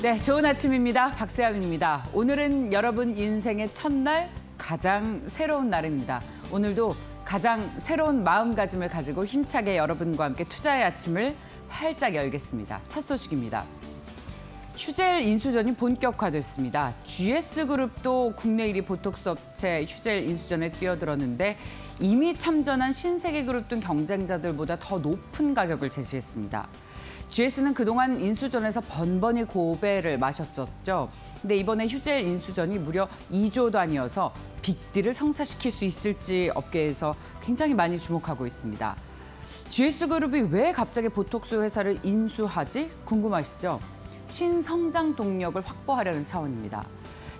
네, 좋은 아침입니다. 박세암입니다. 오늘은 여러분 인생의 첫날, 가장 새로운 날입니다. 오늘도 가장 새로운 마음가짐을 가지고 힘차게 여러분과 함께 투자의 아침을 활짝 열겠습니다. 첫 소식입니다. 휴젤 인수전이 본격화됐습니다. GS그룹도 국내 1위 보톡스 업체 휴젤 인수전에 뛰어들었는데 이미 참전한 신세계그룹 등 경쟁자들보다 더 높은 가격을 제시했습니다. GS는 그동안 인수전에서 번번이 고배를 마셨었죠. 근데 이번에 휴젤 인수전이 무려 2조 단위여서 빅딜을 성사시킬 수 있을지 업계에서 굉장히 많이 주목하고 있습니다. GS그룹이 왜 갑자기 보톡스 회사를 인수하지? 궁금하시죠? 신성장 동력을 확보하려는 차원입니다.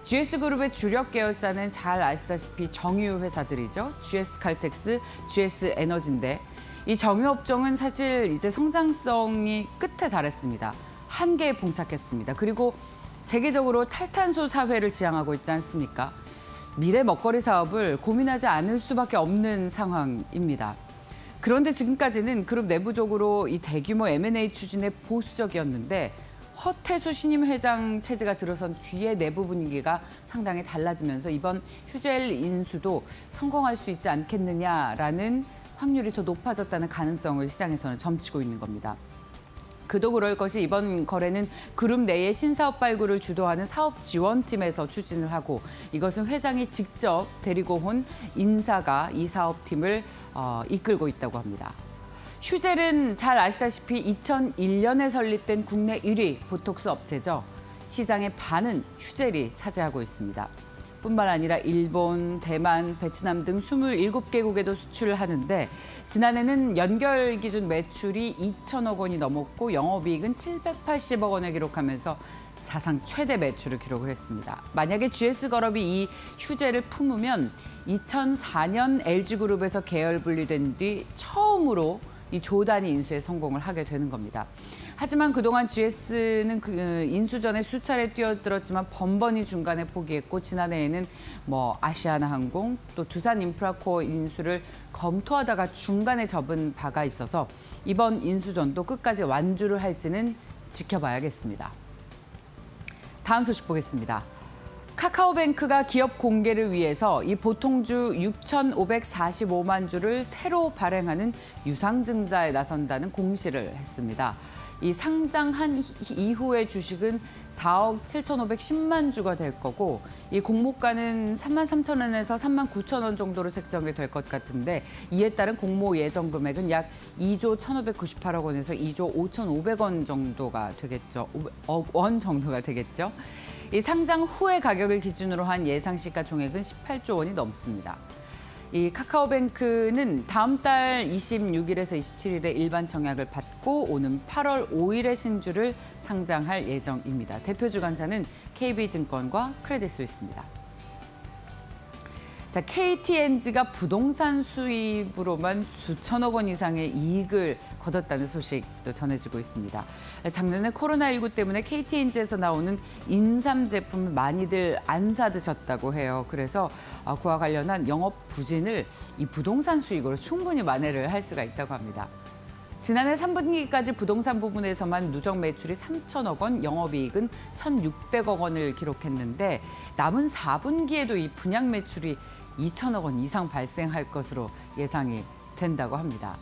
GS그룹의 주력 계열사는 잘 아시다시피 정유 회사들이죠. GS칼텍스, GS에너지인데 이 정유 업종은 사실 이제 성장성이 끝에 달했습니다. 한계에 봉착했습니다. 그리고 세계적으로 탈탄소 사회를 지향하고 있지 않습니까? 미래 먹거리 사업을 고민하지 않을 수밖에 없는 상황입니다. 그런데 지금까지는 그룹 내부적으로 이 대규모 M&A 추진에 보수적이었는데 허태수 신임 회장 체제가 들어선 뒤에 내부 분위기가 상당히 달라지면서 이번 휴젤 인수도 성공할 수 있지 않겠느냐라는 확률이 더 높아졌다는 가능성을 시장에서는 점치고 있는 겁니다. 그도 그럴 것이 이번 거래는 그룹 내의 신사업 발굴을 주도하는 사업지원팀에서 추진을 하고 이것은 회장이 직접 데리고 온 인사가 이 사업팀을 이끌고 있다고 합니다. 휴젤은 잘 아시다시피 2001년에 설립된 국내 1위 보톡스 업체죠. 시장의 반은 휴젤이 차지하고 있습니다. 뿐만 아니라 일본, 대만, 베트남 등 27개국에도 수출을 하는데 지난해는 연결 기준 매출이 2천억 원이 넘었고 영업이익은 780억 원을 기록하면서 사상 최대 매출을 기록을 했습니다. 만약에 GS그룹이 이 휴젤을 품으면 2004년 LG그룹에서 계열 분리된 뒤 처음으로 이 조 단위 인수에 성공을 하게 되는 겁니다. 하지만 그동안 GS는 인수전에 수차례 뛰어들었지만 번번이 중간에 포기했고 지난해에는 아시아나항공 또 두산인프라코어 인수를 검토하다가 중간에 접은 바가 있어서 이번 인수전도 끝까지 완주를 할지는 지켜봐야겠습니다. 다음 소식 보겠습니다. 카카오뱅크가 기업 공개를 위해서 이 보통주 6,545만 주를 새로 발행하는 유상증자에 나선다는 공시를 했습니다. 이 상장한 이후의 주식은 4억 7,510만 주가 될 거고 이 공모가는 3만 3천 원에서 3만 9천 원 정도로 책정이 될 것 같은데 이에 따른 공모 예정 금액은 약 2조 1,598억 원에서 2조 5,500원 정도가 되겠죠. 원 정도가 되겠죠. 이 상장 후의 가격을 기준으로 한 예상 시가 총액은 18조 원이 넘습니다. 이 카카오뱅크는 다음 달 26일에서 27일에 일반 청약을 받고 오는 8월 5일에 신주를 상장할 예정입니다. 대표 주관사는 KB증권과 크레딧스위스입니다. 자, KTNG가 부동산 수입으로만 수천억 원 이상의 이익을 거뒀다는 소식도 전해지고 있습니다. 작년에 코로나19 때문에 KTNG에서 나오는 인삼 제품을 많이들 안 사드셨다고 해요. 그래서 그와 관련한 영업 부진을 이 부동산 수익으로 충분히 만회를 할 수가 있다고 합니다. 지난해 3분기까지 부동산 부분에서만 누적 매출이 3천억 원, 영업이익은 1,600억 원을 기록했는데 남은 4분기에도 이 분양 매출이 2천억 원 이상 발생할 것으로 예상이 된다고 합니다.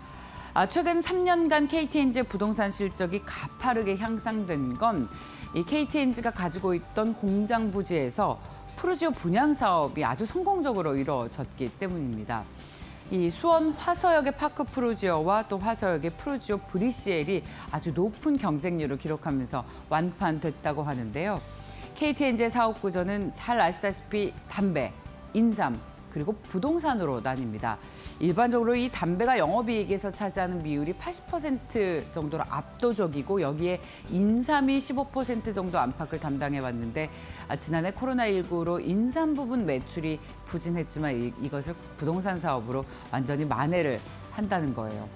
최근 3년간 KTNG의 부동산 실적이 가파르게 향상된 건 이 KTNG가 가지고 있던 공장 부지에서 푸르지오 분양 사업이 아주 성공적으로 이루어졌기 때문입니다. 이 수원 화서역의 파크 푸르지오와 또 화서역의 푸르지오 브리시엘이 아주 높은 경쟁률을 기록하면서 완판됐다고 하는데요. KTNG의 사업 구조는 잘 아시다시피 담배, 인삼, 그리고 부동산으로 나뉩니다. 일반적으로 이 담배가 영업이익에서 차지하는 비율이 80% 정도로 압도적이고 여기에 인삼이 15% 정도 안팎을 담당해왔는데 지난해 코로나19로 인삼 부분 매출이 부진했지만 이것을 부동산 사업으로 완전히 만회를 한다는 거예요.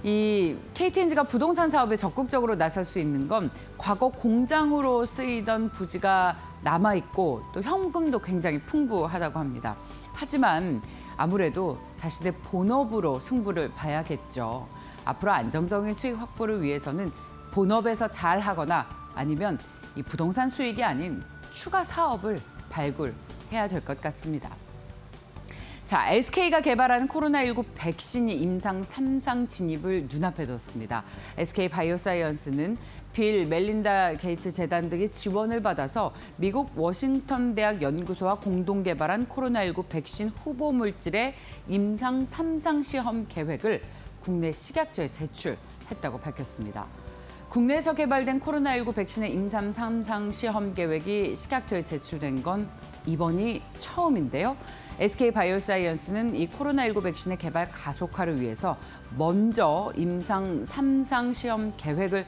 이 KTNG가 부동산 사업에 적극적으로 나설 수 있는 건 과거 공장으로 쓰이던 부지가 남아있고 또 현금도 굉장히 풍부하다고 합니다. 하지만 아무래도 자신의 본업으로 승부를 봐야겠죠. 앞으로 안정적인 수익 확보를 위해서는 본업에서 잘하거나 아니면 이 부동산 수익이 아닌 추가 사업을 발굴해야 될 것 같습니다. 자, SK가 개발한 코로나19 백신이 임상 3상 진입을 눈앞에 뒀습니다. SK 바이오사이언스는 빌 멜린다 게이츠 재단 등의 지원을 받아서 미국 워싱턴 대학 연구소와 공동 개발한 코로나19 백신 후보 물질의 임상 3상 시험 계획을 국내 식약처에 제출했다고 밝혔습니다. 국내에서 개발된 코로나19 백신의 임상 3상 시험 계획이 식약처에 제출된 건 이번이 처음인데요. SK 바이오사이언스는 이 코로나19 백신의 개발 가속화를 위해서 먼저 임상 3상 시험 계획을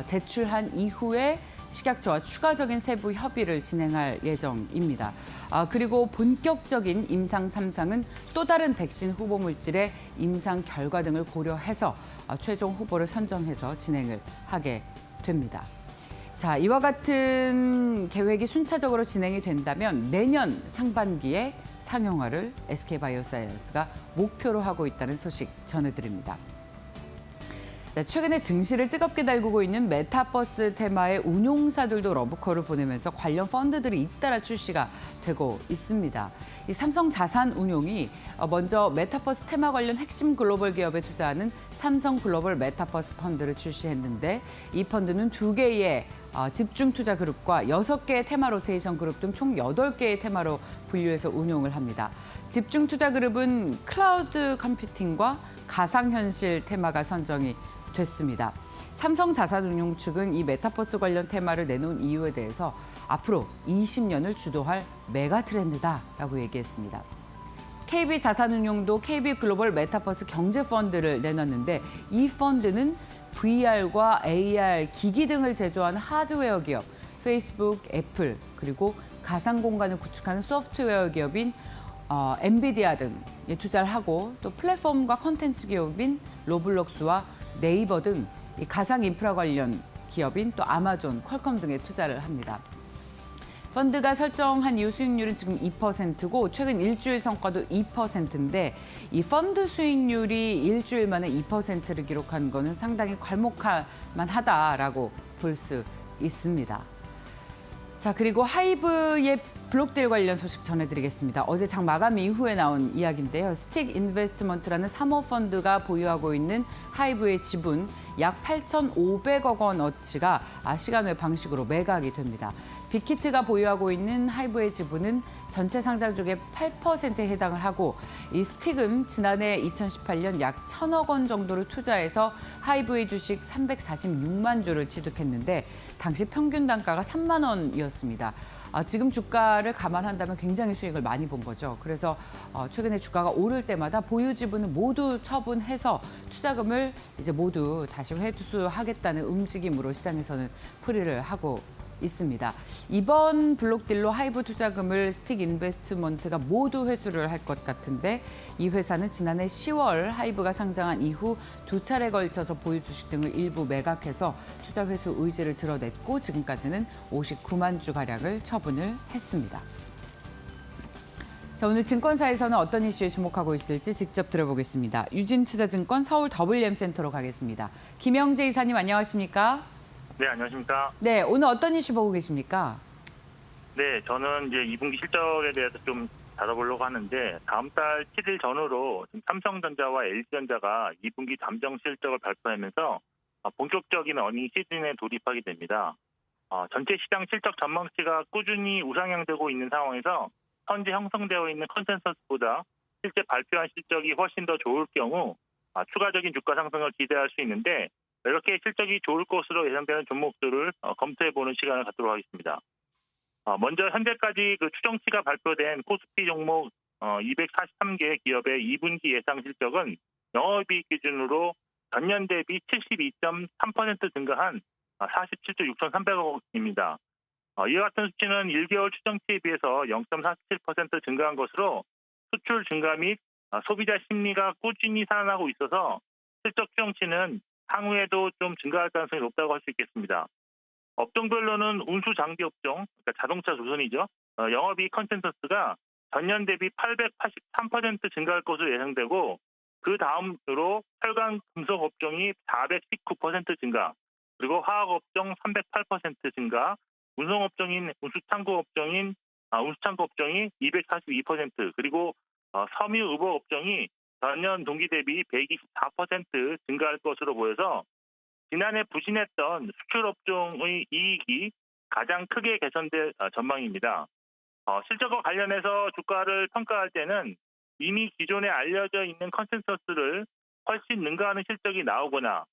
제출한 이후에 식약처와 추가적인 세부 협의를 진행할 예정입니다. 그리고 본격적인 임상 3상은 또 다른 백신 후보 물질의 임상 결과 등을 고려해서 최종 후보를 선정해서 진행을 하게 됩니다. 자, 이와 같은 계획이 순차적으로 진행이 된다면 내년 상반기에 상용화를 SK바이오사이언스가 목표로 하고 있다는 소식 전해드립니다. 최근에 증시를 뜨겁게 달구고 있는 메타버스 테마의 운용사들도 러브콜을 보내면서 관련 펀드들이 잇따라 출시가 되고 있습니다. 이 삼성자산운용이 먼저 메타버스 테마 관련 핵심 글로벌 기업에 투자하는 삼성글로벌 메타버스 펀드를 출시했는데 이 펀드는 2개의 집중 투자 그룹과 6개의 테마 로테이션 그룹 등 총 8개의 테마로 분류해서 운용을 합니다. 집중 투자 그룹은 클라우드 컴퓨팅과 가상현실 테마가 선정이 됐습니다. 삼성자산운용 측은 이 메타버스 관련 테마를 내놓은 이유에 대해서 앞으로 20년을 주도할 메가 트렌드다라고 얘기했습니다. KB자산운용도 KB글로벌 메타버스 경제펀드를 내놨는데 이 펀드는 VR과 AR 기기 등을 제조하는 하드웨어 기업, 페이스북, 애플, 그리고 가상 공간을 구축하는 소프트웨어 기업인 엔비디아 등에 투자를 하고 또 플랫폼과 콘텐츠 기업인 로블록스와 네이버 등 가상 인프라 관련 기업인 또 아마존, 퀄컴 등에 투자를 합니다. 펀드가 설정한 이후 수익률은 지금 2%고 최근 일주일 성과도 2%인데 이 펀드 수익률이 일주일 만에 2%를 기록한 거는 상당히 괄목할 만하다라고 볼 수 있습니다. 자, 그리고 하이브의 블록딜 관련 소식 전해드리겠습니다. 어제 장 마감 이후에 나온 이야기인데요. 스틱 인베스트먼트라는 사모펀드가 보유하고 있는 하이브의 지분 약 8,500억 원어치가 시간 외 방식으로 매각이 됩니다. 빅히트가 보유하고 있는 하이브의 지분은 전체 상장주의 8%에 해당을 하고 이 스틱은 지난해 2018년 약 1,000억 원 정도를 투자해서 하이브의 주식 346만 주를 취득했는데 당시 평균 단가가 3만 원이었습니다. 지금 주가를 감안한다면 굉장히 수익을 많이 본 거죠. 그래서 최근에 주가가 오를 때마다 보유 지분을 모두 처분해서 투자금을 이제 모두 다시 회수하겠다는 움직임으로 시장에서는 풀이를 하고 있습니다. 이번 블록딜로 하이브 투자금을 스틱 인베스트먼트가 모두 회수를 할 것 같은데 이 회사는 지난해 10월 하이브가 상장한 이후 2차례 걸쳐서 보유 주식 등을 일부 매각해서 투자 회수 의지를 드러냈고 지금까지는 59만 주가량을 처분을 했습니다. 자, 오늘 증권사에서는 어떤 이슈에 주목하고 있을지 직접 들어보겠습니다. 유진투자증권 서울 WM센터로 가겠습니다. 김영재 이사님 안녕하십니까? 네, 안녕하십니까? 네, 오늘 어떤 이슈 보고 계십니까? 네, 저는 이제 2분기 실적에 대해서 좀 다뤄보려고 하는데 다음 달 7일 전후로 삼성전자와 LG전자가 2분기 잠정 실적을 발표하면서 본격적인 어닝 시즌에 돌입하게 됩니다. 전체 시장 실적 전망치가 꾸준히 우상향되고 있는 상황에서 현재 형성되어 있는 컨센서스보다 실제 발표한 실적이 훨씬 더 좋을 경우 추가적인 주가 상승을 기대할 수 있는데 이렇게 실적이 좋을 것으로 예상되는 종목들을 검토해보는 시간을 갖도록 하겠습니다. 먼저 현재까지 그 추정치가 발표된 코스피 종목 243개 기업의 2분기 예상 실적은 영업이익 기준으로 전년 대비 72.3% 증가한 47조 6,300억 원입니다. 이와 같은 수치는 1개월 추정치에 비해서 0.47% 증가한 것으로 수출 증가 및 소비자 심리가 꾸준히 살아나고 있어서 실적 추정치는 향후에도 좀 증가할 가능성이 높다고 할 수 있겠습니다. 업종별로는 운수 장비 업종, 그러니까 자동차 조선이죠. 영업이익 컨센서스가 전년 대비 883% 증가할 것으로 예상되고 그 다음으로 철강 금속 업종이 419% 증가, 그리고 화학 업종 308% 증가, 운송업종인 운수창고 업종이 242%, 그리고 섬유의복 업종이 전년 동기 대비 124% 증가할 것으로 보여서 지난해 부진했던 수출 업종의 이익이 가장 크게 개선될 전망입니다. 실적과 관련해서 주가를 평가할 때는 이미 기존에 알려져 있는 컨센서스를 훨씬 능가하는 실적이 나오거나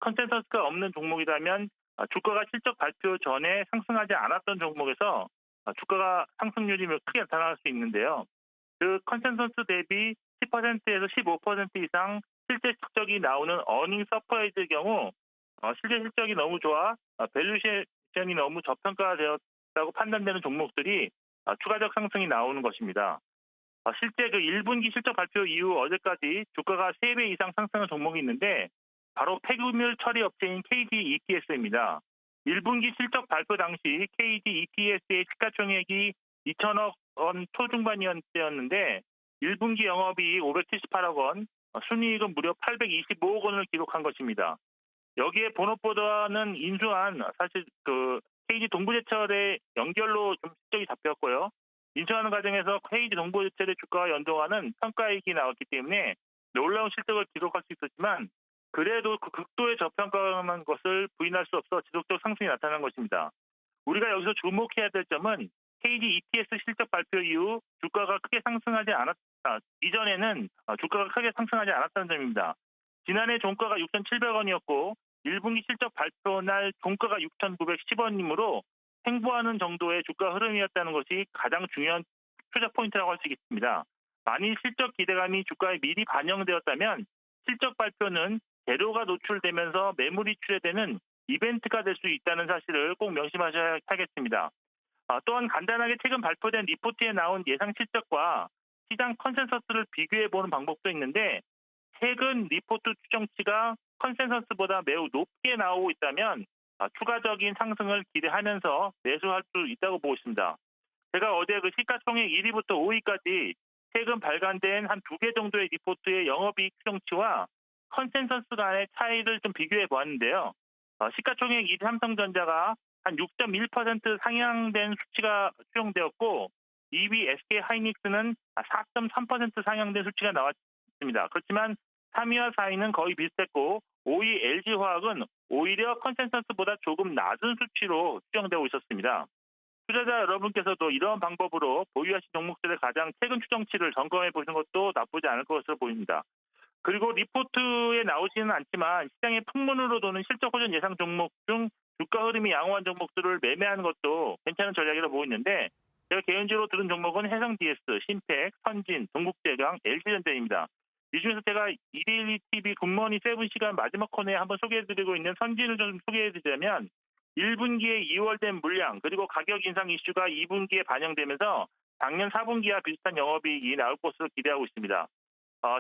컨센서스가 없는 종목이라면 주가가 실적 발표 전에 상승하지 않았던 종목에서 주가가 상승률이 크게 나타날 수 있는데요. 그 컨센서스 대비 10%에서 15% 이상 실제 실적이 나오는 어닝 서프라이즈의 경우 실제 실적이 너무 좋아 밸류에이션이 너무 저평가되었다고 판단되는 종목들이 추가적 상승이 나오는 것입니다. 실제 그 1분기 실적 발표 이후 어제까지 주가가 3배 이상 상승한 종목이 있는데 바로 폐기물 처리 업체인 KG ETS입니다. 1분기 실적 발표 당시 KG ETS의 시가총액이 2천억 원 초중반이었는데 1분기 영업이익 578억 원, 순이익은 무려 825억 원을 기록한 것입니다. 여기에 본업보다는 인수한 사실 그 KG 동부제철의 연결로 좀 실적이 잡혔고요. 인수하는 과정에서 KG 동부제철의 주가와 연동하는 평가이익이 나왔기 때문에 놀라운 실적을 기록할 수 있었지만 그래도 그 극도의 저평가한 것을 부인할 수 없어 지속적 상승이 나타난 것입니다. 우리가 여기서 주목해야 될 점은 KG ETS 실적 발표 이후 주가가 크게 상승하지 않았다. 이전에는 주가가 크게 상승하지 않았다는 점입니다. 지난해 종가가 6,700원이었고 1분기 실적 발표 날 종가가 6,910원이므로 횡보하는 정도의 주가 흐름이었다는 것이 가장 중요한 투자 포인트라고 할 수 있겠습니다. 만일 실적 기대감이 주가에 미리 반영되었다면 실적 발표는 재료가 노출되면서 매물이 출회되는 이벤트가 될 수 있다는 사실을 꼭 명심하셔야 하겠습니다. 또한 간단하게 최근 발표된 리포트에 나온 예상 실적과 시장 컨센서스를 비교해보는 방법도 있는데 최근 리포트 추정치가 컨센서스보다 매우 높게 나오고 있다면 추가적인 상승을 기대하면서 매수할 수 있다고 보고 있습니다. 제가 어제 그 시가총액 1위부터 5위까지 최근 발간된 한 2개 정도의 리포트의 영업이익 추정치와 컨센서스 간의 차이를 좀 비교해 보았는데요. 시가총액 1위 삼성전자가 한 6.1% 상향된 수치가 추정되었고 2위 SK하이닉스는 4.3% 상향된 수치가 나왔습니다. 그렇지만 3위와 4위는 거의 비슷했고 5위 LG화학은 오히려 컨센서스보다 조금 낮은 수치로 추정되고 있었습니다. 투자자 여러분께서도 이런 방법으로 보유하신 종목들의 가장 최근 추정치를 점검해 보시는 것도 나쁘지 않을 것으로 보입니다. 그리고 리포트에 나오지는 않지만 시장의 풍문으로 도는 실적 호전 예상 종목 중 주가 흐름이 양호한 종목들을 매매하는 것도 괜찮은 전략이라고 보고 있는데 제가 개인적으로 들은 종목은 해성DS, 신팩, 선진, 동국제강, LG전자입니다. 이 중에서 제가 이데일리 TV 굿모닝 7시간 마지막 코너에 한번 소개해드리고 있는 선진을 좀 소개해드리자면 1분기에 2월된 물량 그리고 가격 인상 이슈가 2분기에 반영되면서 작년 4분기와 비슷한 영업이익이 나올 것으로 기대하고 있습니다.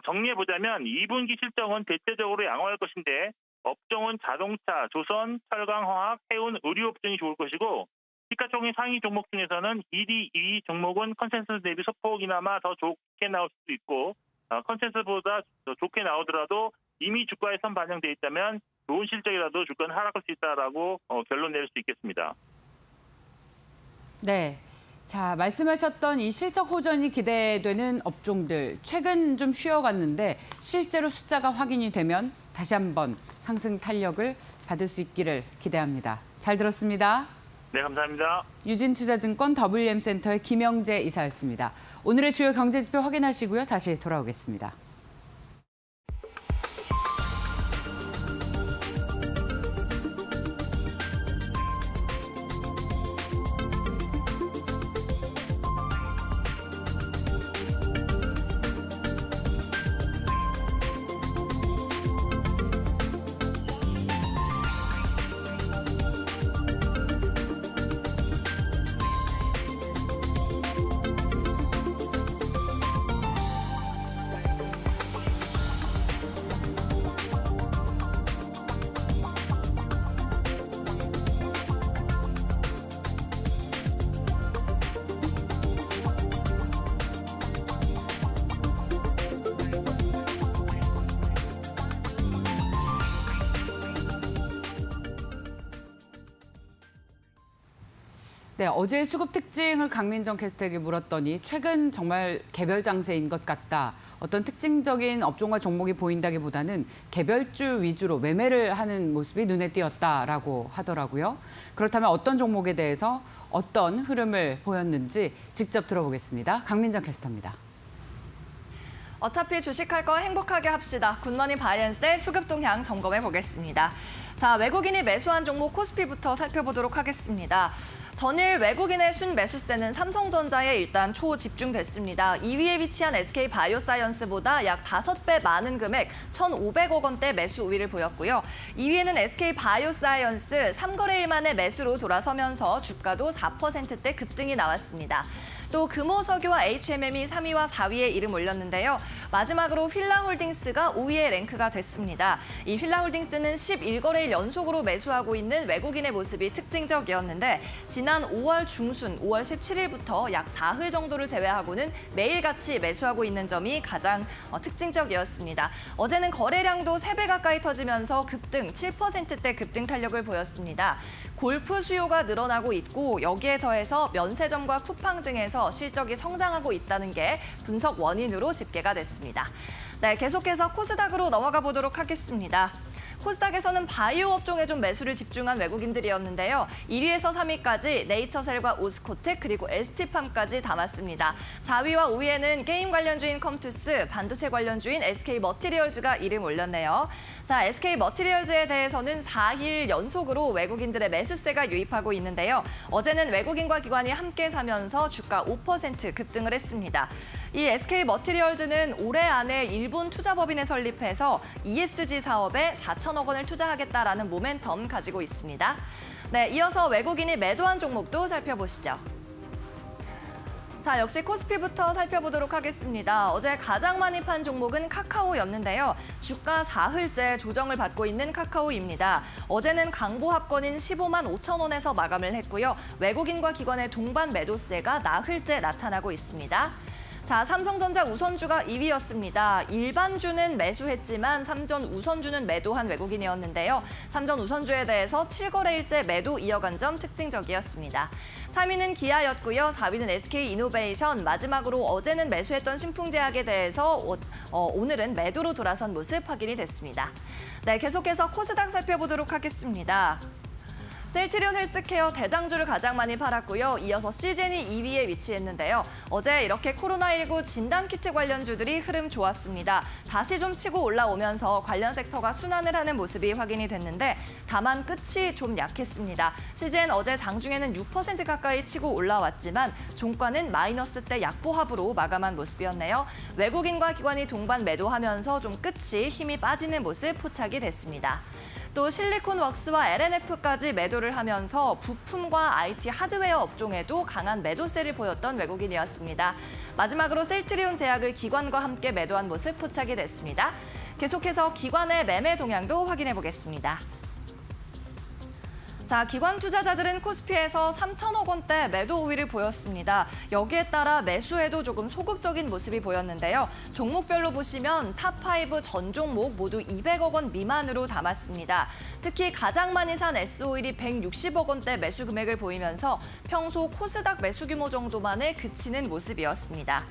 정리해보자면 2분기 실적은 대체적으로 양호할 것인데 업종은 자동차, 조선, 철강, 화학, 해운, 의류 업종이 좋을 것이고 시가총액 상위 종목 중에서는 1위, 2위 종목은 컨센서스 대비 소폭이나마 더 좋게 나올 수도 있고 컨센서스보다 더 좋게 나오더라도 이미 주가에 선 반영돼 있다면 좋은 실적이라도 주가는 하락할 수 있다라고 결론 내릴 수 있겠습니다. 네. 자, 말씀하셨던 이 실적 호전이 기대되는 업종들 최근 좀 쉬어갔는데 실제로 숫자가 확인이 되면 다시 한번 상승 탄력을 받을 수 있기를 기대합니다. 잘 들었습니다. 네, 감사합니다. 유진투자증권 WM센터의 김영재 이사였습니다. 오늘의 주요 경제지표 확인하시고요. 다시 돌아오겠습니다. 네, 어제 수급 특징을 강민정 캐스터에게 물었더니 최근 정말 개별 장세인 것 같다. 어떤 특징적인 업종과 종목이 보인다기보다는 개별주 위주로 매매를 하는 모습이 눈에 띄었다라고 하더라고요. 그렇다면 어떤 종목에 대해서 어떤 흐름을 보였는지 직접 들어보겠습니다. 강민정 캐스터입니다. 어차피 주식할 거 행복하게 합시다. 굿모닝 바이앤셀 수급 동향 점검해 보겠습니다. 자, 외국인이 매수한 종목 코스피부터 살펴보도록 하겠습니다. 전일 외국인의 순매수세는 삼성전자에 일단 초집중됐습니다. 2위에 위치한 SK바이오사이언스보다 약 5배 많은 금액 1,500억 원대 매수 우위를 보였고요. 2위에는 SK바이오사이언스 3거래일 만에 매수로 돌아서면서 주가도 4%대 급등이 나왔습니다. 또 금호석유와 HMM이 3위와 4위에 이름 올렸는데요. 마지막으로 휠라홀딩스가 5위에 랭크가 됐습니다. 이 휠라홀딩스는 11거래일 연속으로 매수하고 있는 외국인의 모습이 특징적이었는데 지난 5월 중순, 5월 17일부터 약 사흘 정도를 제외하고는 매일같이 매수하고 있는 점이 가장 특징적이었습니다. 어제는 거래량도 3배 가까이 터지면서 급등, 7%대 급등 탄력을 보였습니다. 골프 수요가 늘어나고 있고 여기에 더해서 면세점과 쿠팡 등에서 실적이 성장하고 있다는 게 분석 원인으로 집계가 됐습니다. 네, 계속해서 코스닥으로 넘어가 보도록 하겠습니다. 코스닥에서는 바이오 업종에 좀 매수를 집중한 외국인들이었는데요. 1위에서 3위까지 네이처셀과 오스코텍 그리고 ST팜까지 담았습니다. 4위와 5위에는 게임 관련주인 컴투스, 반도체 관련주인 SK머티리얼즈가 이름 올렸네요. 자, SK머티리얼즈에 대해서는 4일 연속으로 외국인들의 매수세가 유입하고 있는데요. 어제는 외국인과 기관이 함께 사면서 주가 5% 급등을 했습니다. 이 SK머티리얼즈는 올해 안에 일본 투자법인에 설립해서 ESG 사업에 4천억 원을 투자하겠다라는 모멘텀 가지고 있습니다. 네, 이어서 외국인이 매도한 종목도 살펴보시죠. 자, 역시 코스피부터 살펴보도록 하겠습니다. 어제 가장 많이 판 종목은 카카오였는데요. 주가 4흘째 조정을 받고 있는 카카오입니다. 어제는 강보합권인 15만 5천 원에서 마감을 했고요. 외국인과 기관의 동반 매도세가 나흘째 나타나고 있습니다. 자, 삼성전자 우선주가 2위였습니다. 일반주는 매수했지만 삼전 우선주는 매도한 외국인이었는데요. 삼전 우선주에 대해서 7거래일째 매도 이어간 점 특징적이었습니다. 3위는 기아였고요. 4위는 SK이노베이션, 마지막으로 어제는 매수했던 신풍제약에 대해서 오늘은 매도로 돌아선 모습 확인이 됐습니다. 네, 계속해서 코스닥 살펴보도록 하겠습니다. 셀트리온 헬스케어 대장주를 가장 많이 팔았고요. 이어서 시젠이 2위에 위치했는데요. 어제 이렇게 코로나19 진단키트 관련주들이 흐름 좋았습니다. 다시 좀 치고 올라오면서 관련 섹터가 순환을 하는 모습이 확인이 됐는데 다만 끝이 좀 약했습니다. 시젠 어제 장중에는 6% 가까이 치고 올라왔지만 종가는 마이너스대 약보합으로 마감한 모습이었네요. 외국인과 기관이 동반 매도하면서 좀 끝이 힘이 빠지는 모습 포착이 됐습니다. 또 실리콘웍스와 LNF까지 매도를 하면서 부품과 IT 하드웨어 업종에도 강한 매도세를 보였던 외국인이었습니다. 마지막으로 셀트리온 제약을 기관과 함께 매도한 모습 포착이 됐습니다. 계속해서 기관의 매매 동향도 확인해 보겠습니다. 자, 기관 투자자들은 코스피에서 3천억 원대 매도 우위를 보였습니다. 여기에 따라 매수에도 조금 소극적인 모습이 보였는데요. 종목별로 보시면 탑5 전 종목 모두 200억 원 미만으로 담았습니다. 특히 가장 많이 산 S-오일이 160억 원대 매수 금액을 보이면서 평소 코스닥 매수 규모 정도만에 그치는 모습이었습니다.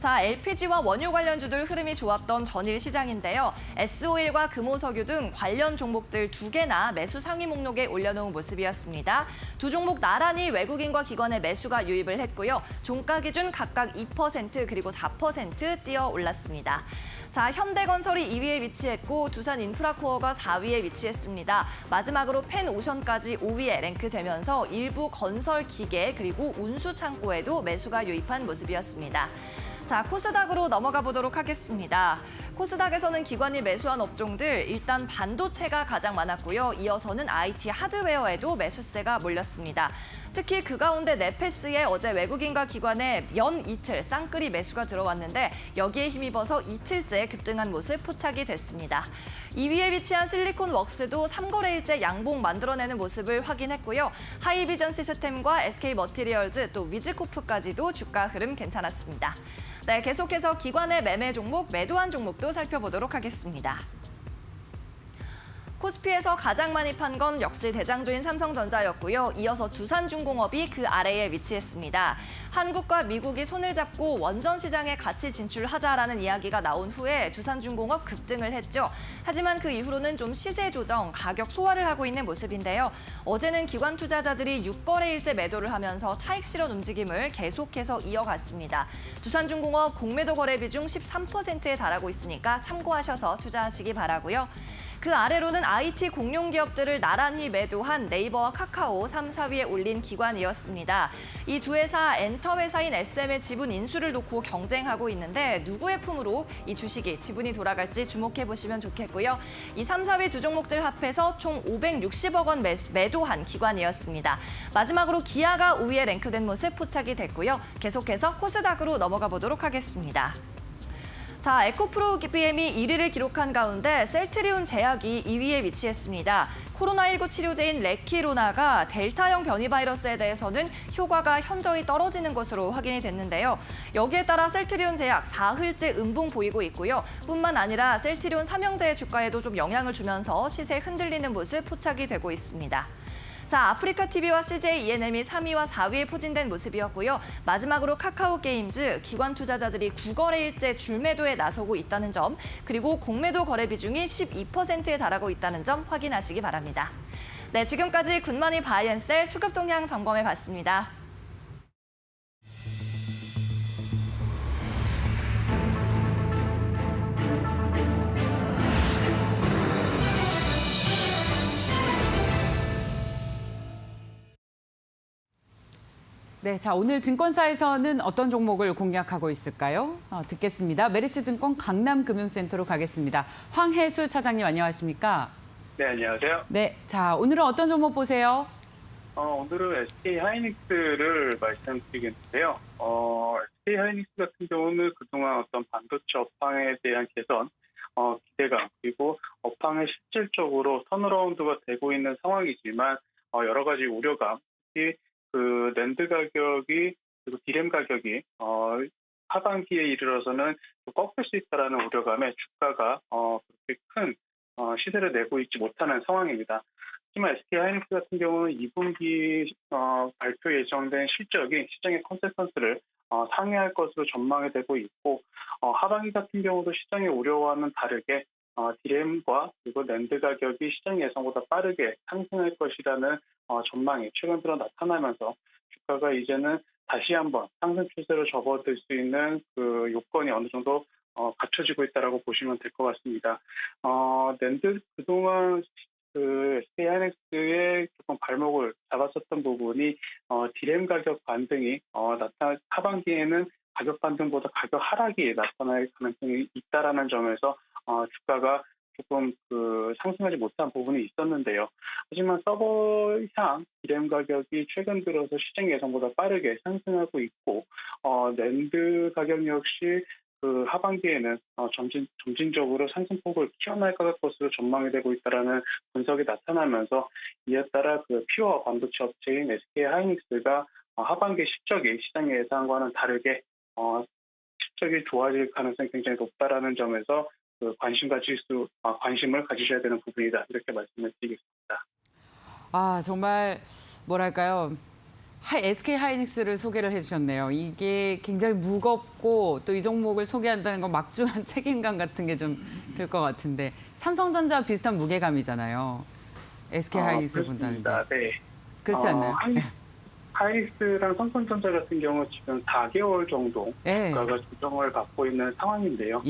자, LPG와 원유 관련주들 흐름이 좋았던 전일 시장인데요. S-오일과 금호석유 등 관련 종목들 2개나 매수 상위 목록에 올려놓은 모습이었습니다. 두 종목 나란히 외국인과 기관의 매수가 유입을 했고요. 종가 기준 각각 2% 그리고 4% 뛰어 올랐습니다. 자, 현대건설이 2위에 위치했고 두산인프라코어가 4위에 위치했습니다. 마지막으로 펜오션까지 5위에 랭크되면서 일부 건설 기계 그리고 운수 창고에도 매수가 유입한 모습이었습니다. 자, 코스닥으로 넘어가 보도록 하겠습니다. 코스닥에서는 기관이 매수한 업종들 일단 반도체가 가장 많았고요. 이어서는 IT 하드웨어에도 매수세가 몰렸습니다. 특히 그 가운데 네페스에 어제 외국인과 기관의 연 이틀 쌍끌이 매수가 들어왔는데 여기에 힘입어서 이틀째 급등한 모습 포착이 됐습니다. 2위에 위치한 실리콘웍스도 3거래일째 양봉 만들어내는 모습을 확인했고요. 하이비전 시스템과 SK머티리얼즈 또 위즈코프까지도 주가 흐름 괜찮았습니다. 네, 계속해서 기관의 매매 종목, 매도한 종목도 살펴보도록 하겠습니다. 코스피에서 가장 많이 판 건 역시 대장주인 삼성전자였고요. 이어서 두산중공업이 그 아래에 위치했습니다. 한국과 미국이 손을 잡고 원전 시장에 같이 진출하자라는 이야기가 나온 후에 두산중공업 급등을 했죠. 하지만 그 이후로는 좀 시세 조정, 가격 소화를 하고 있는 모습인데요. 어제는 기관 투자자들이 6거래일째 매도를 하면서 차익 실현 움직임을 계속해서 이어갔습니다. 두산중공업 공매도 거래 비중 13%에 달하고 있으니까 참고하셔서 투자하시기 바라고요. 그 아래로는 IT 공룡 기업들을 나란히 매도한 네이버와 카카오 3, 4위에 올린 기관이었습니다. 이 두 회사 엔터 회사인 SM의 지분 인수를 놓고 경쟁하고 있는데 누구의 품으로 이 주식이 지분이 돌아갈지 주목해 보시면 좋겠고요. 이 3, 4위 두 종목들 합해서 총 560억 원 매도한 기관이었습니다. 마지막으로 기아가 5위에 랭크된 모습 포착이 됐고요. 계속해서 코스닥으로 넘어가 보도록 하겠습니다. 자, 에코프로비엠이 1위를 기록한 가운데 셀트리온 제약이 2위에 위치했습니다. 코로나19 치료제인 레키로나가 델타형 변이 바이러스에 대해서는 효과가 현저히 떨어지는 것으로 확인이 됐는데요. 여기에 따라 셀트리온 제약 사흘째 음봉 보이고 있고요. 뿐만 아니라 셀트리온 삼형제의 주가에도 좀 영향을 주면서 시세 흔들리는 모습 포착이 되고 있습니다. 자, 아프리카TV와 CJ ENM이 3위와 4위에 포진된 모습이었고요. 마지막으로 카카오게임즈, 기관 투자자들이 9거래일째 줄매도에 나서고 있다는 점, 그리고 공매도 거래 비중이 12%에 달하고 있다는 점 확인하시기 바랍니다. 네, 지금까지 굿모닝 바이앤셀 수급 동향 점검해봤습니다. 네, 자 오늘 증권사에서는 어떤 종목을 공략하고 있을까요? 듣겠습니다. 메리츠증권 강남금융센터로 가겠습니다. 황혜수 차장님 안녕하십니까? 네, 안녕하세요. 네, 자 오늘은 어떤 종목 보세요? 오늘은 SK하이닉스를 말씀드리겠는데요. SK하이닉스 같은 경우는 그동안 어떤 반도체 업황에 대한 개선, 기대감, 그리고 업황에 실질적으로 턴어라운드가 되고 있는 상황이지만 여러 가지 우려감, 특히 그 낸드 가격이 그리고 디램 가격이 하반기에 이르러서는 꺾일 수 있다라는 우려감에 주가가 그렇게 큰 시세를 내고 있지 못하는 상황입니다. 하지만 SK하이닉스 같은 경우는 2분기 발표 예정된 실적이 시장의 컨센서스를 상회할 것으로 전망이 되고 있고 하반기 같은 경우도 시장의 우려와는 다르게 디램과 그리고 낸드 가격이 시장 예상보다 빠르게 상승할 것이라는 전망이 최근 들어 나타나면서 주가가 이제는 다시 한번 상승 추세로 접어들 수 있는 그 요건이 어느 정도 갖춰지고 있다라고 보시면 될 것 같습니다. 낸드 그동안 그 SK하이닉스의 조금 발목을 잡았었던 부분이 디램 가격 반등이 하반기에는 가격 반등보다 가격 하락이 나타날 가능성이 있다라는 점에서 주가가 조금 상승하지 못한 부분이 있었는데요. 하지만 서버향 디램 가격이 최근 들어서 시장 예상보다 빠르게 상승하고 있고 낸드 가격 역시 그 하반기에는 점진적으로 상승폭을 키워나갈 것으로 전망이 되고 있다라는 분석이 나타나면서 이에 따라 그 퓨어 반도체 업체인 SK하이닉스가 하반기 실적이 시장의 예상과는 다르게 실적이 좋아질 가능성이 굉장히 높다라는 점에서 관심을 가지셔야 되는 부분이다. 이렇게 말씀을 드리겠습니다. 정말 뭐랄까요? SK하이닉스를 소개를 해주셨네요. 이게 굉장히 무겁고 또 이 종목을 소개한다는 건 막중한 책임감 같은 게 좀 들 것 같은데 삼성전자와 비슷한 무게감이잖아요. SK하이닉스를 본다는 게. 네. 그렇지 않나요? 하이닉스랑 삼성전자 같은 경우 지금 4개월 정도 주가가 조정을 받고 있는 상황인데요.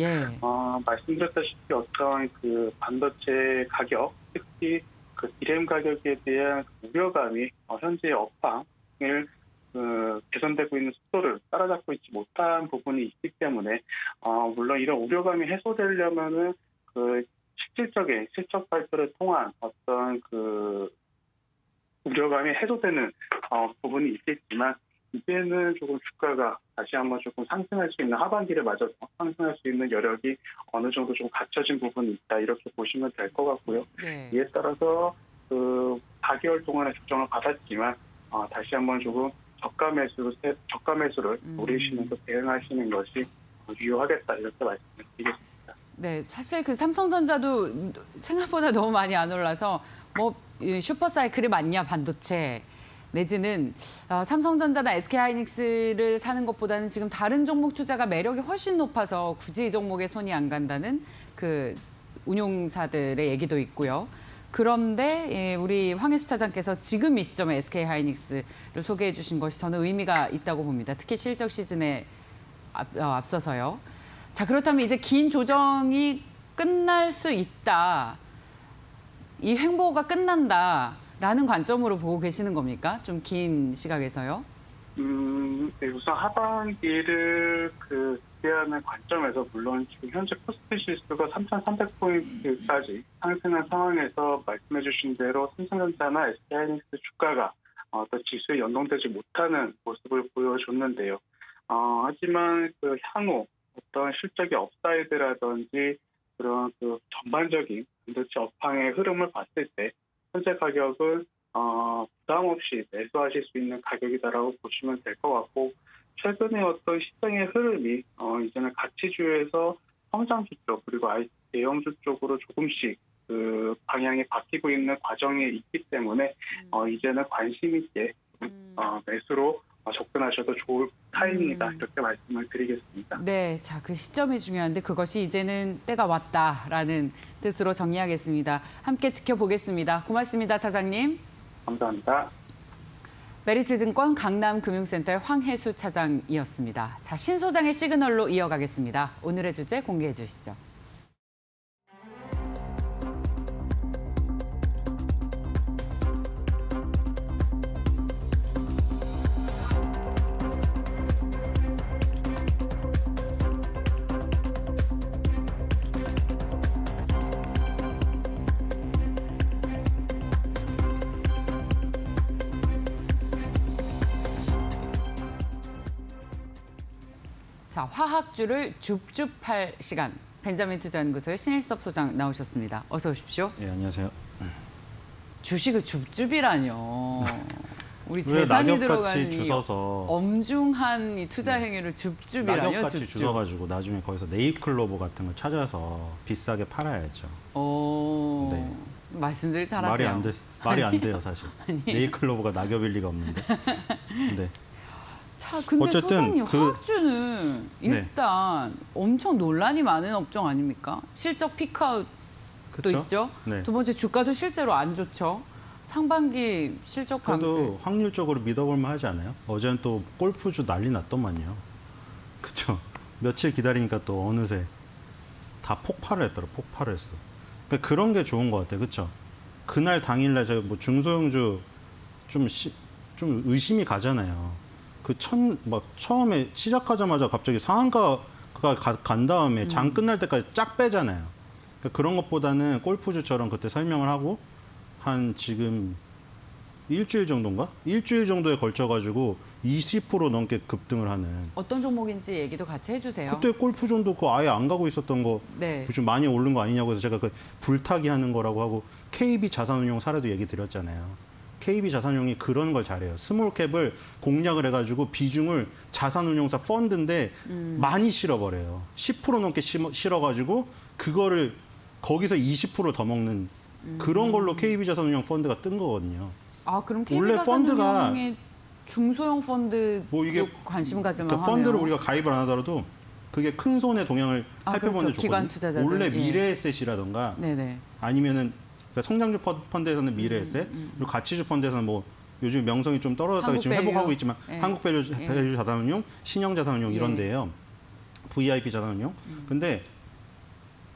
말씀드렸다시피 어떤 그 반도체 가격, 특히 그 디램 가격에 대한 우려감이 현재 업황을 개선되고 있는 속도를 따라잡고 있지 못한 부분이 있기 때문에 물론 이런 우려감이 해소되려면은 그 실질적인 실적 발표를 통한 어떤 그 우려감이 해소되는 부분이 있겠지만 이제는 조금 주가가 다시 한번 조금 상승할 수 있는 하반기를 맞아서 상승할 수 있는 여력이 어느 정도 좀 갖춰진 부분이 있다 이렇게 보시면 될 것 같고요. 이에 따라서 그 4개월 동안의 조정을 받았지만 다시 한번 조금 저가 매수를 노리시면서 대응하시는 것이 유효하겠다 이렇게 말씀을 드리겠습니다. 네, 사실 그 삼성전자도 생각보다 너무 많이 안 올라서 뭐 슈퍼사이클이 맞냐 반도체 내지는 삼성전자나 SK하이닉스를 사는 것보다는 지금 다른 종목 투자가 매력이 훨씬 높아서 굳이 이 종목에 손이 안 간다는 그 운용사들의 얘기도 있고요. 그런데 우리 황혜수 차장께서 지금 이 시점에 SK하이닉스를 소개해 주신 것이 저는 의미가 있다고 봅니다. 특히 실적 시즌에 앞서서요. 자, 그렇다면 이제 긴 조정이 끝날 수 있다. 이 횡보가 끝난다라는 관점으로 보고 계시는 겁니까? 좀 긴 시각에서요. 네, 우선 하반기를 기대하는 관점에서 물론 지금 현재 코스피 지수가 3,300포인트까지 상승한 상황에서 말씀해 주신 대로 삼성전자나 SK하이닉스 주가가 어떤 지수에 연동되지 못하는 모습을 보여줬는데요. 하지만 향후 어떤 실적의 업사이드라든지 그런 전반적인 반도체 업황의 흐름을 봤을 때 현재 가격은 부담 없이 매수하실 수 있는 가격이다라고 보시면 될 것 같고 최근에 어떤 시장의 흐름이 이제는 가치주에서 성장주 쪽 그리고 IT 대형주 쪽으로 조금씩 방향이 바뀌고 있는 과정에 있기 때문에 이제는 관심 있게 매수로 접근하셔도 좋을 타임이다 이렇게 말씀을 드리겠습니다. 네, 자, 그 시점이 중요한데 그것이 이제는 때가 왔다라는 뜻으로 정리하겠습니다. 함께 지켜보겠습니다. 고맙습니다, 차장님. 감사합니다. 메리츠증권 강남금융센터의 황혜수 차장이었습니다. 자, 신 소장의 시그널로 이어가겠습니다. 오늘의 주제 공개해 주시죠. 자, 화학주를 줍줍할 시간. 벤자민 투자연구소의 신일섭 소장 나오셨습니다. 어서 오십시오. 예, 안녕하세요. 주식을 줍줍이라뇨. 우리 왜 재산이 낙엽같이 들어가는 이 주워서 엄중한 이 투자 행위를 줍줍이라뇨. 낙엽같이 줍줍. 주워가지고 나중에 거기서 네잎클로버 같은 걸 찾아서 비싸게 팔아야죠. 오, 네. 말씀들 잘하세요. 말이 안 돼요 사실. 네잎클로버가 낙엽일 리가 없는데. 네. 자, 근데 어쨌든 소장님 그- 화학주는 일단 엄청 논란이 많은 업종 아닙니까? 실적 피크아웃도 그쵸? 있죠. 네. 두 번째 주가도 실제로 안 좋죠. 상반기 실적 감세. 그래도 확률적으로 믿어볼 만하지 않아요? 어제는 또 골프주 난리 났더만요. 그렇죠. 며칠 기다리니까 또 어느새 다 폭발을 했더라. 폭발을 했어. 그러니까 그런 게 좋은 것 같아요. 그렇죠. 그날 당일날 제가 뭐 중소형주 좀 의심이 가잖아요. 처음에 시작하자마자 갑자기 상한가가 간 다음에 장 끝날 때까지 쫙 빼잖아요. 그러니까 그런 것보다는 골프주처럼 그때 설명을 하고 한 지금 일주일 정도인가? 일주일 정도에 걸쳐가지고 20% 넘게 급등을 하는. 어떤 종목인지 얘기도 같이 해주세요. 그때 골프존도 그거 아예 안 가고 있었던 거 네. 좀 많이 오른 거 아니냐고 해서 제가 그 불타기 하는 거라고 하고 KB 자산운용 사례도 얘기 드렸잖아요. KB 자산운용이 그런 걸 잘해요. 스몰캡을 공략을 해가지고 비중을 자산운용사 펀드인데 많이 실어버려요. 10% 넘게 실어가지고 그거를 거기서 20% 더 먹는 그런 걸로 KB 자산운용 펀드가 뜬 거거든요. 아, 그럼 원래 펀드가 KB자산운용이 중소형 펀드 뭐 이게 관심 가지만 그 하네요. 펀드를 우리가 가입을 안 하더라도 그게 큰 손의 동향을 아, 살펴보는 데 그렇죠. 기관 좋거든요. 투자자들. 원래 예. 미래에셋이라던가 네네. 아니면은 그러니까 성장주 펀드에서는 미래에셋, 그리고 가치주 펀드에서는 뭐 요즘 명성이 좀 떨어졌다가 지금 한국밸류. 회복하고 있지만 예. 한국밸류 자산운용, 신영자산운용 예. 이런 데예요. VIP 자산운용. 근데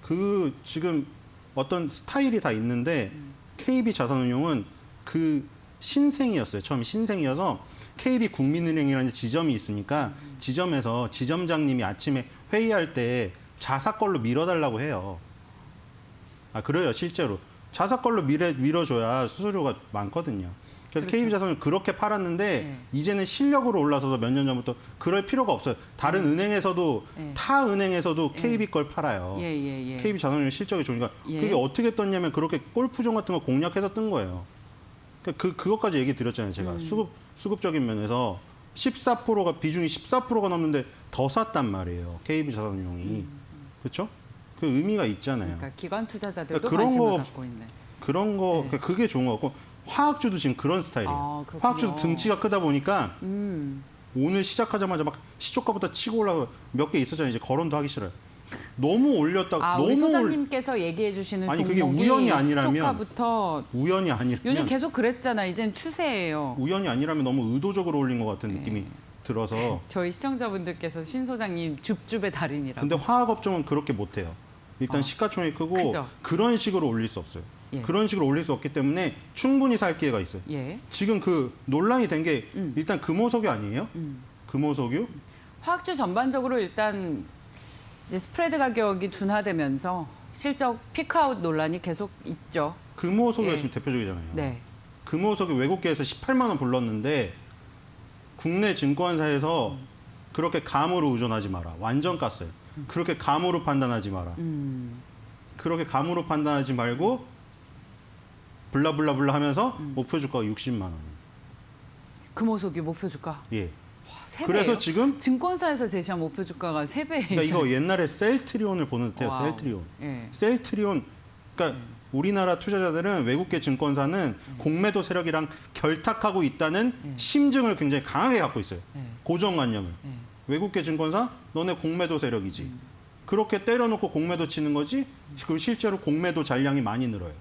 그 지금 어떤 스타일이 다 있는데 KB 자산운용은 그 신생이었어요. 처음에 신생이어서 KB 국민은행이라는 지점이 있으니까 지점에서 지점장님이 아침에 회의할 때 자사걸로 밀어달라고 해요. 아, 그래요, 실제로. 자사걸로 밀어줘야 수수료가 많거든요. 그래서 그렇죠. KB자산은 그렇게 팔았는데 네. 이제는 실력으로 올라서서 몇 년 전부터 그럴 필요가 없어요. 다른 은행에서도 네. 타 은행에서도 KB 걸 팔아요. 예. KB자산운용 실적이 좋으니까 예. 그게 어떻게 떴냐면 그렇게 골프존 같은 거 공략해서 뜬 거예요. 그것까지 얘기 드렸잖아요. 제가 수급적인 면에서 14%가 비중이 14%가 넘는데 더 샀단 말이에요. KB자산운용이. 그렇죠? 그 의미가 있잖아요. 그러니까 기관 투자자들도 그러니까 그런 관심을 거- 갖고 있는. 그런 거 네. 그러니까 그게 좋은 거고 화학주도 지금 그런 스타일이에요. 아, 그렇군요. 화학주도 등치가 크다 보니까 오늘 시작하자마자 막 시초가부터 치고 올라가 몇 개 있었잖아요. 이제 거론도 하기 싫어요. 너무 올렸다가 아, 너무 우리 소장님께서 얘기해 주시는 아니, 그게 종목이 우연이 아니라면 시초가부터 우연이 아니라면 요즘 계속 그랬잖아. 이젠 추세예요. 우연이 아니라면 너무 의도적으로 올린 것 같은 네. 느낌이 들어서. 저희 시청자분들께서 신 소장님 줍줍의 달인이라고. 근데 화학업종은 그렇게 못해요. 일단 시가총액이 크고 크죠. 그런 식으로 올릴 수 없어요. 예. 그런 식으로 올릴 수 없기 때문에 충분히 살 기회가 있어요. 예. 지금 그 논란이 된 게 일단 금호석유 아니에요? 금호석유? 화학주 전반적으로 일단 이제 스프레드 가격이 둔화되면서 실적 피크아웃 논란이 계속 있죠. 금호석유가 예. 지금 대표적이잖아요. 네. 금호석유 외국계에서 18만 원 불렀는데 국내 증권사에서 그렇게 감으로 의존하지 마라. 완전 깠어요. 그렇게 감으로 판단하지 마라. 그렇게 감으로 판단하지 말고 블라블라블라 하면서 목표 주가가 60만 원. 금호석유 목표 주가 예. 세 그래서 배예요? 지금 증권사에서 제시한 목표 주가가 3배. 그러니까 이거 옛날에 셀트리온을 보는 듯해요. 와우. 셀트리온. 예. 셀트리온. 그러니까 우리나라 투자자들은 외국계 증권사는 공매도 세력이랑 결탁하고 있다는 심증을 굉장히 강하게 갖고 있어요. 예. 고정관념을. 예. 외국계 증권사 너네 공매도 세력이지. 그렇게 때려놓고 공매도 치는 거지. 그리고 실제로 공매도 잔량이 많이 늘어요.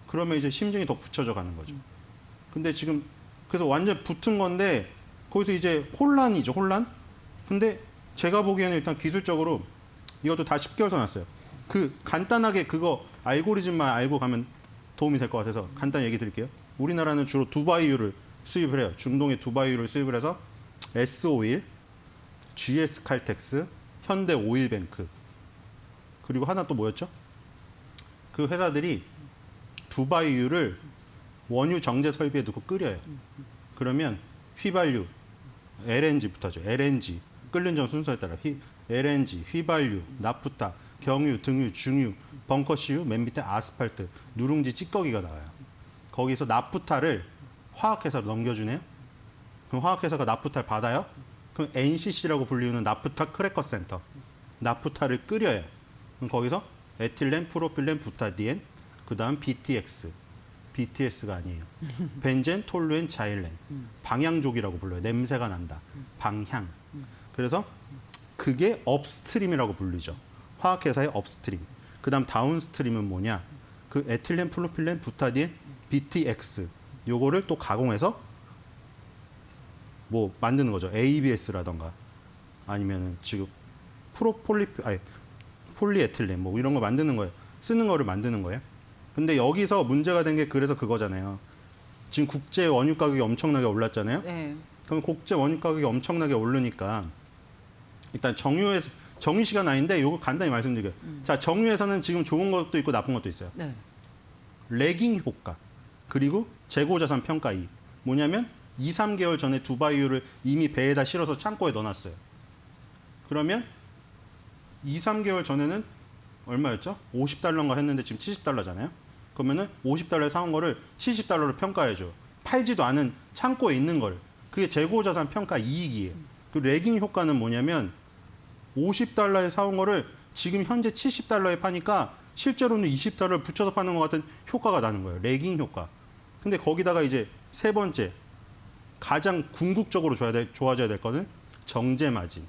그러면 이제 심증이 더 붙여져 가는 거죠. 근데 지금 그래서 완전 붙은 건데 거기서 이제 혼란이죠, 혼란. 근데 제가 보기에는 일단 기술적으로 이것도 다 10개월 써놨어요. 그 간단하게 그거 알고리즘만 알고 가면 도움이 될 것 같아서 간단히 얘기 드릴게요. 우리나라는 주로 두바이유를 수입을 해요. 중동의 두바이유를 수입을 해서 S-오일, GS칼텍스, 현대오일뱅크 그리고 하나 또 뭐였죠? 그 회사들이 두바이유를 원유 정제 설비에 넣고 끓여요. 그러면 휘발유, LNG부터죠. LNG 끓는 전 순서에 따라 LNG, 휘발유, 나프타, 경유, 등유, 중유, 벙커시유, 맨 밑에 아스팔트, 누룽지 찌꺼기가 나와요. 거기서 나프타를 화학회사로 넘겨주네요. 그럼 화학회사가 나프타를 받아요. 그럼 NCC라고 불리는 나프타 크래커 센터. 나프타를 끓여요. 그럼 거기서 에틸렌, 프로필렌, 부타디엔, 그 다음 BTX. BTS가 아니에요. 벤젠, 톨루엔, 자일렌. 방향족이라고 불러요. 냄새가 난다. 방향. 그래서 그게 업스트림이라고 불리죠. 화학회사의 업스트림. 그 다음 다운스트림은 뭐냐. 그 에틸렌, 프로필렌, 부타디엔, BTX. 요거를 또 가공해서 뭐 만드는 거죠. ABS라던가 아니면은 지금 폴리에틸렌 뭐 이런 거 만드는 거예요. 쓰는 거를 만드는 거예요. 근데 여기서 문제가 된 게 그래서 그거잖아요. 지금 국제 원유 가격이 엄청나게 올랐잖아요. 네. 그럼 국제 원유 가격이 엄청나게 오르니까 일단 정유 시간 아닌데 요거 간단히 말씀드릴게요. 자, 정유에서는 지금 좋은 것도 있고 나쁜 것도 있어요. 네. 레깅 효과 그리고 재고자산 평가 이익. 뭐냐면 2, 3개월 전에 두바이유를 이미 배에다 실어서 창고에 넣어놨어요. 그러면 2, 3개월 전에는 얼마였죠? 50달러인가 했는데 지금 70달러잖아요. 그러면은 50달러에 사온 거를 70달러로 평가해줘. 팔지도 않은 창고에 있는 걸. 그게 재고자산 평가 이익이에요. 그 레깅 효과는 뭐냐면 50달러에 사온 거를 지금 현재 70달러에 파니까 실제로는 20달러를 붙여서 파는 것 같은 효과가 나는 거예요. 레깅 효과. 근데 거기다가 이제 세 번째 가장 궁극적으로 좋아져야 될 거는 정제 마진.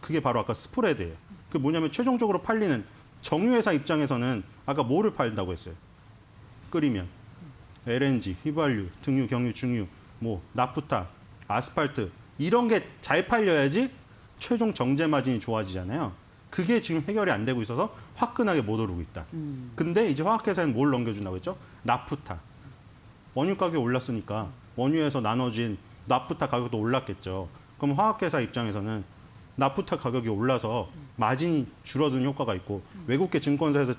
그게 바로 아까 스프레드예요. 그 뭐냐면 최종적으로 팔리는 정유회사 입장에서는 아까 뭐를 팔다고 했어요? 끓이면 LNG, 휘발유, 등유, 경유, 중유, 뭐 나프타, 아스팔트 이런 게 잘 팔려야지 최종 정제 마진이 좋아지잖아요. 그게 지금 해결이 안 되고 있어서 화끈하게 못 오르고 있다. 근데 이제 화학회사는 뭘 넘겨준다고 했죠? 나프타. 원유 가격이 올랐으니까 원유에서 나눠진 나프타 가격도 올랐겠죠. 그럼 화학회사 입장에서는 나프타 가격이 올라서 마진이 줄어드는 효과가 있고 외국계 증권사에서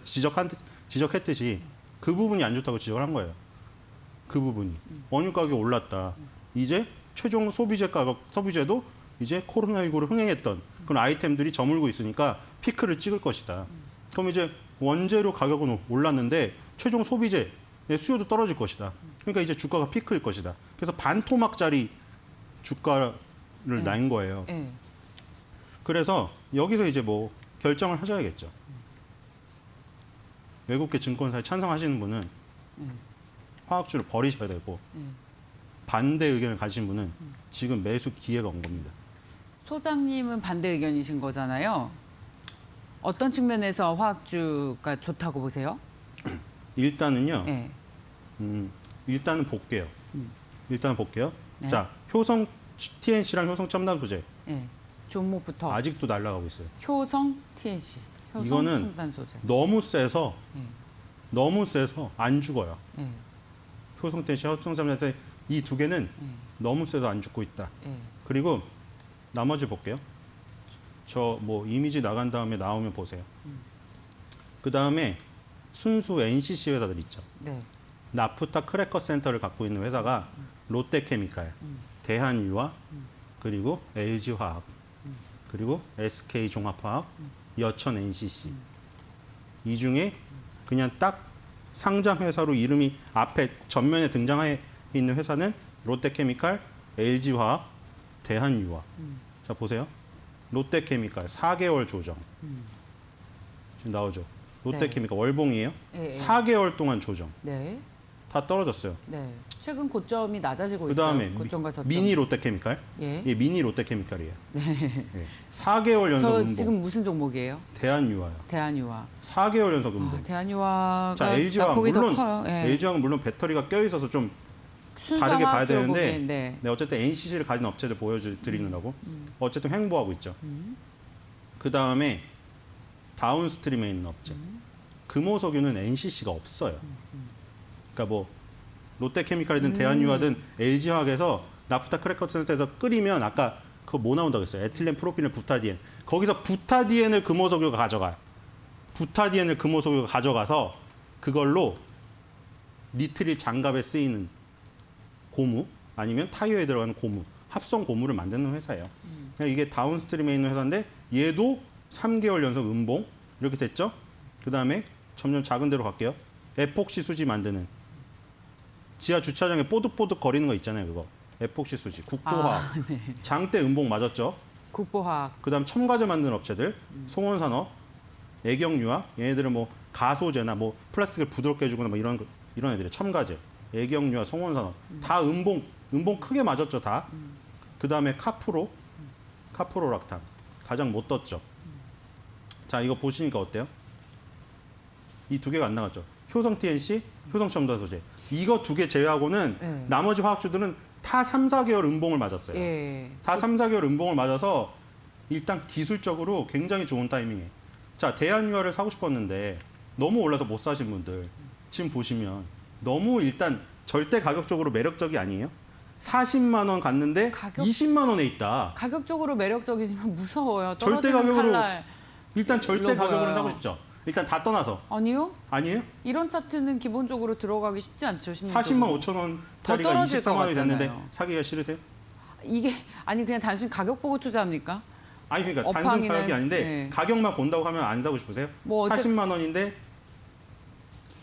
지적했듯이 그 부분이 안 좋다고 지적을 한 거예요. 그 부분이. 원유 가격이 올랐다. 이제 최종 소비재도 이제 코로나19를 흥행했던 그런 아이템들이 저물고 있으니까 피크를 찍을 것이다. 그럼 이제 원재료 가격은 올랐는데 최종 소비재의 수요도 떨어질 것이다. 그러니까 이제 주가가 피크일 것이다. 그래서 반토막짜리 주가를 낸 거예요. 네. 그래서 여기서 이제 뭐 결정을 하셔야겠죠. 외국계 증권사에 찬성하시는 분은 화학주를 버리셔야 되고 반대 의견을 가진 분은 지금 매수 기회가 온 겁니다. 소장님은 반대 의견이신 거잖아요. 어떤 측면에서 화학주가 좋다고 보세요? 일단은요. 네. 일단은 볼게요. 일단 볼게요. 네. 자, 효성 TNC랑 효성 첨단 소재 네. 종목부터 아직도 날아가고 있어요. 효성 TNC, 효성 이거는 첨단 소재. 너무 세서 네. 너무 세서 안 죽어요. 네. 효성 TNC, 효성 첨단 소재 이 두 개는 너무 세서 안 죽고 있다. 네. 그리고 나머지 볼게요. 저 뭐 이미지 나간 다음에 나오면 보세요. 그 다음에 순수 NCC 회사들 있죠. 네. 나프타 크래커 센터를 갖고 있는 회사가 롯데케미칼, 대한유화, 그리고 LG화학, 그리고 SK종합화학, 여천 NCC. 이 중에 그냥 딱 상장 회사로 이름이 앞에 전면에 등장해 있는 회사는 롯데케미칼, LG화학, 대한유화. 자 보세요. 롯데케미칼 4개월 조정. 지금 나오죠. 롯데케미칼 월봉이에요. 네. 4개월 동안 조정. 네. 다 떨어졌어요. 네. 최근 고점이 낮아지고 그 있어요. 다음에 고점과 저점. 미니 롯데케미칼. 예. 예, 미니 롯데케미칼이에요. 네. 4개월 연속 저 음봉. 지금 무슨 종목이에요? 대한유화요. 대한유화. 4개월 연속 음봉. 대한유화가 자, LG화학 낙폭이 물론 더 커요. 예. LG화학은 물론 배터리가 껴 있어서 좀 순수 다르게 봐야 화학적으로 되는데 보기엔, 네. 네, 어쨌든 NCC를 가진 업체들 보여드리느라고 어쨌든 횡보하고 있죠. 그 다음에 다운스트림에 있는 업체. 금호석유는 NCC가 없어요. 그러니까 뭐 롯데케미칼이든 대한유화든 LG화학에서 나프타 크래커 센터에서 끓이면 아까 그거 뭐 나온다고 했어요? 에틸렌, 프로피렌, 부타디엔. 거기서 부타디엔을 금호석유가 가져가요. 부타디엔을 금호석유가 가져가서 그걸로 니트릴 장갑에 쓰이는 고무 아니면 타이어에 들어가는 고무, 합성 고무를 만드는 회사예요. 그러니까 이게 다운스트림에 있는 회사인데 얘도 3개월 연속 음봉 이렇게 됐죠. 그다음에 점점 작은 데로 갈게요. 에폭시 수지 만드는 지하 주차장에 뽀득뽀득 거리는 거 있잖아요. 그거 에폭시 수지, 국보화학. 네. 장대 음봉 맞았죠. 국보화학. 그다음 첨가제 만드는 업체들, 송원산업, 애경유화, 얘네들은 뭐 가소제나 뭐 플라스틱을 부드럽게 해주거나 뭐 이런 애들이 첨가제, 애경유화, 송원산업 다 음봉 크게 맞았죠 다. 그다음에 카프로락탄 가장 못 떴죠. 자 이거 보시니까 어때요? 이 두 개가 안 나갔죠. 효성 TNC, 효성 첨단 소재. 이거 두 개 제외하고는 네. 나머지 화학주들은 다 3, 4개월 음봉을 맞았어요. 예. 다 3, 4개월 음봉을 맞아서 일단 기술적으로 굉장히 좋은 타이밍에. 자, 대한유화를 사고 싶었는데 너무 올라서 못 사신 분들 지금 보시면 너무 일단 절대 가격적으로 매력적이 아니에요. 40만 원 갔는데 가격- 20만 원에 있다. 가격적으로 매력적이지만 무서워요. 절대 떨어지는 가격으로- 칼날. 일단 절대 일로 가격으로는 보여요. 사고 싶죠. 일단 다 떠나서. 아니요. 아니에요? 이런 차트는 기본적으로 들어가기 쉽지 않죠. 40만 5천 원짜리가 떨어질 24만 것 원이 됐는데 같잖아요. 사기가 싫으세요? 이게 아니 그냥 단순히 가격 보고 투자합니까? 아니 그러니까 단순 업황이는- 가격이 아닌데 네. 가격만 본다고 하면 안 사고 싶으세요? 뭐 어째- 40만 원인데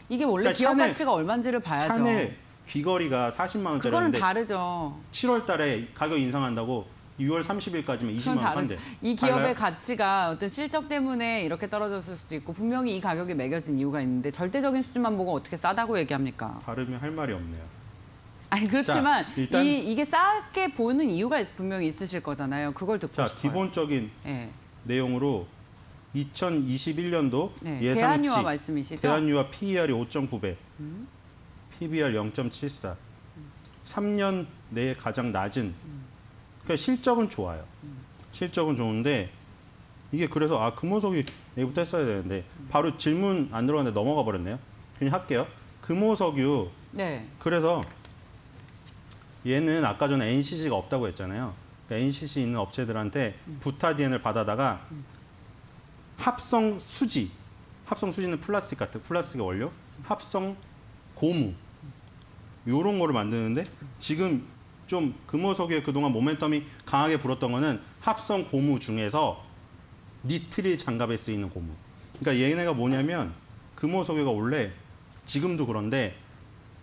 이게 원래 그러니까 기업 샤넬- 가치가 얼마인지를 봐야죠. 샤넬 귀걸이가 40만 그거는 원짜리인데 다르죠. 7월 달에 가격 인상한다고 6월 30일까지면 20만 원 판대. 이 기업의 달라요? 가치가 어떤 실적 때문에 이렇게 떨어졌을 수도 있고 분명히 이 가격이 매겨진 이유가 있는데 절대적인 수준만 보고 어떻게 싸다고 얘기합니까? 다르면 할 말이 없네요. 아니 그렇지만 자, 일단- 이게 싸게 보이는 이유가 분명히 있으실 거잖아요. 그걸 듣고 자, 싶어요. 기본적인 예. 내용으로 2021년도 네, 예상치 대한유화 말씀이시죠? 대한유화 PER이 5.9배, PBR 0.74, 3년 내에 가장 낮은. 그러니까 실적은 좋아요. 실적은 좋은데 이게 그래서 금호석이 얘부터 했어야 되는데 바로 질문 안 들어갔는데 넘어가 버렸네요. 그냥 할게요. 금호석유 네. 그래서 얘는 아까 전에 NCC가 없다고 했잖아요. 그러니까 NCC 있는 업체들한테 부타디엔을 받아다가 합성 수지는 플라스틱 같은 플라스틱의 원료, 합성 고무 요런 거를 만드는데 지금 좀 금호석유의 그동안 모멘텀이 강하게 불었던 거는 합성 고무 중에서 니트릴 장갑에 쓰이는 고무. 그러니까 얘네가 뭐냐면 금호석유가 원래 지금도 그런데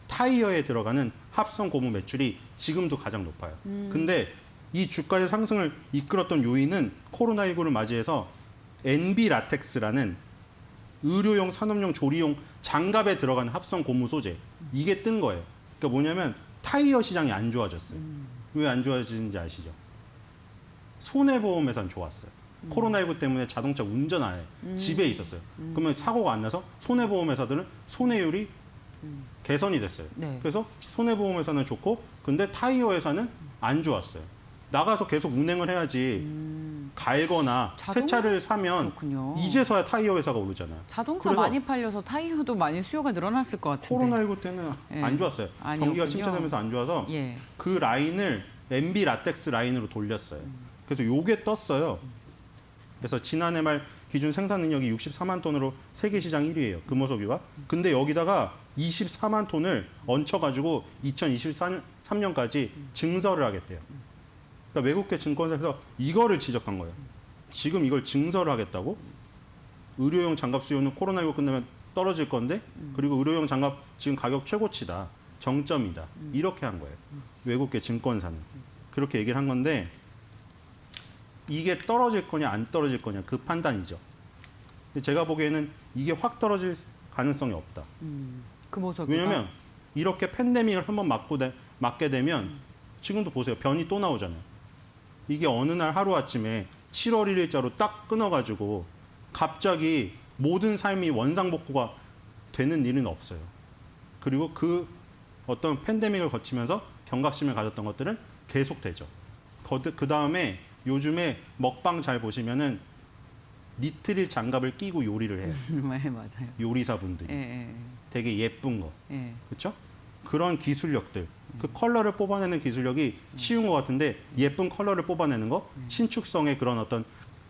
타이어에 들어가는 합성 고무 매출이 지금도 가장 높아요. 근데 이 주가의 상승을 이끌었던 요인은 코로나19를 맞이해서 NB 라텍스라는 의료용, 산업용, 조리용 장갑에 들어가는 합성 고무 소재 이게 뜬 거예요. 그러니까 뭐냐면 타이어 시장이 안 좋아졌어요. 왜 안 좋아지는지 아시죠? 손해보험에선 좋았어요. 코로나19 때문에 자동차 운전 안 해. 집에 있었어요. 그러면 사고가 안 나서 손해보험회사들은 손해율이 개선이 됐어요. 네. 그래서 손해보험회사는 좋고 근데 타이어 회사는 안 좋았어요. 나가서 계속 운행을 해야지 갈거나 새 자동차? 차를 사면 그렇군요. 이제서야 타이어 회사가 오르잖아요. 자동차 그래서 많이 팔려서 타이어도 많이 수요가 늘어났을 것 같은데. 코로나19 때는 예. 안 좋았어요. 아니었군요. 경기가 침체되면서 안 좋아서 예. 그 라인을 MB 라텍스 라인으로 돌렸어요. 그래서 요게 떴어요. 그래서 지난해 말 기준 생산 능력이 64만 톤으로 세계 시장 1위예요. 금호석유가. 근데 여기다가 24만 톤을 얹혀가지고 2023년까지 증설을 하겠대요. 그러니까 외국계 증권사에서 이거를 지적한 거예요. 지금 이걸 증설을 하겠다고? 의료용 장갑 수요는 코로나19 끝나면 떨어질 건데 그리고 의료용 장갑 지금 가격 최고치다. 정점이다. 이렇게 한 거예요. 외국계 증권사는. 그렇게 얘기를 한 건데 이게 떨어질 거냐 안 떨어질 거냐 그 판단이죠. 근데 제가 보기에는 이게 확 가능성이 없다. 금호석유가. 왜냐하면 이렇게 팬데믹을 한번 맞게 되면 지금도 보세요. 변이 또 나오잖아요. 이게 어느 날 하루아침에 7월 1일자로 딱 끊어가지고 갑자기 모든 삶이 원상복구가 되는 일은 없어요. 그리고 그 어떤 팬데믹을 거치면서 경각심을 가졌던 것들은 계속되죠. 그 다음에 요즘에 먹방 잘 보시면은 니트릴 장갑을 끼고 요리를 해요. 네, 맞아요. 요리사분들이. 예, 되게 예쁜 거. 예. 그렇죠? 그런 기술력들. 그 컬러를 뽑아내는 기술력이 쉬운 것 같은데 예쁜 컬러를 뽑아내는 거, 신축성의 그런 어떤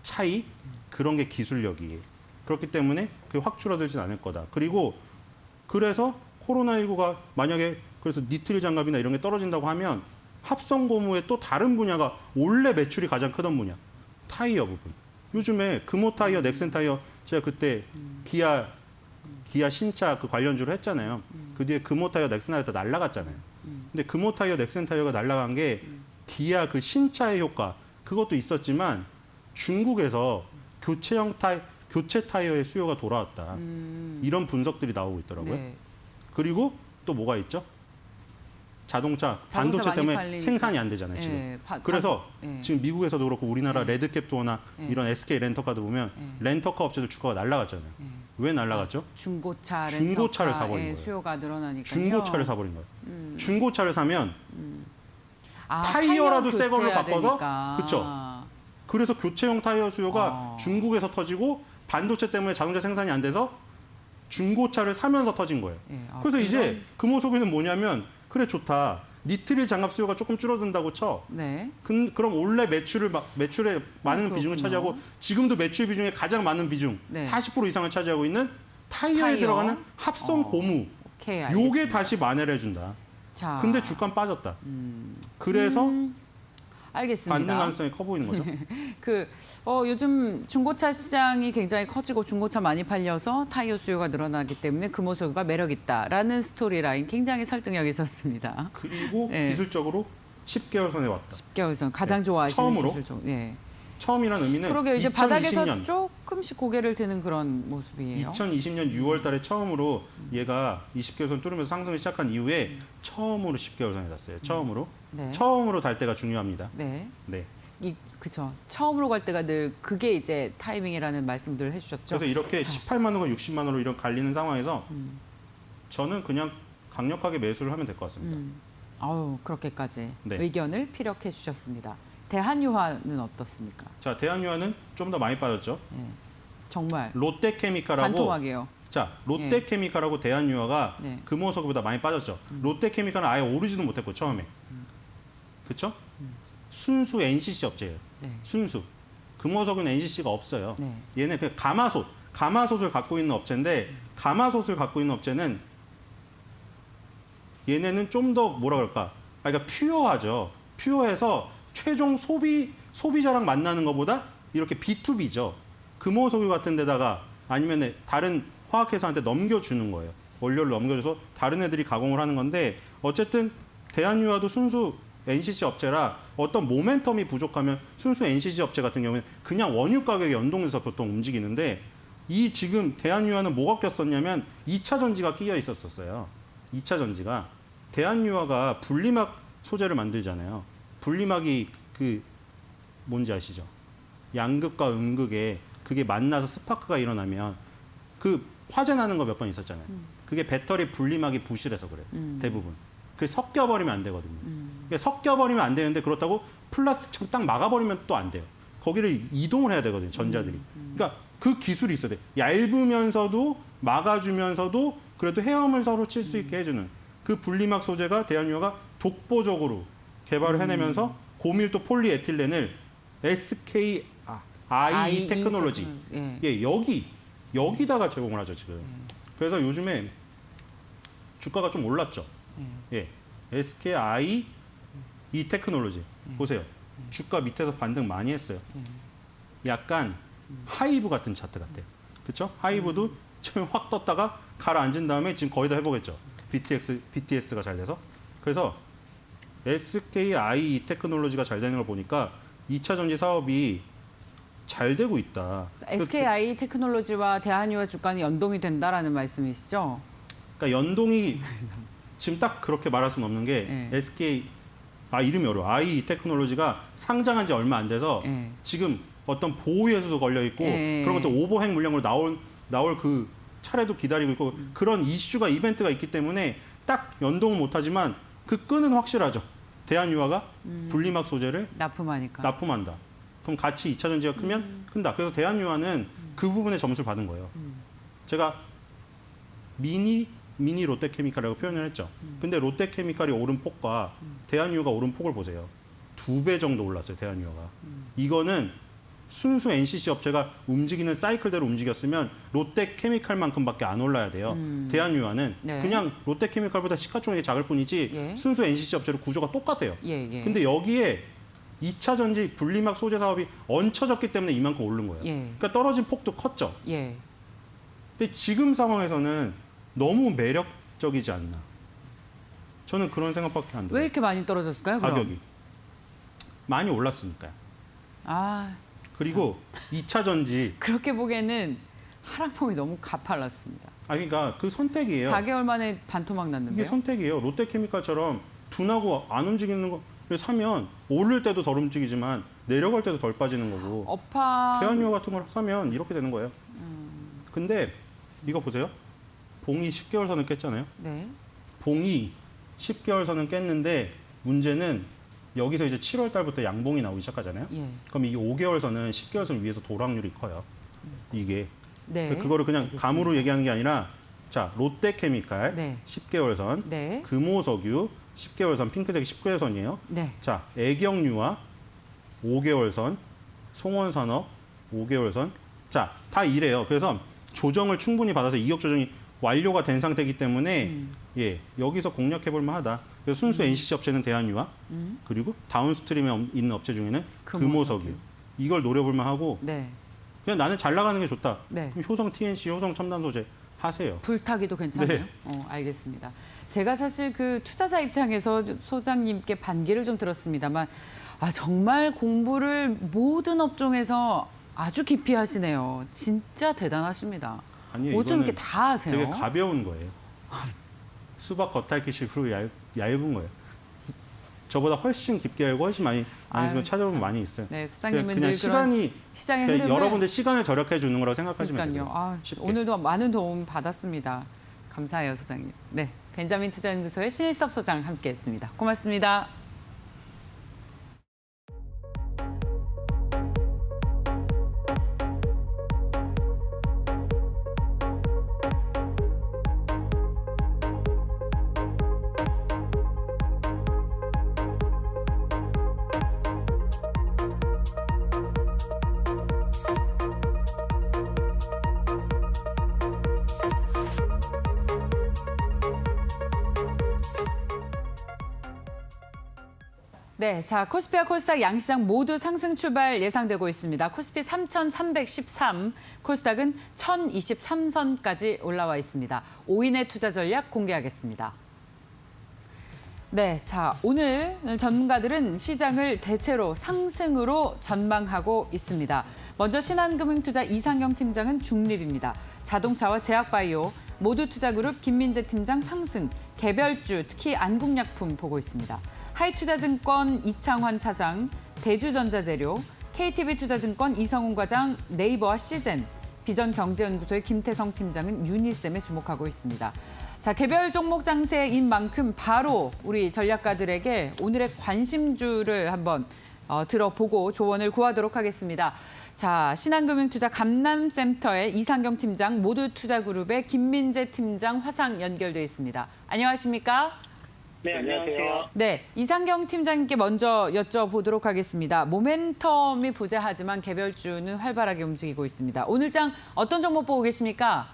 차이, 그런 게 기술력이에요. 그렇기 때문에 그게 확 줄어들진 않을 거다. 그리고 그래서 코로나19가 만약에 그래서 니트릴 장갑이나 이런 게 떨어진다고 하면 합성 고무의 또 다른 분야가 원래 매출이 가장 크던 분야, 타이어 부분. 요즘에 금호 타이어, 넥센 타이어 제가 그때 기아 신차 그 관련주로 했잖아요. 그 뒤에 금호 타이어, 넥센 타이어 다 날라갔잖아요. 근데 금호 타이어, 넥센 타이어가 날라간 게 기아 그 신차의 효과 그것도 있었지만 중국에서 교체 타이어의 수요가 돌아왔다. 이런 분석들이 나오고 있더라고요. 네. 그리고 또 뭐가 있죠? 자동차 반도체 많이 때문에 팔리니까. 생산이 안 되잖아요, 지금. 예, 그래서 예. 지금 미국에서도 그렇고 우리나라 레드캡 투어나 예. 이런 SK 렌터카도 보면 렌터카 업체들 주가가 날라갔잖아요. 왜 날라갔죠? 중고차 중고차를 렌터카의 사버린 거예요. 수요가 늘어나니까요. 중고차를 사버린 거예요. 중고차를 사면 아, 타이어라도 타이어 새 걸로 교체해야 바꿔서 되니까. 그쵸. 그래서 교체용 타이어 수요가 중국에서 터지고 반도체 때문에 자동차 생산이 안 돼서 중고차를 사면서 터진 거예요. 예, 아, 그래서 이제 금호석유는 뭐냐면 그래 좋다. 니트릴 장갑 수요가 조금 줄어든다고 쳐. 네. 그럼 원래 매출의 많은 비중을 그렇군요. 차지하고 지금도 매출 비중의 가장 많은 비중 네. 40% 이상을 차지하고 있는 타이어에 타이어. 들어가는 합성 고무. 오케이, 요게 알겠습니다. 다시 만회를 해준다. 자, 근데 주가는 빠졌다. 그래서 알겠습니다. 받는 가능성이 커 보이는 거죠. 요즘 중고차 시장이 굉장히 커지고 중고차 많이 팔려서 타이어 수요가 늘어나기 때문에 금호석유가 매력 있다라는 스토리라인 굉장히 설득력 있었습니다. 그리고 네. 기술적으로 10개월 선에 왔다. 10개월 전 가장 좋아하시는 처음으로? 기술적. 예. 처음이라는 의미는 그러게 이제 2020년, 바닥에서 조금씩 고개를 드는 그런 모습이에요. 2020년 6월 달에 처음으로 얘가 20개월 선 뚫으면서 상승을 시작한 이후에 처음으로 10개월 선에 닿았어요. 처음으로. 네. 처음으로 달 때가 중요합니다. 네. 네. 그죠. 처음으로 갈 때가 늘 그게 이제 타이밍이라는 말씀들을 해주셨죠. 그래서 이렇게 18만 원과 60만 원으로 이런 갈리는 상황에서 저는 그냥 강력하게 매수를 하면 될 것 같습니다. 아유, 그렇게까지 네. 의견을 피력해 주셨습니다. 대한유화는 어떻습니까? 자, 대한유화는 좀 더 많이 빠졌죠. 예. 정말 롯데케미칼하고 반토막이에요. 자, 롯데케미칼하고 대한유화가 네. 금호석유보다 많이 빠졌죠. 롯데케미칼은 아예 오르지도 못했고 처음에. 그렇죠? 순수 NCC 업체예요. 네. 순수. 금호석유는 NCC가 없어요. 네. 얘는 그 가마솥을 갖고 있는 업체인데 가마솥을 갖고 있는 업체는 얘네는 좀 더 뭐라 그럴까? 그러니까 퓨어하죠. 퓨어해서 최종 소비자랑 만나는 것보다 이렇게 B2B죠. 금호석유 같은 데다가 아니면 다른 화학회사한테 넘겨주는 거예요. 원료를 넘겨줘서 다른 애들이 가공을 하는 건데 어쨌든 대한유화도 순수 NCC 업체라 어떤 모멘텀이 부족하면 순수 NCC 업체 같은 경우는 그냥 원유 가격에 연동해서 보통 움직이는데 이 지금 대한유화는 뭐가 꼈었냐면 2차 전지가 끼어 있었어요. 2차 전지가 대한유화가 분리막 소재를 만들잖아요. 분리막이 그 뭔지 아시죠? 양극과 음극에 그게 만나서 스파크가 일어나면 그 화재 나는 거 몇 번 있었잖아요. 그게 배터리 분리막이 부실해서 그래요. 대부분. 그게 섞여버리면 안 되거든요. 그러니까 섞여버리면 안 되는데 그렇다고 플라스틱처럼 딱 막아버리면 또 안 돼요. 거기를 이동을 해야 되거든요. 전자들이. 그러니까 그 기술이 있어야 돼요. 얇으면서도 막아주면서도 그래도 헤엄을 서로 칠 수 있게 해주는 그 분리막 소재가 대한유화가 독보적으로 개발을 해내면서 고밀도 폴리에틸렌을 SKI 테크놀로지 예, 여기다가 제공을 하죠 지금. 그래서 요즘에 주가가 좀 올랐죠. 예, SKI 이 테크놀로지 보세요. 주가 밑에서 반등 많이 했어요. 약간 하이브 같은 차트 같아요. 그렇죠? 하이브도 처음에 확 떴다가 가라앉은 다음에 지금 거의 다 회복했죠. BTS가 잘 돼서. 그래서 SKI 테크놀로지가 잘 되는 걸 보니까 2차 전지 사업이 잘 되고 있다. SKI 테크놀로지와 대한유화 주가는 연동이 된다라는 말씀이시죠? 그러니까 연동이 지금 딱 그렇게 말할 수는 없는 게 네. SK 이름이 어려워. I 테크놀로지가 상장한 지 얼마 안 돼서 네. 지금 어떤 보호에서도 걸려 있고 네. 그런 것도 오버행 물량으로 나올 그 차례도 기다리고 있고 그런 이슈가 이벤트가 있기 때문에 딱 연동은 못하지만 그 끈은 확실하죠. 대한유화가 분리막 소재를 납품하니까. 납품한다. 그럼 같이 2차 전지가 크면 큰다. 그래서 대한유화는 그 부분에 점수를 받은 거예요. 제가 미니 롯데케미칼이라고 표현을 했죠. 근데 롯데케미칼이 오른 폭과 대한유화가 오른 폭을 보세요. 2배 정도 올랐어요, 대한유화가. 이거는 순수 NCC 업체가 움직이는 사이클대로 움직였으면 롯데케미칼만큼밖에 안 올라야 돼요. 대한유화는 네. 그냥 롯데케미칼보다 시가총액이 작을 뿐이지 예. 순수 NCC 업체로 구조가 똑같아요. 예. 근데 여기에 2차 전지 분리막 소재 사업이 얹혀졌기 때문에 이만큼 오른 거예요. 예. 그러니까 떨어진 폭도 컸죠. 예. 근데 지금 상황에서는 너무 매력적이지 않나. 저는 그런 생각밖에 안 들어요. 왜 이렇게 많이 떨어졌을까요? 그럼? 가격이. 많이 올랐으니까요. 아, 그리고 2차 전지, 그렇게 보기에는 하락폭이 너무 가팔랐습니다. 그러니까 그 선택이에요. 4개월 만에 반토막 이게 났는데요. 선택이에요. 롯데케미칼처럼 둔하고 안 움직이는 거를 사면 오를 때도 덜 움직이지만 내려갈 때도 덜 빠지는 거고 업황 대한유화 같은 걸 사면 이렇게 되는 거예요. 근데 이거 보세요. 봉이 10개월 선을 깼잖아요. 네. 봉이 10개월 선은 깼는데 문제는 여기서 이제 7월 달부터 양봉이 나오기 시작하잖아요. 예. 그럼 이 5개월 선은 10개월 선 위에서 도락률이 커요. 이게. 네. 그거를 그냥 알겠습니다. 감으로 얘기하는 게 아니라 자, 롯데케미칼 네. 10개월 선, 네. 금호석유 10개월 선, 핑크색이 10개월 선이에요. 네. 자, 애경유화 5개월 선, 송원산업 5개월 선. 자, 다 이래요. 그래서 조정을 충분히 받아서 이격 조정이 완료가 된 상태이기 때문에 예, 여기서 공략해 볼 만하다. 그래서 순수 NCC 업체는 대한유화, 그리고 다운스트림에 있는 업체 중에는 금호석유. 이걸 노려볼 만하고 네. 그냥 나는 잘 나가는 게 좋다. 네. 그럼 효성 TNC, 효성 첨단 소재 하세요. 불타기도 괜찮아요? 네. 알겠습니다. 제가 사실 그 투자자 입장에서 소장님께 반기를 좀 들었습니다만 정말 공부를 모든 업종에서 아주 깊이 하시네요. 진짜 대단하십니다. 아니에요. 어쩜 이렇게 이거는 다 아세요? 되게 가벼운 거예요. 수박 겉핥기식으로 얇은 거예요. 저보다 훨씬 깊게 알고 훨씬 많이 아유, 찾아보면 참. 많이 있어요. 네, 소장님은 그냥 늘 시간이 그런 시장의 그냥 흐름을 여러분들 시간을 절약해 주는 거라고 생각하시면 돼요. 그러니까요. 쉽게. 오늘도 많은 도움 받았습니다. 감사해요, 소장님. 네, 벤자민 투자연구소의 신일섭 소장 함께했습니다. 고맙습니다. 네, 자 코스피와 코스닥 양시장 모두 상승 출발 예상되고 있습니다. 코스피 3,313, 코스닥은 1,023선까지 올라와 있습니다. 5인의 투자 전략 공개하겠습니다. 네, 자, 오늘 전문가들은 시장을 대체로 상승으로 전망하고 있습니다. 먼저 신한금융투자 이상경 팀장은 중립입니다. 자동차와 제약바이오, 모두투자그룹 김민재 팀장 상승, 개별주, 특히 안국약품 보고 있습니다. 하이투자증권 이창환 차장, 대주전자재료, KTB투자증권 이성훈 과장, 네이버와 시젠, 비전경제연구소의 김태성 팀장은 유니쌤에 주목하고 있습니다. 자, 개별 종목 장세인 만큼 바로 우리 전략가들에게 오늘의 관심주를 한번 들어보고 조언을 구하도록 하겠습니다. 자, 신한금융투자 감남센터의 이상경 팀장, 모두투자그룹의 김민재 팀장 화상 연결돼 있습니다. 안녕하십니까? 네, 안녕하세요. 네, 이상경 팀장님께 먼저 여쭤보도록 하겠습니다. 모멘텀이 부재하지만 개별주는 활발하게 움직이고 있습니다. 오늘 장 어떤 종목 보고 계십니까?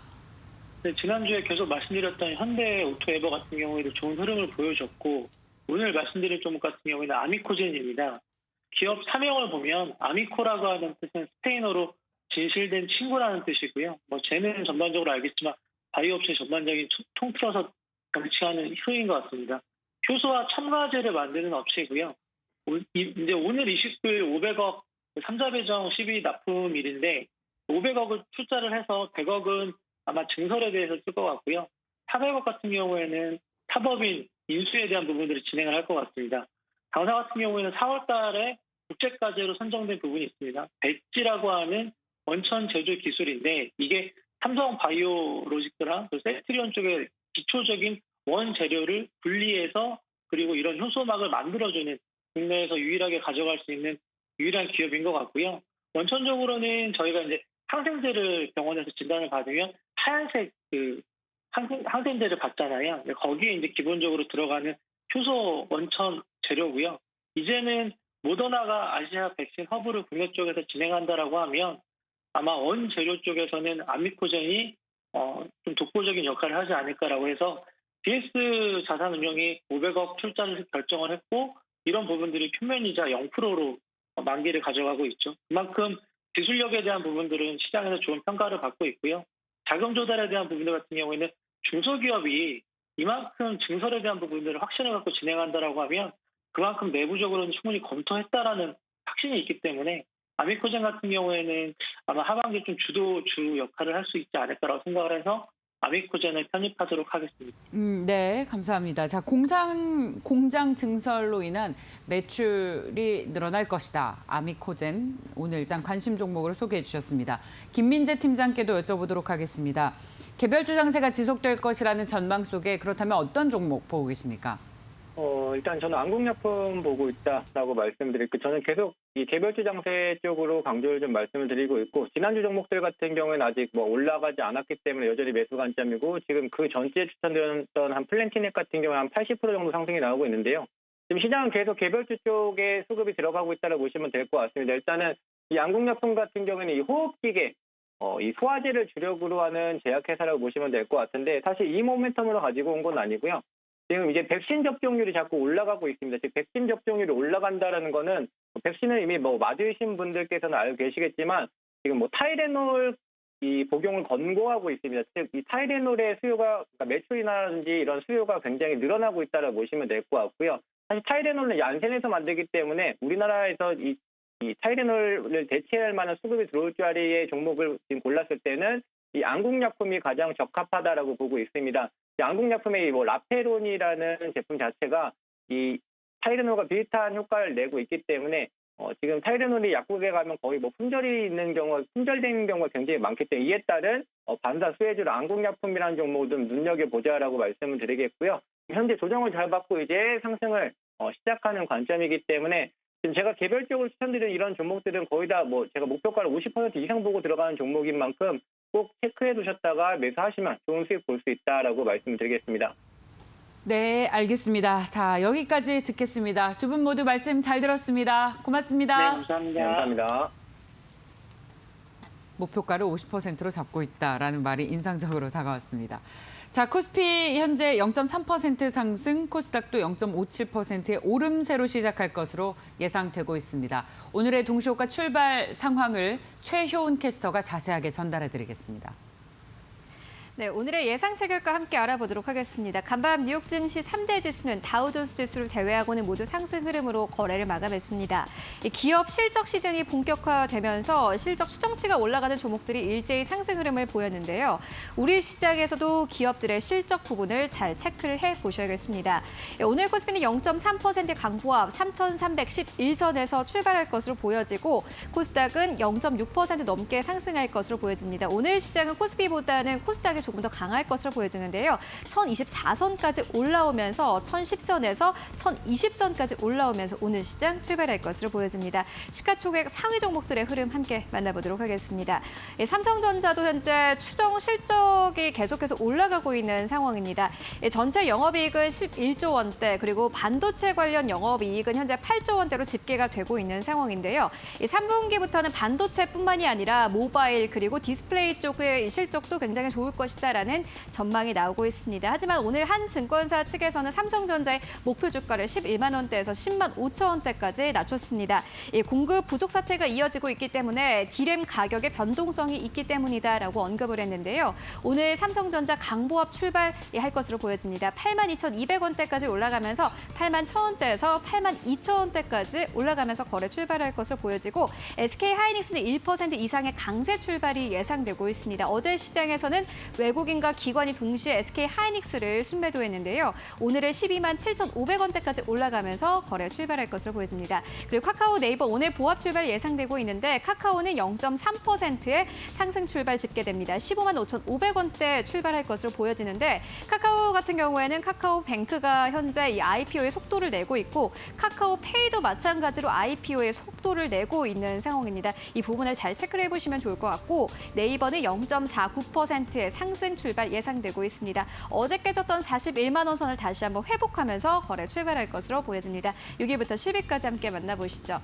네, 지난주에 계속 말씀드렸던 현대오토에버 같은 경우에도 좋은 흐름을 보여줬고 오늘 말씀드릴 종목 같은 경우에는 아미코젠입니다. 기업 사명을 보면 아미코라고 하는 뜻은 스페인어로 진실된 친구라는 뜻이고요. 쟤는 전반적으로 알겠지만 바이오업체 전반적인 통틀어서 경치하는 효인 것 같습니다. 효소와 첨가제를 만드는 업체이고요. 이제 오늘 29일 500억 3자 배정 12 납품일인데 500억을 투자를 해서 100억은 아마 증설에 대해서 쓸 것 같고요. 400억 같은 경우에는 사법인 인수에 대한 부분들을 진행을 할 것 같습니다. 당사 같은 경우에는 4월 달에 국제과제로 선정된 부분이 있습니다. 배지라고 하는 원천 제조 기술인데 이게 삼성 바이오로직스랑 셀트리온 쪽의 기초적인 원재료를 분리해서 그리고 이런 효소막을 만들어주는 국내에서 유일하게 가져갈 수 있는 유일한 기업인 것 같고요. 원천적으로는 저희가 이제 항생제를 병원에서 진단을 받으면 하얀색 항생제를 받잖아요. 거기에 이제 기본적으로 들어가는 효소 원천 재료고요. 이제는 모더나가 아시아 백신 허브를 국내 쪽에서 진행한다라고 하면 아마 원재료 쪽에서는 아미코젠이 좀 독보적인 역할을 하지 않을까라고 해서 BS 자산운용이 500억 출자를 결정을 했고 이런 부분들이 표면이자 0%로 만기를 가져가고 있죠. 그만큼 기술력에 대한 부분들은 시장에서 좋은 평가를 받고 있고요. 자금 조달에 대한 부분들 같은 경우에는 중소기업이 이만큼 증설에 대한 부분들을 확신을 갖고 진행한다라고 하면 그만큼 내부적으로는 충분히 검토했다라는 확신이 있기 때문에 아미코젠 같은 경우에는 아마 하반기 좀 주 역할을 할 수 있지 않을까라고 생각을 해서 아미코젠을 편입하도록 하겠습니다. 네, 감사합니다. 자, 공장 증설로 인한 매출이 늘어날 것이다. 아미코젠 오늘 장 관심 종목으로 소개해 주셨습니다. 김민재 팀장께도 여쭤보도록 하겠습니다. 개별주 장세가 지속될 것이라는 전망 속에 그렇다면 어떤 종목 보고 계십니까? 일단 저는 안국약품 보고 있다라고 말씀드릴게요. 저는 계속 이 개별주 장세 쪽으로 강조를 좀 말씀을 드리고 있고 지난주 종목들 같은 경우에는 아직 올라가지 않았기 때문에 여전히 매수 관점이고 지금 그 전주에 추천드렸던 한 플랜티넷 같은 경우에 한 80% 정도 상승이 나오고 있는데요. 지금 시장은 계속 개별주 쪽에 수급이 들어가고 있다고 보시면 될 것 같습니다. 일단은 이 안국약품 같은 경우에는 이 호흡기계 이 소화제를 주력으로 하는 제약회사라고 보시면 될 것 같은데 사실 이 모멘텀으로 가지고 온 건 아니고요. 지금 이제 백신 접종률이 자꾸 올라가고 있습니다. 즉 백신 접종률이 올라간다라는 거는 백신을 이미 맞으신 분들께서는 알고 계시겠지만 지금 타이레놀 이 복용을 권고하고 있습니다. 즉 이 타이레놀의 수요가 그러니까 매출이라든지 이런 수요가 굉장히 늘어나고 있다라고 보시면 될 것 같고요. 사실 타이레놀은 얀센에서 만들기 때문에 우리나라에서 이 타이레놀을 대체할 만한 수급이 들어올 자리의 종목을 지금 골랐을 때는 이 안국약품이 가장 적합하다라고 보고 있습니다. 안국약품의 라페론이라는 제품 자체가 이 타이레놀과 비슷한 효과를 내고 있기 때문에 지금 타이레놀이 약국에 가면 거의 품절되는 경우가 굉장히 많기 때문에 이에 따른 반사 수혜주로 안국약품이라는 종목을 좀 눈여겨보자라고 말씀을 드리겠고요. 현재 조정을 잘 받고 이제 상승을 시작하는 관점이기 때문에 지금 제가 개별적으로 추천드리는 이런 종목들은 거의 다 제가 목표가를 50% 이상 보고 들어가는 종목인 만큼 꼭 체크해 두셨다가 매수하시면 좋은 수익 볼 수 있다라고 말씀드리겠습니다. 네, 알겠습니다. 자, 여기까지 듣겠습니다. 두 분 모두 말씀 잘 들었습니다. 고맙습니다. 네, 감사합니다. 네, 감사합니다. 목표가를 50%로 잡고 있다라는 말이 인상적으로 다가왔습니다. 자, 코스피 현재 0.3% 상승, 코스닥도 0.57%의 오름세로 시작할 것으로 예상되고 있습니다. 오늘의 동시호가 출발 상황을 최효은 캐스터가 자세하게 전달해드리겠습니다. 네, 오늘의 예상 체결과 함께 알아보도록 하겠습니다. 간밤 뉴욕 증시 3대 지수는 다우존스 지수를 제외하고는 모두 상승 흐름으로 거래를 마감했습니다. 이 기업 실적 시즌이 본격화되면서 실적 추정치가 올라가는 종목들이 일제히 상승 흐름을 보였는데요. 우리 시장에서도 기업들의 실적 부분을 잘 체크를 해보셔야겠습니다. 오늘 코스피는 0.3% 강보합 3,311선에서 출발할 것으로 보여지고 코스닥은 0.6% 넘게 상승할 것으로 보여집니다. 오늘 시장은 코스피보다는 코스닥이 조금 더 강할 것으로 보여지는데요. 1024선까지 올라오면서 1010선에서 1020선까지 올라오면서 오늘 시장 출발할 것으로 보여집니다. 시가총액 상위 종목들의 흐름 함께 만나보도록 하겠습니다. 삼성전자도 현재 추정 실적이 계속해서 올라가고 있는 상황입니다. 전체 영업이익은 11조 원대 그리고 반도체 관련 영업이익은 현재 8조 원대로 집계가 되고 있는 상황인데요. 3분기부터는 반도체뿐만이 아니라 모바일 그리고 디스플레이 쪽의 실적도 굉장히 좋을 것이다라는 전망이 나오고 있습니다. 하지만 오늘 한 증권사 측에서는 삼성전자의 목표 주가를 11만 원대에서 10만 5천 원대까지 낮췄습니다. 공급 부족 사태가 이어지고 있기 때문에 디램 가격의 변동성이 있기 때문이다라고 언급을 했는데요. 오늘 삼성전자 강보합 출발할 것으로 보여집니다. 8만 2,200원대까지 올라가면서 8만 1,000원대에서 8만 2,000원대까지 올라가면서 거래 출발할 것으로 보여지고 SK하이닉스는 1% 이상의 강세 출발이 예상되고 있습니다. 어제 시장에서는 외국인과 기관이 동시에 SK하이닉스를 순매도했는데요. 오늘은 12만 7,500원대까지 올라가면서 거래 출발할 것으로 보여집니다. 그리고 카카오 네이버 오늘 보합 출발 예상되고 있는데 카카오는 0.3%의 상승 출발 집계됩니다. 15만 5,500원대 출발할 것으로 보여지는데 카카오 같은 경우에는 카카오뱅크가 현재 이 IPO의 속도를 내고 있고 카카오페이도 마찬가지로 IPO의 속도를 내고 있는 상황입니다. 이 부분을 잘 체크를 해보시면 좋을 것 같고 네이버는 0.49%의 상승 출발 예상되고 있습니다. 어제 깨졌던 41만 원 선을 다시 한번 회복하면서 거래 출발할 것으로 보여집니다. 6위부터 10위까지 함께 만나보시죠.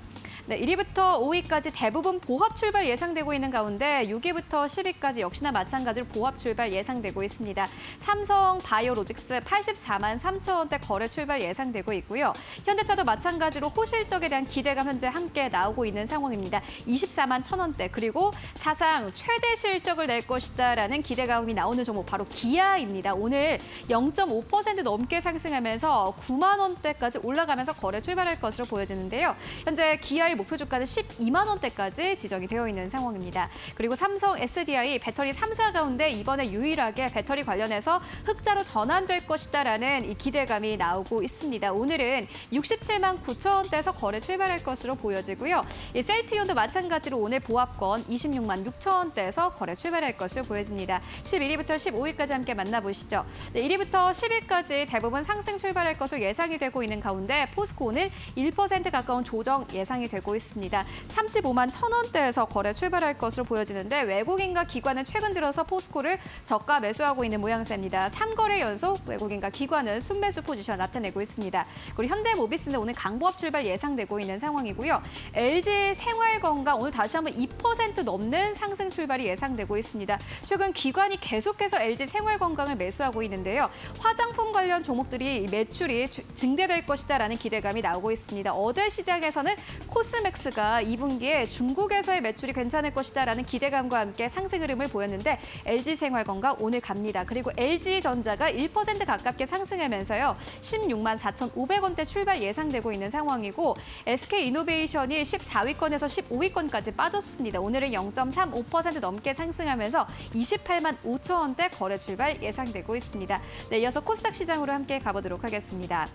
네, 1위부터 5위까지 대부분 보합 출발 예상되고 있는 가운데 6위부터 10위까지 역시나 마찬가지로 보합 출발 예상되고 있습니다. 삼성 바이오로직스 84만 3천 원대 거래 출발 예상되고 있고요. 현대차도 마찬가지로 호실적에 대한 기대감 현재 함께 나오고 있는 상황입니다. 24만 1천 원대 그리고 사상 최대 실적을 낼 것이다라는 기대감이 나오는 종목 바로 기아입니다. 오늘 0.5% 넘게 상승하면서 9만 원대까지 올라가면서 거래 출발할 것으로 보여지는데요. 현재 기아의 목표 주가는 12만 원대까지 지정이 되어 있는 상황입니다. 그리고 삼성 SDI 배터리 3사 가운데 이번에 유일하게 배터리 관련해서 흑자로 전환될 것이다라는 이 기대감이 나오고 있습니다. 오늘은 67만 9천 원대에서 거래 출발할 것으로 보여지고요. 이 셀트리온도 마찬가지로 오늘 보합권 26만 6천 원대에서 거래 출발할 것으로 보여집니다. 11위부터 15위까지 함께 만나보시죠. 네, 1위부터 10위까지 대부분 상승 출발할 것으로 예상이 되고 있는 가운데 포스코는 1% 가까운 조정 예상이 되고 있습니다. 35만 1천 원대에서 거래 출발할 것으로 보여지는데 외국인과 기관은 최근 들어서 포스코를 저가 매수하고 있는 모양새입니다. 3거래 연속 외국인과 기관은 순매수 포지션 나타내고 있습니다. 그리고 현대모비스는 오늘 강보합 출발 예상되고 있는 상황이고요. LG 생활건강 오늘 다시 한번 2% 넘는 상승 출발이 예상되고 있습니다. 최근 기관이 계속해서 LG 생활건강을 매수하고 있는데요. 화장품 관련 종목들이 매출이 증대될 것이다라는 기대감이 나오고 있습니다. 어제 시장에서는 코스맥스가 2분기에 중국에서의 매출이 괜찮을 것이다라는 기대감과 함께 상승 흐름을 보였는데 LG생활건강 오늘 갑니다. 그리고 LG전자가 1% 가깝게 상승하면서요. 16만 4,500원대 출발 예상되고 있는 상황이고 SK이노베이션이 14위권에서 15위권까지 빠졌습니다. 오늘은 0.35% 넘게 상승하면서 28만 5천 원대 거래 출발 예상되고 있습니다. 네, 이어서 코스닥 시장으로 함께 가보도록 하겠습니다.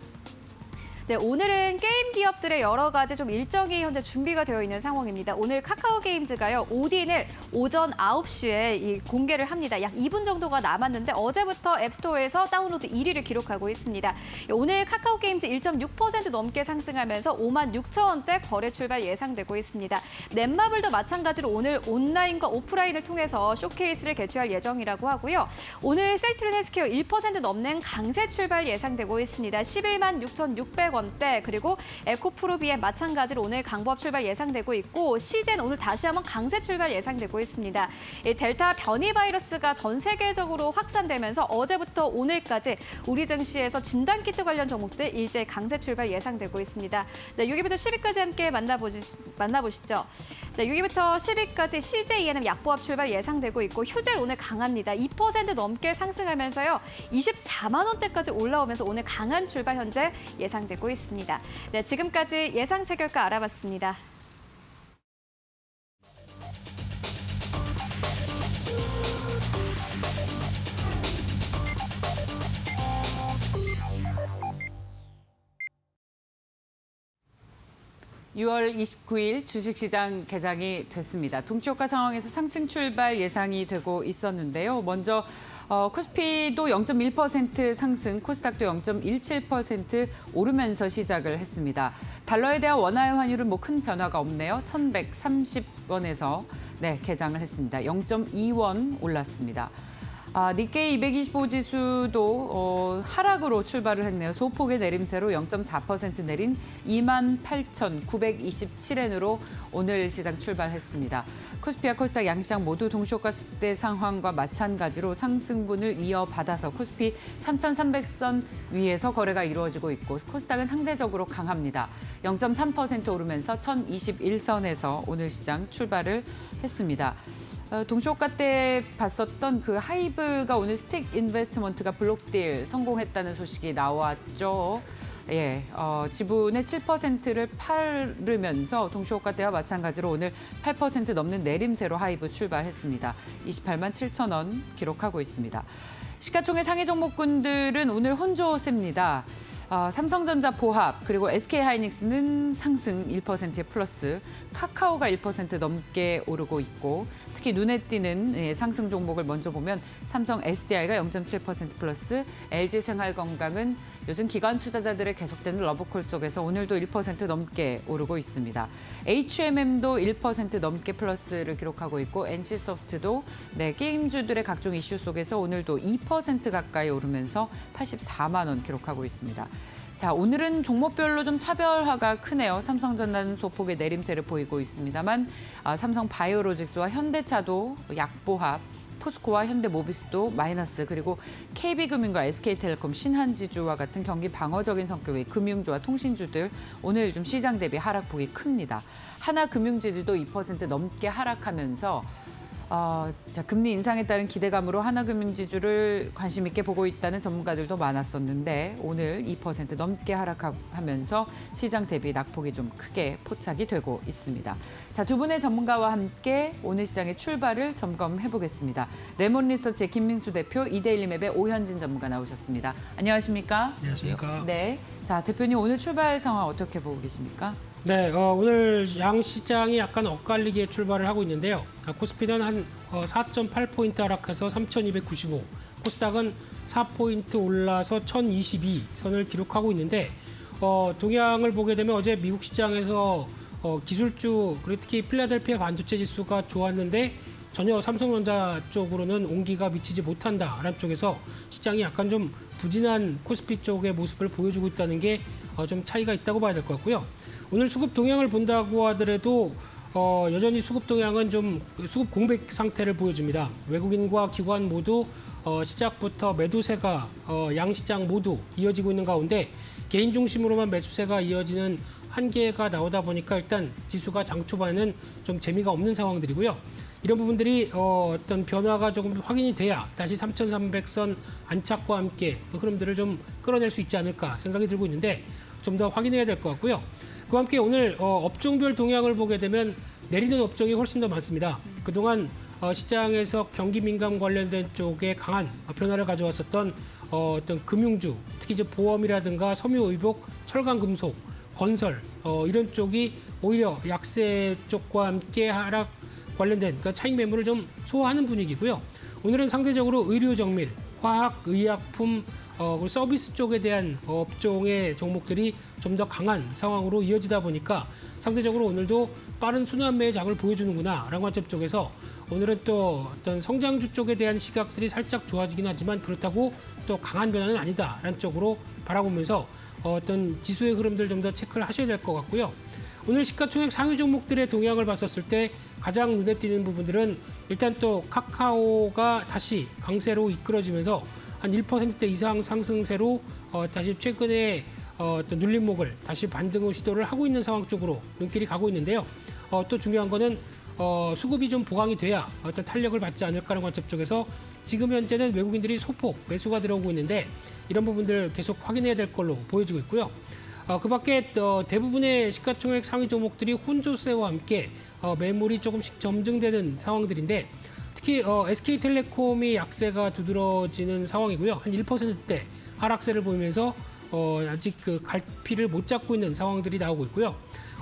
네, 오늘은 게임 기업들의 여러 가지 좀 일정이 현재 준비가 되어 있는 상황입니다. 오늘 카카오 게임즈가요, 오딘을 오전 9시에 공개를 합니다. 약 2분 정도가 남았는데 어제부터 앱스토어에서 다운로드 1위를 기록하고 있습니다. 오늘 카카오 게임즈 1.6% 넘게 상승하면서 5만 6천 원대 거래 출발 예상되고 있습니다. 넷마블도 마찬가지로 오늘 온라인과 오프라인을 통해서 쇼케이스를 개최할 예정이라고 하고요. 오늘 셀트리온 헬스케어 1% 넘는 강세 출발 예상되고 있습니다. 11만 6,600원대 그리고 에코프로비에 마찬가지로 오늘 강보합 출발 예상되고 있고 시젠 오늘 다시 한번 강세 출발 예상되고 있습니다. 이 델타 변이 바이러스가 전 세계적으로 확산되면서 어제부터 오늘까지 우리 증시에서 진단키트 관련 종목들 일제 강세 출발 예상되고 있습니다. 네, 6위부터 10위까지 함께 만나보시죠. 네, 6위부터 10위까지 CJ 약보합 출발 예상되고 있고 휴젤 오늘 강합니다. 2% 넘게 상승하면서요. 24만 원대까지 올라오면서 오늘 강한 출발 현재 예상되고 있습니다. 네, 지금까지 예상 체결가 알아봤습니다. (6월 29일) 주식시장 개장이 됐습니다. 동시효과 상황에서 상승 출발 예상이 되고 있었는데요. 먼저 코스피도 0.1% 상승, 코스닥도 0.17% 오르면서 시작을 했습니다. 달러에 대한 원화의 환율은 큰 변화가 없네요. 1,130원에서 개장을 했습니다. 0.2원 올랐습니다. 니케이 225 지수도 하락으로 출발을 했네요. 소폭의 내림세로 0.4% 내린 28,927엔으로 오늘 시장 출발했습니다. 코스피와 코스닥 양시장 모두 동시효과대 상황과 마찬가지로 상승분을 이어받아서 코스피 3,300선 위에서 거래가 이루어지고 있고 코스닥은 상대적으로 강합니다. 0.3% 오르면서 1,021선에서 오늘 시장 출발을 했습니다. 동시효과 때 봤었던 그 하이브가 오늘 스틱 인베스트먼트가 블록딜 성공했다는 소식이 나왔죠. 예, 지분의 7%를 팔으면서 동시효과 때와 마찬가지로 오늘 8% 넘는 내림세로 하이브 출발했습니다. 28만 7천 원 기록하고 있습니다. 시가총액 상위 종목군들은 오늘 혼조세입니다. 삼성전자 보합 그리고 SK하이닉스는 상승 1%의 플러스, 카카오가 1% 넘게 오르고 있고 특히 눈에 띄는 상승 종목을 먼저 보면 삼성 SDI가 0.7% 플러스, LG생활건강은 요즘 기관 투자자들의 계속되는 러브콜 속에서 오늘도 1% 넘게 오르고 있습니다. HMM도 1% 넘게 플러스를 기록하고 있고 NC소프트도 게임주들의 각종 이슈 속에서 오늘도 2% 가까이 오르면서 84만 원 기록하고 있습니다. 자, 오늘은 종목별로 좀 차별화가 크네요. 삼성전자는 소폭의 내림세를 보이고 있습니다만 삼성바이오로직스와 현대차도 약보합, 포스코와 현대모비스도 마이너스, 그리고 KB금융과 SK텔레콤, 신한지주와 같은 경기 방어적인 성격의 금융주와 통신주들 오늘 좀 시장 대비 하락폭이 큽니다. 하나금융지주도 2% 넘게 하락하면서 금리 인상에 따른 기대감으로 하나금융지주를 관심 있게 보고 있다는 전문가들도 많았었는데 오늘 2% 넘게 하락하면서 시장 대비 낙폭이 좀 크게 포착이 되고 있습니다. 자, 두 분의 전문가와 함께 오늘 시장의 출발을 점검해 보겠습니다. 레몬리서치의 김민수 대표, 이데일리맵의 오현진 전문가 나오셨습니다. 안녕하십니까? 안녕하십니까? 네. 자, 대표님 오늘 출발 상황 어떻게 보고 계십니까? 네, 오늘 양시장이 약간 엇갈리게 출발을 하고 있는데요. 코스피는 한 4.8포인트 하락해서 3,295, 코스닥은 4포인트 올라서 1,022선을 기록하고 있는데 동향을 보게 되면 어제 미국 시장에서 기술주, 그리고 특히 필라델피아 반도체 지수가 좋았는데 전혀 삼성전자 쪽으로는 온기가 미치지 못한다라는 쪽에서 시장이 약간 좀 부진한 코스피 쪽의 모습을 보여주고 있다는 게 좀 차이가 있다고 봐야 될 것 같고요. 오늘 수급 동향을 본다고 하더라도 여전히 수급 동향은 좀 수급 공백 상태를 보여줍니다. 외국인과 기관 모두 시작부터 매도세가 양시장 모두 이어지고 있는 가운데 개인 중심으로만 매수세가 이어지는 한계가 나오다 보니까 일단 지수가 장 초반에는 좀 재미가 없는 상황들이고요. 이런 부분들이 어떤 변화가 조금 확인이 돼야 다시 3,300선 안착과 함께 그 흐름들을 좀 끌어낼 수 있지 않을까 생각이 들고 있는데 좀 더 확인해야 될 것 같고요. 그와 함께 오늘 업종별 동향을 보게 되면 내리는 업종이 훨씬 더 많습니다. 그동안 시장에서 경기 민감 관련된 쪽에 강한 변화를 가져왔었던 어떤 금융주, 특히 이제 보험이라든가 섬유의복, 철강금속, 건설 이런 쪽이 오히려 약세 쪽과 함께 하락 관련된 그러니까 차익 매물을 좀 소화하는 분위기고요. 오늘은 상대적으로 의료 정밀, 화학, 의약품, 그리고 서비스 쪽에 대한 업종의 종목들이 좀 더 강한 상황으로 이어지다 보니까 상대적으로 오늘도 빠른 순환매의 장을 보여주는구나라는 관점 쪽에서 오늘은 또 어떤 성장주 쪽에 대한 시각들이 살짝 좋아지긴 하지만 그렇다고 또 강한 변화는 아니다라는 쪽으로 바라보면서 어떤 지수의 흐름들 좀 더 체크를 하셔야 될 것 같고요. 오늘 시가총액 상위 종목들의 동향을 봤었을 때 가장 눈에 띄는 부분들은 일단 또 카카오가 다시 강세로 이끌어지면서 한 1% 이상 상승세로 다시 최근에 어떤 눌림목을 다시 반등을 시도를 하고 있는 상황 쪽으로 눈길이 가고 있는데요. 또 중요한 거는 수급이 좀 보강이 돼야 어떤 탄력을 받지 않을까라는 관점 쪽에서 지금 현재는 외국인들이 소폭 매수가 들어오고 있는데 이런 부분들 계속 확인해야 될 걸로 보여지고 있고요. 그 밖에 대부분의 시가총액 상위 종목들이 혼조세와 함께 매물이 조금씩 점증되는 상황들인데 특히 SK텔레콤이 약세가 두드러지는 상황이고요. 한 1%대 하락세를 보이면서 아직 그 갈피를 못 잡고 있는 상황들이 나오고 있고요.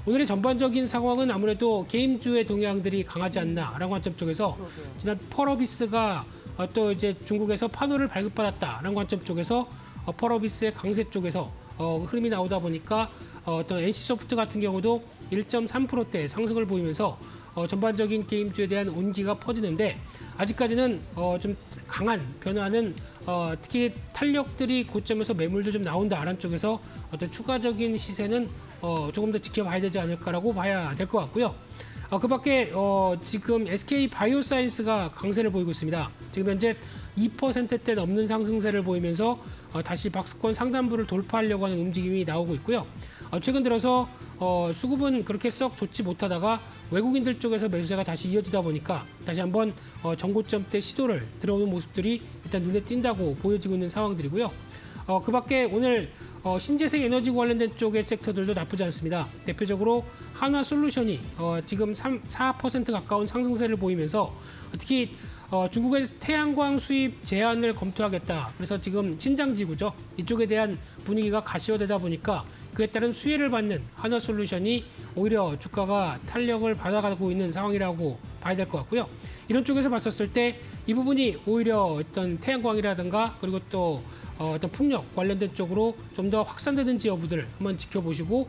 오늘의 전반적인 상황은 아무래도 게임주의 동향들이 강하지 않나라는 관점 쪽에서 지난 펄어비스가 또 이제 중국에서 판호를 발급받았다라는 관점 쪽에서 펄어비스의 강세 쪽에서 흐름이 나오다 보니까 어떤 NC소프트 같은 경우도 1.3%대 상승을 보이면서 전반적인 게임주에 대한 온기가 퍼지는데 아직까지는 좀 강한 변화는 특히 탄력들이 고점에서 매물도 좀 나온다라는 쪽에서 어떤 추가적인 시세는 조금 더 지켜봐야 되지 않을까라고 봐야 될 것 같고요. 그 밖에 지금 SK 바이오사이언스가 강세를 보이고 있습니다. 지금 현재 2%대 넘는 상승세를 보이면서 다시 박스권 상단부를 돌파하려고 하는 움직임이 나오고 있고요. 최근 들어서 수급은 그렇게 썩 좋지 못하다가 외국인들 쪽에서 매수세가 다시 이어지다 보니까 다시 한번 전고점대 시도를 들어오는 모습들이 일단 눈에 띈다고 보여지고 있는 상황들이고요. 그 밖에 오늘 신재생 에너지 관련된 쪽의 섹터들도 나쁘지 않습니다. 대표적으로 한화솔루션이 지금 4% 가까운 상승세를 보이면서 특히 중국의 태양광 수입 제한을 검토하겠다. 그래서 지금 신장지구죠. 이쪽에 대한 분위기가 가시화되다 보니까 그에 따른 수혜를 받는 한화솔루션이 오히려 주가가 탄력을 받아가고 있는 상황이라고 봐야 될 것 같고요. 이런 쪽에서 봤었을 때 이 부분이 오히려 어떤 태양광이라든가 그리고 또 어떤 풍력 관련된 쪽으로 좀 더 확산되는지 여부들을 한번 지켜보시고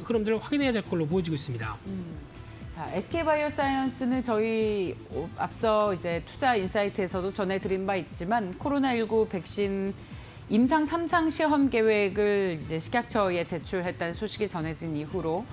흐름들을 확인해야 될 걸로 보여지고 있습니다. 자, SK바이오사이언스는 저희 앞서 이제 투자 인사이트에서도 전해드린 바 있지만 코로나19 백신 임상 3상 시험 계획을 이제 식약처에 제출했다는 소식이 전해진 이후로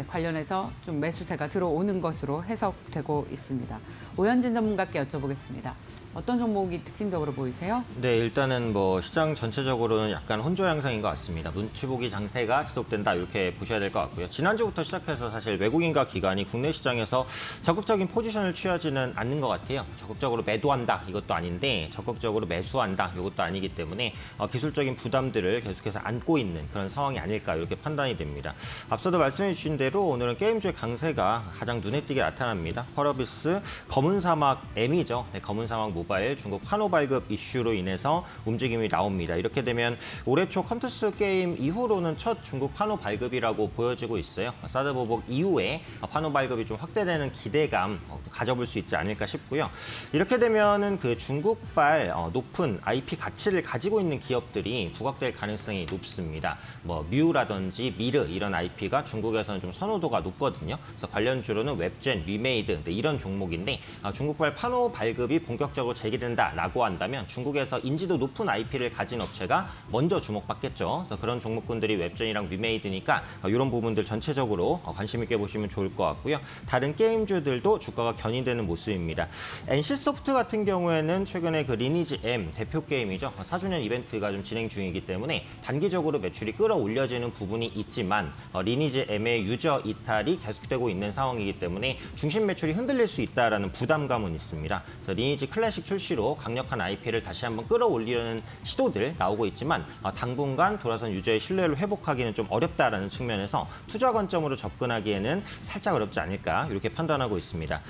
관련해서 좀 매수세가 들어오는 것으로 해석되고 있습니다. 오현진 전문가께 여쭤보겠습니다. 어떤 종목이 특징적으로 보이세요? 네, 일단은 뭐 시장 전체적으로는 약간 혼조 양상인 것 같습니다. 눈치 보기 장세가 지속된다 이렇게 보셔야 될 것 같고요. 지난주부터 시작해서 사실 외국인과 기관이 국내 시장에서 적극적인 포지션을 취하지는 않는 것 같아요. 적극적으로 매도한다 이것도 아닌데 적극적으로 매수한다 이것도 아니기 때문에 기술적인 부담들을 계속해서 안고 있는 그런 상황이 아닐까 이렇게 판단이 됩니다. 앞서도 말씀해 주신 대로 오늘은 게임주의 강세가 가장 눈에 띄게 나타납니다. 펄어비스, 검은 사막 M이죠. 네, 검은 사막 모바일 중국 판호 발급 이슈로 인해서 움직임이 나옵니다. 이렇게 되면 올해 초 컴투스 게임 이후로는 첫 중국 판호 발급이라고 보여지고 있어요. 사드 보복 이후에 판호 발급이 좀 확대되는 기대감 가져볼 수 있지 않을까 싶고요. 이렇게 되면은 그 중국발 높은 IP 가치를 가지고 있는 기업들이 부각될 가능성이 높습니다. 뭐 뮤라든지 미르 이런 IP가 중국에서는 좀 선호도가 높거든요. 그래서 관련주로는 웹젠, 리메이드 이런 종목인데 중국발 판호 발급이 본격적으로 재개된다라고 한다면 중국에서 인지도 높은 IP를 가진 업체가 먼저 주목받겠죠. 그래서 그런 종목군들이 웹전이랑 리메이드니까 이런 부분들 전체적으로 관심 있게 보시면 좋을 것 같고요. 다른 게임주들도 주가가 견인되는 모습입니다. NC소프트 같은 경우에는 최근에 그 리니지 M 대표 게임이죠. 4주년 이벤트가 좀 진행 중이기 때문에 단기적으로 매출이 끌어올려지는 부분이 있지만 리니지 M의 유저 이탈이 계속되고 있는 상황이기 때문에 중심 매출이 흔들릴 수 있다라는 부담감은 있습니다. 그래서 리니지 클래식 출시로 강력한 IP를 다시 한번 끌어올리려는 시도들 나오고 있지만 당분간 돌아선 유저의 신뢰를 회복하기는 좀 어렵다라는 측면에서 투자 관점으로 접근하기에는 살짝 어렵지 않을까 이렇게 판단하고 있습니다.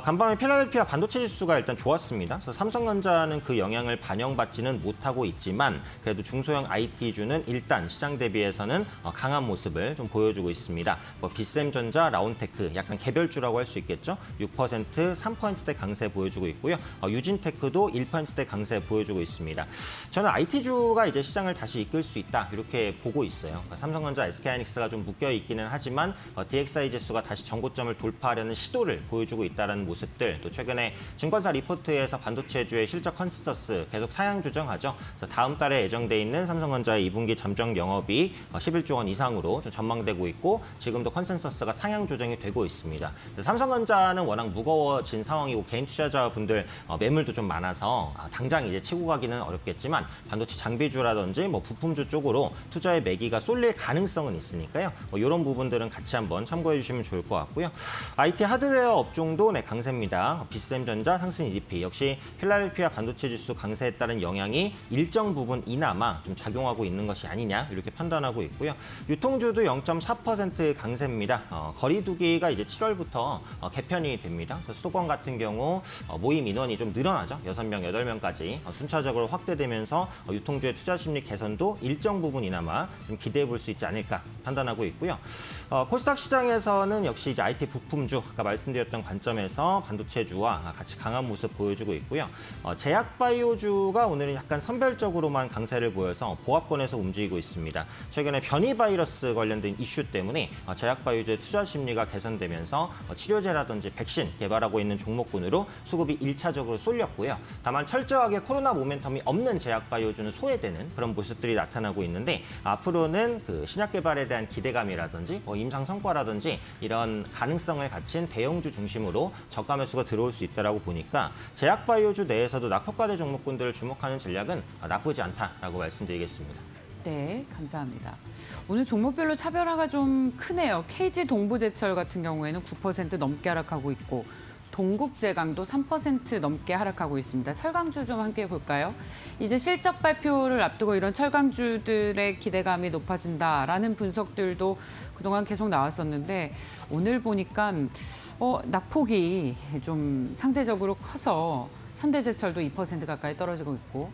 간밤에 필라델피아 반도체 지수가 일단 좋았습니다. 그래서 삼성전자는 그 영향을 반영받지는 못하고 있지만 그래도 중소형 IT주는 일단 시장 대비해서는 강한 모습을 좀 보여주고 있습니다. 뭐 비셈전자, 라운테크 약간 개별주라고 할 수 있겠죠. 6%, 3%대 강세 보여주고 있고요. 유진테크도 1%대 강세 보여주고 있습니다. 저는 IT주가 이제 시장을 다시 이끌 수 있다 이렇게 보고 있어요. 그러니까 삼성전자, SK하이닉스가 좀 묶여 있기는 하지만 DXI 지수가 다시 전고점을 돌파하려는 시도를 보여주고 있다는 모습들, 또 최근에 증권사 리포트에서 반도체주의 실적 컨센서스 계속 상향 조정하죠. 그래서 다음 달에 예정돼 있는 삼성전자의 2분기 잠정 영업이 11조 원 이상으로 좀 전망되고 있고 지금 지금도 컨센서스가 상향 조정이 되고 있습니다. 삼성전자는 워낙 무거워진 상황이고 개인 투자자분들 매물도 좀 많아서 당장 이제 치고 가기는 어렵겠지만 반도체 장비주라든지 뭐 부품주 쪽으로 투자의 매기가 쏠릴 가능성은 있으니까요. 이런 부분들은 같이 한번 참고해 주시면 좋을 것 같고요. IT 하드웨어 업종도 강세입니다. 비스템전자, 상승 EDP 역시 필라델피아 반도체 지수 강세에 따른 영향이 일정 부분 이나마 좀 작용하고 있는 것이 아니냐 이렇게 판단하고 있고요. 유통주도 0.4% 강세입니다. 거리두기가 이제 7월부터 개편이 됩니다. 그래서 수도권 같은 경우 모임 인원이 좀 늘어나죠. 6명, 8명까지 순차적으로 확대되면서 유통주의 투자 심리 개선도 일정 부분 이나마 좀 기대해 볼 수 있지 않을까 판단하고 있고요. 코스닥 시장에서는 역시 이제 IT 부품주 아까 말씀드렸던 관점에서 반도체주와 같이 강한 모습 보여주고 있고요. 제약바이오주가 오늘은 약간 선별적으로만 강세를 보여서 보합권에서 움직이고 있습니다. 최근에 변이 바이러스 관련된 이슈 때문에 제약바이오주의 투자 심리가 개선되면서 치료제라든지 백신 개발하고 있는 종목군으로 수급이 1차적으로 쏠렸고요. 다만 철저하게 코로나 모멘텀이 없는 제약바이오주는 소외되는 그런 모습들이 나타나고 있는데 앞으로는 그 신약 개발에 대한 기대감이라든지 임상 성과라든지 이런 가능성을 갖춘 대형주 중심으로 저가 매수가 들어올 수 있다고 보니까 제약바이오주 내에서도 낙폭과대 종목군들을 주목하는 전략은 나쁘지 않다라고 말씀드리겠습니다. 네, 감사합니다. 오늘 종목별로 차별화가 좀 크네요. KG 동부제철 같은 경우에는 9% 넘게 하락하고 있고 동국제강도 3% 넘게 하락하고 있습니다. 철강주 좀 함께 볼까요? 이제 실적 발표를 앞두고 이런 철강주들의 기대감이 높아진다라는 분석들도 그동안 계속 나왔었는데 오늘 보니까 낙폭이 좀 상대적으로 커서 현대제철도 2% 가까이 떨어지고 있고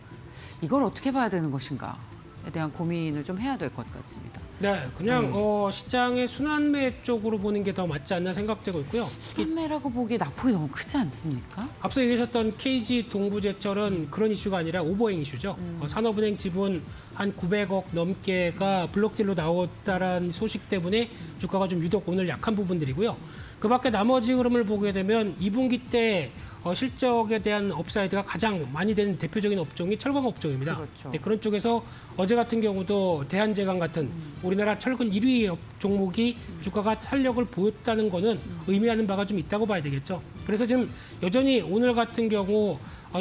이걸 어떻게 봐야 되는 것인가에 대한 고민을 좀 해야 될 것 같습니다. 네, 그냥 시장의 순환매 쪽으로 보는 게 더 맞지 않나 생각되고 있고요. 순환매라고 보기 낙폭이 너무 크지 않습니까? 앞서 얘기하셨던 KG 동부제철은 그런 이슈가 아니라 오버행 이슈죠. 산업은행 지분 한 900억 넘게가 블록딜로 나왔다라는 소식 때문에 주가가 좀 유독 오늘 약한 부분들이고요. 그 밖에 나머지 흐름을 보게 되면 2분기 때 실적에 대한 업사이드가 가장 많이 되는 대표적인 업종이 철강 업종입니다. 그렇죠. 네, 그런 쪽에서 어제 같은 경우도 대한제강 같은 우리나라 철근 1위 종목이 주가가 탄력을 보였다는 거는 의미하는 바가 좀 있다고 봐야 되겠죠. 그래서 지금 여전히 오늘 같은 경우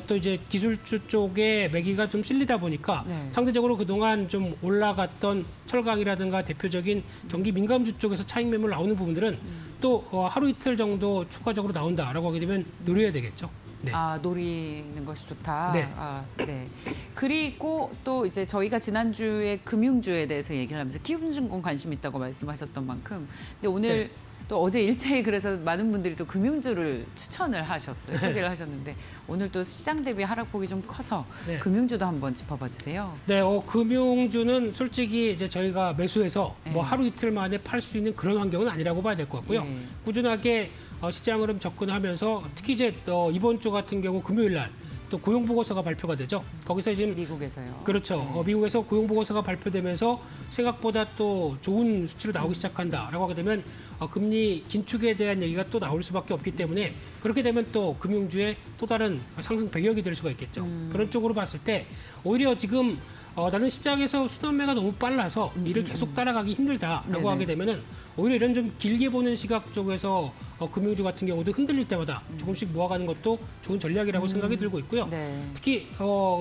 또 이제 기술주 쪽에 매기가 좀 실리다 보니까 상대적으로 그동안 좀 올라갔던 철강이라든가 대표적인 경기 민감주 쪽에서 차익 매물 나오는 부분들은 또 하루 이틀 정도 추가적으로 나온다라고 하게 되면 노려야 되겠죠. 네. 노리는 것이 좋다. 네. 네. 그리고 또 이제 저희가 지난주에 금융주에 대해서 얘기를 하면서 키움증권 관심 있다고 말씀하셨던 만큼 근데 오늘 또 어제 일제히 그래서 많은 분들이 또 금융주를 추천을 하셨어요. 소개를 하셨는데 오늘 또 시장 대비 하락폭이 좀 커서 금융주도 한번 짚어봐 주세요. 네, 금융주는 솔직히 이제 저희가 매수해서 뭐 하루 이틀 만에 팔 수 있는 그런 환경은 아니라고 봐야 될 것 같고요. 꾸준하게 시장 흐름 접근하면서 특히 이제 이번 주 같은 경우 금요일 날 또 고용 보고서가 발표가 되죠. 거기서 지금 미국에서요. 그렇죠. 미국에서 고용 보고서가 발표되면서 생각보다 또 좋은 수치로 나오기 시작한다라고 하게 되면 금리 긴축에 대한 얘기가 또 나올 수밖에 없기 때문에 그렇게 되면 또 금융주의 또 다른 상승 배경이 될 수가 있겠죠. 그런 쪽으로 봤을 때 오히려 지금 나는 시장에서 순환매가 너무 빨라서 이를 계속 따라가기 힘들다라고 하게 되면은 오히려 이런 좀 길게 보는 시각 쪽에서 금융주 같은 경우도 흔들릴 때마다 조금씩 모아가는 것도 좋은 전략이라고 생각이 들고 있고요. 특히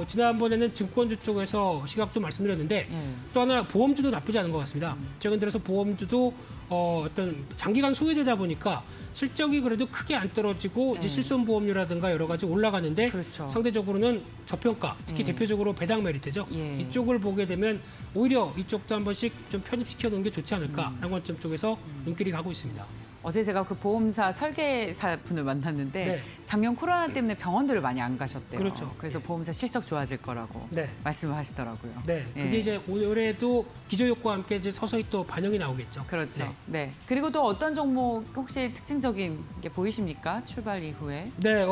지난번에는 증권주 쪽에서 시각도 말씀드렸는데 또 하나 보험주도 나쁘지 않은 것 같습니다. 최근 들어서 보험주도 어떤 장기간 소외되다 보니까 실적이 그래도 크게 안 떨어지고 이제 실손보험료라든가 여러 가지 올라가는데 상대적으로는 저평가, 특히 대표적으로 배당 메리트죠. 이쪽을 보게 되면 오히려 이쪽도 한 번씩 좀 편입시켜 놓은 게 좋지 않을까라는 관점 쪽에서 눈길이 가고 있습니다. 어제 제가 그 보험사 설계사 분을 만났는데 작년 코로나 때문에 병원들을 많이 안 가셨대요. 그렇죠. 그래서 보험사 실적 좋아질 거라고 말씀을 하시더라고요. 네, 그게 이제 올해도 기저효과와 함께 이제 서서히 또 반영이 나오겠죠. 그렇죠. 네. 그리고 또 어떤 종목 혹시 특징적인 게 보이십니까? 출발 이후에? 네,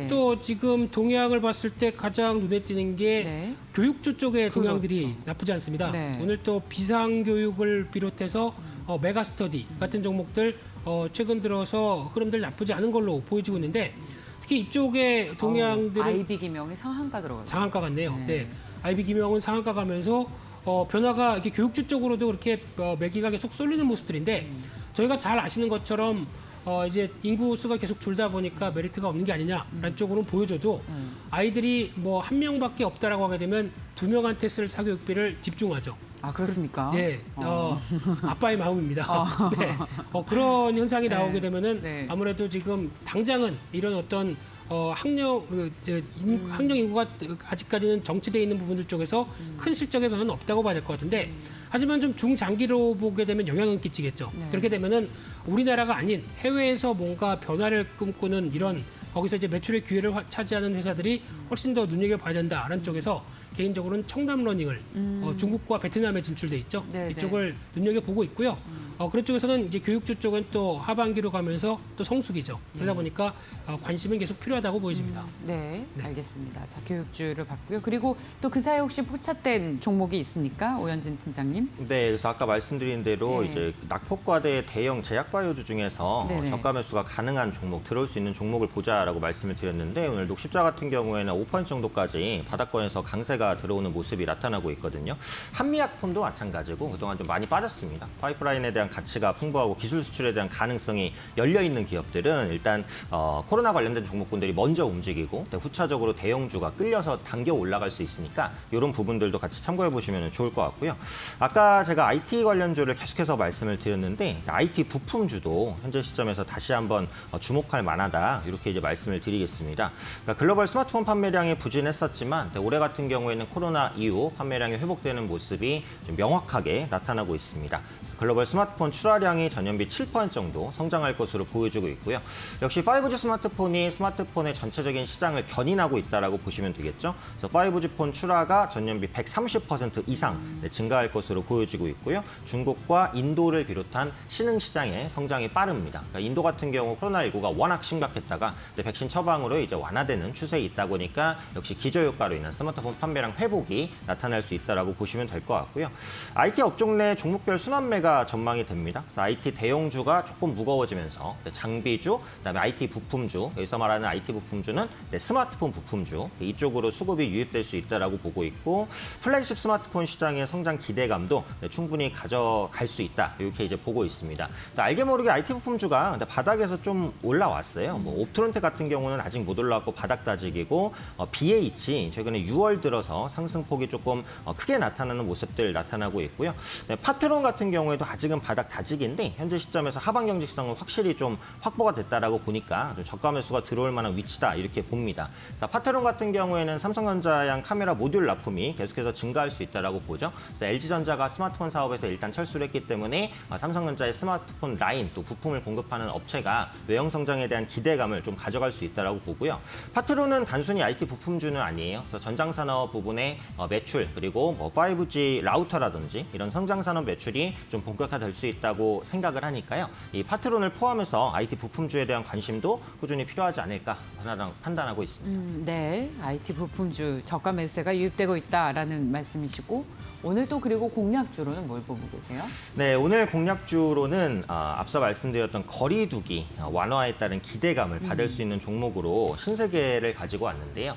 또 지금 동향을 봤을 때 가장 눈에 띄는 게 교육주 쪽의 동향들이 나쁘지 않습니다. 오늘 또 비상교육을 비롯해서 메가스터디 같은 종목들 최근 들어서 흐름들 나쁘지 않은 걸로 보여지고 있는데 특히 이쪽의 동향들은 IB 기명이 상한가 들어가요. 상한가 같네요. 네. IB 기명은 상한가 가면서 변화가 이렇게 교육주 쪽으로도 그렇게 매기가 계속 쏠리는 모습들인데 저희가 잘 아시는 것처럼 이제 인구 수가 계속 줄다 보니까 메리트가 없는 게 아니냐라는 쪽으로는 보여줘도 아이들이 뭐 한 명밖에 없다라고 하게 되면 2명한테 쓸 사교육비를 집중하죠. 아, 그렇습니까? 네, 아빠의 마음입니다. 네, 그런 현상이 나오게 되면은 네. 아무래도 지금 당장은 이런 어떤 학령 인구가 아직까지는 정체되어 있는 부분들 쪽에서 큰 실적의 변화는 없다고 봐야 될 것 같은데 하지만 좀 중장기로 보게 되면 영향은 끼치겠죠. 네. 그렇게 되면은 우리나라가 아닌 해외에서 뭔가 변화를 꿈꾸는 이런 거기서 이제 매출의 기회를 차지하는 회사들이 훨씬 더 눈여겨봐야 된다라는 쪽에서 개인적으로는 청담 러닝을 중국과 베트남에 진출돼 있죠. 네, 이쪽을 눈여겨보고 있고요. 그런 쪽에서는 이제 교육주 쪽은 또 하반기로 가면서 또 성수기죠. 그러다 보니까 관심은 계속 필요하다고 보여집니다. 네, 알겠습니다. 자, 교육주를 봤고요. 그리고 또 그 사이에 혹시 포착된 종목이 있습니까? 오현진 팀장님. 네, 그래서 아까 말씀드린 대로 네. 이제 낙폭과대 대형 제약바이오주 중에서 네네. 저가 매수가 가능한 종목, 들어올 수 있는 종목을 보자라고 말씀을 드렸는데 오늘 녹십자 같은 경우에는 5% 정도까지 바닥권에서 강세가 들어오는 모습이 나타나고 있거든요. 한미약품도 마찬가지고 그동안 좀 많이 빠졌습니다. 파이프라인에 대한 가치가 풍부하고 기술 수출에 대한 가능성이 열려 있는 기업들은 일단 코로나 관련된 종목군들이 먼저 움직이고 후차적으로 대형주가 끌려서 당겨 올라갈 수 있으니까 이런 부분들도 같이 참고해 보시면 좋을 것 같고요. 아까 제가 IT 관련주를 계속해서 말씀을 드렸는데 IT 부품주도 현재 시점에서 다시 한번 주목할 만하다 이렇게 이제 말씀을 드리겠습니다. 그러니까 글로벌 스마트폰 판매량이 부진했었지만 올해 같은 경우에는 코로나 이후 판매량이 회복되는 모습이 좀 명확하게 나타나고 있습니다. 글로벌 스마트폰 출하량이 전년비 7% 정도 성장할 것으로 보여지고 있고요. 역시 5G 스마트폰이 스마트폰의 전체적인 시장을 견인하고 있다라고 보시면 되겠죠. 그래서 5G 폰 출하가 전년비 130% 이상 증가할 것으로 보여지고 있고요. 중국과 인도를 비롯한 신흥 시장의 성장이 빠릅니다. 그러니까 인도 같은 경우 코로나19가 워낙 심각했다가 백신 처방으로 이제 완화되는 추세에 있다 보니까 역시 기저효과로 인한 스마트폰 판매량 회복이 나타날 수 있다라고 보시면 될 것 같고요. IT 업종 내 종목별 순환매가 전망이 됩니다. 그래서 IT 대형주가 조금 무거워지면서 장비주, 그다음에 IT 부품주, 여기서 말하는 IT 부품주는 스마트폰 부품주 이쪽으로 수급이 유입될 수 있다라고 보고 있고 플래그십 스마트폰 시장의 성장 기대감도 충분히 가져갈 수 있다 이렇게 이제 보고 있습니다. 알게 모르게 IT 부품주가 바닥에서 좀 올라왔어요. 뭐 옵트론텍 같은 경우는 아직 못 올라왔고 바닥 다지기고 BH 최근에 6월 들어서 상승폭이 조금 크게 나타나는 모습들 나타나고 있고요. 파트론 같은 경우에도 아직은 바닥 다지기인데 현재 시점에서 하방 경직성은 확실히 좀 확보가 됐다라고 보니까 좀 저가 매수가 들어올 만한 위치다 이렇게 봅니다. 자, 파트론 같은 경우에는 삼성전자양 카메라 모듈 납품이 계속해서 증가할 수 있다라고 보죠. 그래서 LG전자가 스마트폰 사업에서 일단 철수를 했기 때문에 삼성전자의 스마트폰 라인 또 부품을 공급하는 업체가 외형 성장에 대한 기대감을 좀 가져갈 수 있다라고 보고요. 파트론은 단순히 IT 부품주는 아니에요. 그래서 전장산업 부분의 매출 그리고 뭐 5G 라우터라든지 이런 성장산업 매출이 좀 본격화될 수 있다고 생각을 하니까요. 이 파트론을 포함해서 IT 부품주에 대한 관심도 꾸준히 필요하지 않을까 판단하고 있습니다. 네, IT 부품주 저가 매수세가 유입되고 있다라는 말씀이시고 오늘 또 그리고 공략주로는 뭘 보고 계세요? 네, 오늘 공략주로는 앞서 말씀드렸던 거리두기 완화에 따른 기대감을 받을 수 있는 종목으로 신세계를 가지고 왔는데요.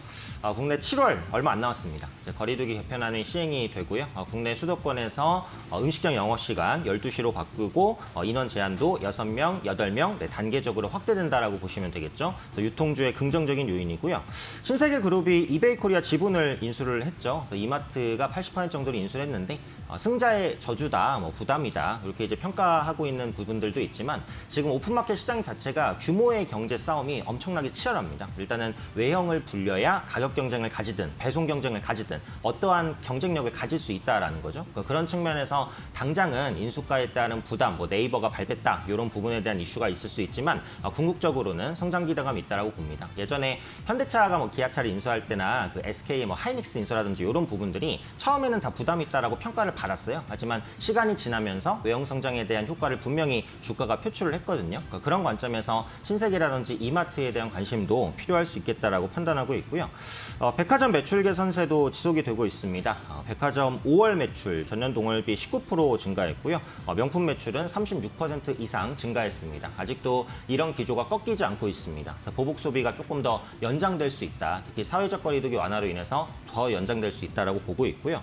국내 7월 얼마 안 남았습니다. 이제 거리두기 개편안이 시행이 되고요. 국내 수도권에서 음식점 영업시간 12시로 바꾸고 인원 제한도 6명, 8명 단계적으로 확대된다라고 보시면 되겠죠. 유통주의 긍정적인 요인이고요. 신세계그룹이 이베이코리아 지분을 인수를 했죠. 그래서 이마트가 80% 정도를 인수를 했는데 승자의 저주다, 뭐 부담이다 이렇게 이제 평가하고 있는 부분들도 있지만 지금 오픈마켓 시장 자체가 규모의 경제 싸움이 엄청나게 치열합니다. 일단은 외형을 불려야 가격 경쟁을 가지든 배송 경쟁을 가지든 어떠한 경쟁력을 가질 수 있다라는 거죠. 그러니까 그런 측면에서 당장은 인수가에 따른 부담, 뭐 네이버가 발뺐다 이런 부분에 대한 이슈가 있을 수 있지만 궁극적으로는 성장 기대감이 있다라고 봅니다. 예전에 현대차가 뭐 기아차를 인수할 때나 그 SK 뭐 하이닉스 인수라든지 이런 부분들이 처음에는 다 부담이 있다라고 평가를 받았어요. 하지만 시간이 지나면서 외형 성장에 대한 효과를 분명히 주가가 표출을 했거든요. 그러니까 그런 관점에서 신세계라든지 이마트에 대한 관심도 필요할 수 있겠다라고 판단하고 있고요. 백화점 매출 개선세도 지속이 되고 있습니다. 백화점 5월 매출 전년 동월비 19% 증가했고요. 명품 매출은 36% 이상 증가했습니다. 아직도 이런 기조가 꺾이지 않고 있습니다. 그래서 보복 소비가 조금 더 연장될 수 있다. 특히 사회적 거리두기 완화로 인해서 더 연장될 수 있다라고 보고 있고요.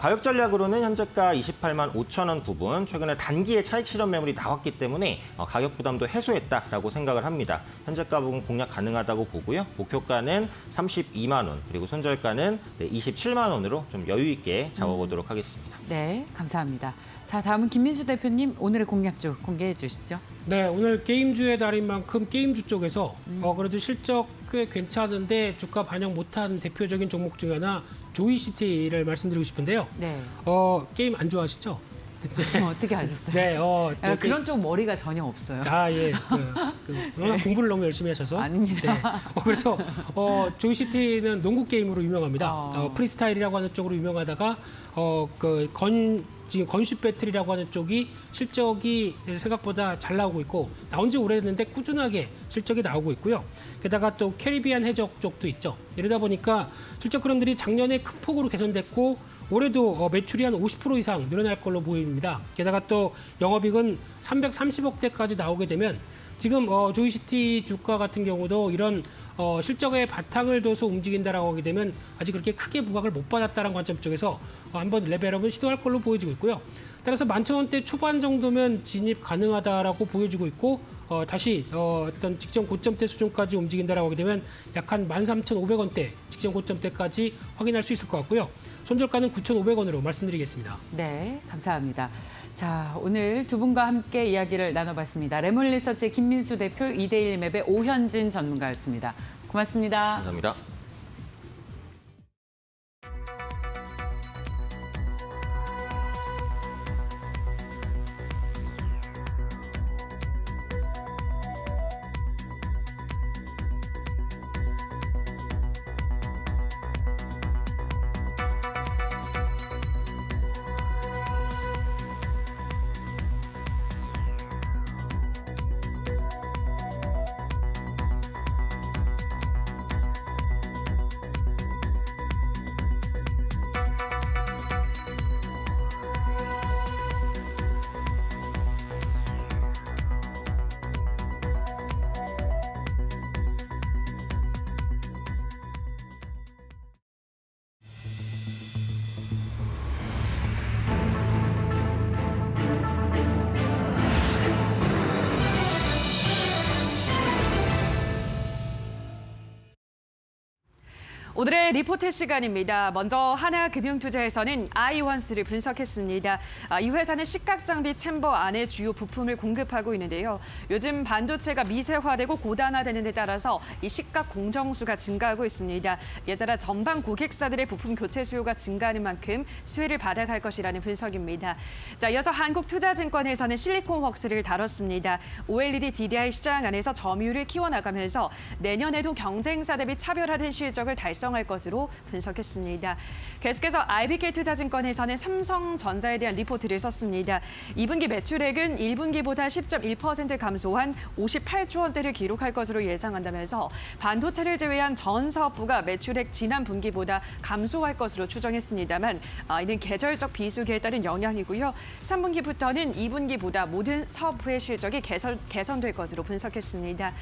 가격 전략으로는 현재가 28만 5천 원 부분, 최근에 단기에 차익 실현 매물이 나왔기 때문에 가격 부담도 해소했다라고 생각을 합니다. 현재가 부분 공략 가능하다고 보고요. 목표가는 32만 원, 그리고 손절가는 27만 원으로 좀 여유 있게 잡아보도록 하겠습니다. 네, 감사합니다. 자, 다음은 김민수 대표님 오늘의 공략주 공개해 주시죠. 네, 오늘 게임주의 달인 만큼 게임주 쪽에서 그래도 실적 꽤 괜찮은데 주가 반영 못한 대표적인 종목 중에 하나 조이시티를 말씀드리고 싶은데요. 네. 게임 안 좋아하시죠? 어떻게 하셨어요? 네, 그런 쪽 머리가 전혀 없어요. 예. 워낙 공부를 너무 열심히 하셔서. 아닙니다. 네. 그래서 조이시티는 농구 게임으로 유명합니다. 프리스타일이라고 하는 쪽으로 유명하다가 지금 건슈 배틀이라고 하는 쪽이 실적이 생각보다 잘 나오고 있고, 나온 지 오래됐는데 꾸준하게 실적이 나오고 있고요. 게다가 또 캐리비안 해적 쪽도 있죠. 이러다 보니까 실적 흐름들이 작년에 큰 폭으로 개선됐고 올해도 매출이 한 50% 이상 늘어날 걸로 보입니다. 게다가 또 영업이익은 330억대까지 나오게 되면 지금 조이시티 주가 같은 경우도 이런 실적에 바탕을 둬서 움직인다라고 하게 되면 아직 그렇게 크게 부각을 못 받았다는 관점 쪽에서 한번 레벨업을 시도할 걸로 보여지고 있고요. 따라서 11,000원대 초반 정도면 진입 가능하다라고 보여지고 있고 다시 어떤 직전 고점대 수준까지 움직인다라고 하게 되면 약 한 13,500원대 직전 고점대까지 확인할 수 있을 것 같고요. 손절가는 9,500원으로 말씀드리겠습니다. 네, 감사합니다. 자, 오늘 두 분과 함께 이야기를 나눠봤습니다. 레몬리서치의 김민수 대표, 2대1 맵의 오현진 전문가였습니다. 고맙습니다. 감사합니다. 오늘의 리포트 시간입니다. 먼저 하나금융투자에서는 아이원스를 분석했습니다. 이 회사는 시각장비 챔버 안에 주요 부품을 공급하고 있는데요. 요즘 반도체가 미세화되고 고단화되는 데 따라서 이 시각 공정수가 증가하고 있습니다. 이에 따라 전방 고객사들의 부품 교체 수요가 증가하는 만큼 수혜를 받아갈 것이라는 분석입니다. 자, 이어서 한국투자증권에서는 실리콘웍스를 다뤘습니다. OLED DDI 시장 안에서 점유율을 키워나가면서 내년에도 경쟁사 대비 차별화된 실적을 달성할 것으로 분석했습니다. 계속해서 IBK투자증권에서는 삼성전자에 대한 리포트를 썼습니다. 2분기 매출액은 1분기보다 10.1% 감소한 58조 원대를 기록할 것으로 예상한다면서 반도체를 제외한 전 사업부가 매출액 지난 분기보다 감소할 것으로 추정했습니다만 이는 계절적 비수기에 따른 영향이고요. 3분기부터는 2분기보다 모든 사업부의 실적이 개선될 것으로 분석했습니다.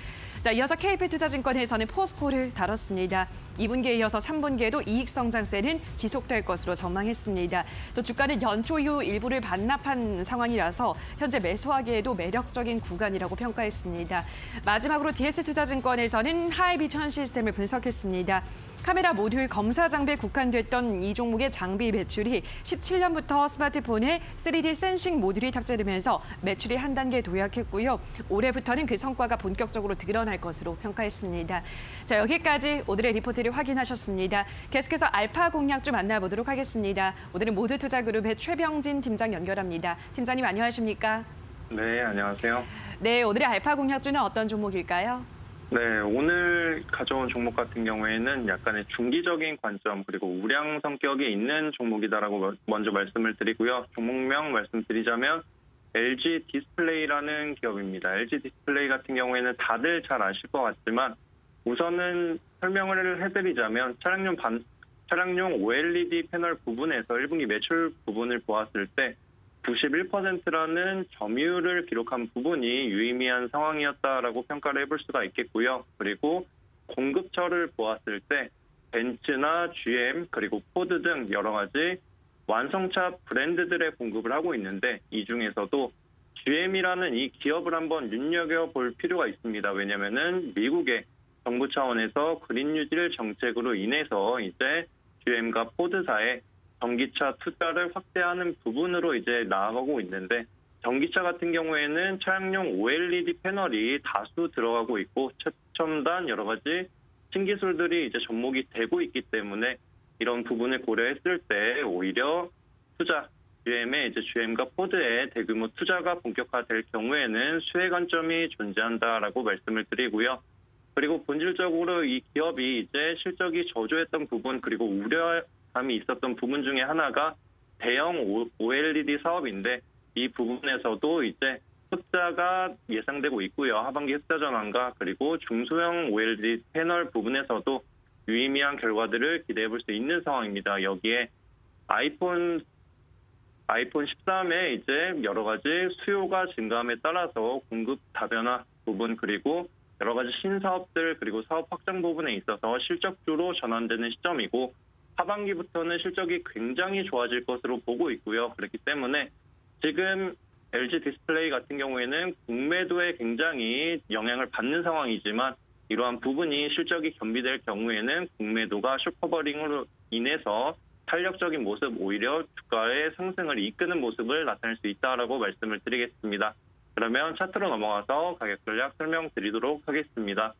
자, 이어서 KP투자증권에서는 포스코를 다뤘습니다. 2분기에 이어서 3분기에도 이익 성장세는 지속될 것으로 전망했습니다. 또 주가는 연초 이후 일부를 반납한 상황이라서 현재 매수하기에도 매력적인 구간이라고 평가했습니다. 마지막으로 DS투자증권에서는 하이비전 시스템을 분석했습니다. 카메라 모듈 검사 장비에 국한됐던 이 종목의 장비 매출이 17년부터 스마트폰에 3D 센싱 모듈이 탑재되면서 매출이 한 단계 도약했고요. 올해부터는 그 성과가 본격적으로 드러날 것으로 평가했습니다. 자, 여기까지 오늘의 리포트를 확인하셨습니다. 계속해서 알파 공략주 만나보도록 하겠습니다. 오늘은 모두투자그룹의 최병진 팀장 연결합니다. 팀장님 안녕하십니까? 네, 안녕하세요. 네, 오늘의 알파 공략주는 어떤 종목일까요? 네, 오늘 가져온 종목 같은 경우에는 약간의 중기적인 관점 그리고 우량 성격이 있는 종목이다라고 먼저 말씀을 드리고요. 종목명 말씀드리자면 LG 디스플레이라는 기업입니다. LG 디스플레이 같은 경우에는 다들 잘 아실 것 같지만 우선은 설명을 해드리자면 차량용 OLED 패널 부분에서 1분기 매출 부분을 보았을 때 91%라는 점유율을 기록한 부분이 유의미한 상황이었다라고 평가를 해볼 수가 있겠고요. 그리고 공급처를 보았을 때 벤츠나 GM 그리고 포드 등 여러 가지 완성차 브랜드들의 공급을 하고 있는데 이 중에서도 GM이라는 이 기업을 한번 눈여겨볼 필요가 있습니다. 왜냐하면은 미국의 정부 차원에서 그린 뉴딜 정책으로 인해서 이제 GM과 포드사의 전기차 투자를 확대하는 부분으로 이제 나아가고 있는데 전기차 같은 경우에는 차량용 OLED 패널이 다수 들어가고 있고 최첨단 여러 가지 신기술들이 이제 접목이 되고 있기 때문에 이런 부분을 고려했을 때 오히려 투자 GM의 이제 GM과 포드의 대규모 투자가 본격화될 경우에는 수혜 관점이 존재한다라고 말씀을 드리고요. 그리고 본질적으로 이 기업이 이제 실적이 저조했던 부분 그리고 우려감이 있었던 부분 중에 하나가 대형 OLED 사업인데 이 부분에서도 이제 흑자가 예상되고 있고요. 하반기 흑자 전환과 그리고 중소형 OLED 패널 부분에서도 유의미한 결과들을 기대해 볼 수 있는 상황입니다. 여기에 아이폰 13의 이제 여러 가지 수요가 증가함에 따라서 공급 다변화 부분 그리고 여러 가지 신사업들 그리고 사업 확장 부분에 있어서 실적주로 전환되는 시점이고 하반기부터는 실적이 굉장히 좋아질 것으로 보고 있고요. 그렇기 때문에 지금 LG 디스플레이 같은 경우에는 국매도에 굉장히 영향을 받는 상황이지만 이러한 부분이 실적이 겸비될 경우에는 국매도가 숏커버링으로 인해서 탄력적인 모습, 오히려 주가의 상승을 이끄는 모습을 나타낼 수 있다라고 말씀을 드리겠습니다. 그러면 차트로 넘어가서 가격 전략 설명드리도록 하겠습니다.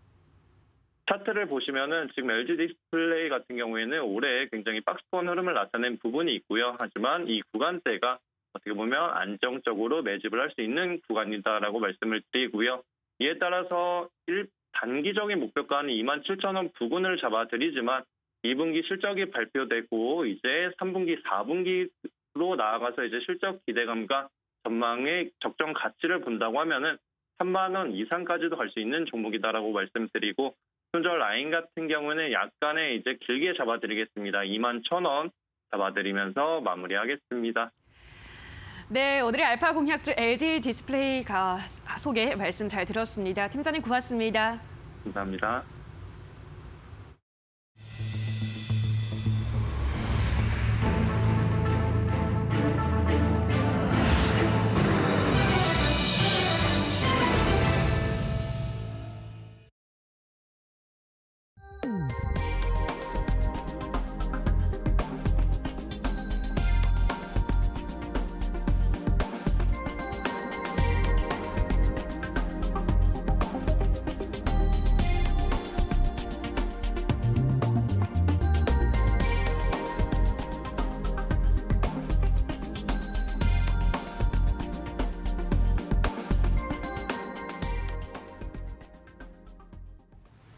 차트를 보시면은 지금 LG 디스플레이 같은 경우에는 올해 굉장히 박스권 흐름을 나타낸 부분이 있고요. 하지만 이 구간대가 어떻게 보면 안정적으로 매집을 할 수 있는 구간이다라고 말씀을 드리고요. 이에 따라서 단기적인 목표가는 27,000원 부근을 잡아드리지만 2분기 실적이 발표되고 이제 3분기, 4분기로 나아가서 이제 실적 기대감과 전망의 적정 가치를 본다고 하면은 3만 원 이상까지도 갈 수 있는 종목이다라고 말씀드리고 손절 라인 같은 경우는 약간의 이제 길게 잡아드리겠습니다. 21,000원 잡아드리면서 마무리하겠습니다. 네, 오늘의 알파 공략주 LG 디스플레이 소개 말씀 잘 들었습니다. 팀장님 고맙습니다. 감사합니다.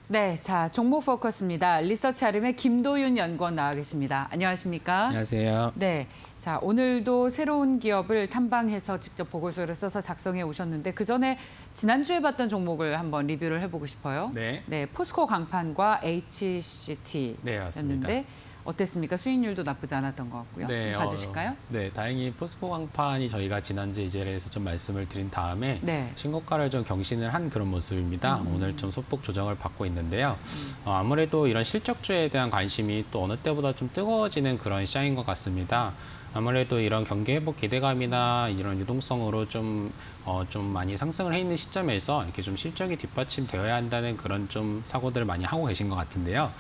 네, 자 종목 포커스입니다. 리서치 아름의 김도윤 연구원 나와 계십니다. 안녕하십니까? 안녕하세요. 네, 자 오늘도 새로운 기업을 탐방해서 직접 보고서를 써서 작성해 오셨는데 그 전에 지난주에 봤던 종목을 한번 리뷰를 해보고 싶어요. 네. 네, 포스코 강판과 HCT였는데 네, 어땠습니까? 수익률도 나쁘지 않았던 것 같고요. 네, 봐주실까요? 네, 다행히 포스코 강판이 저희가 지난주 이제에서 좀 말씀을 드린 다음에 네. 신고가를 좀 경신을 한 그런 모습입니다. 오늘 좀 소폭 조정을 받고 있는데요. 아무래도 이런 실적주에 대한 관심이 또 어느 때보다 좀 뜨거워지는 그런 시장인 것 같습니다. 아무래도 이런 경기 회복 기대감이나 이런 유동성으로 좀 많이 상승을 해 있는 시점에서 이렇게 좀 실적이 뒷받침되어야 한다는 그런 좀 사고들을 많이 하고 계신 것 같은데요.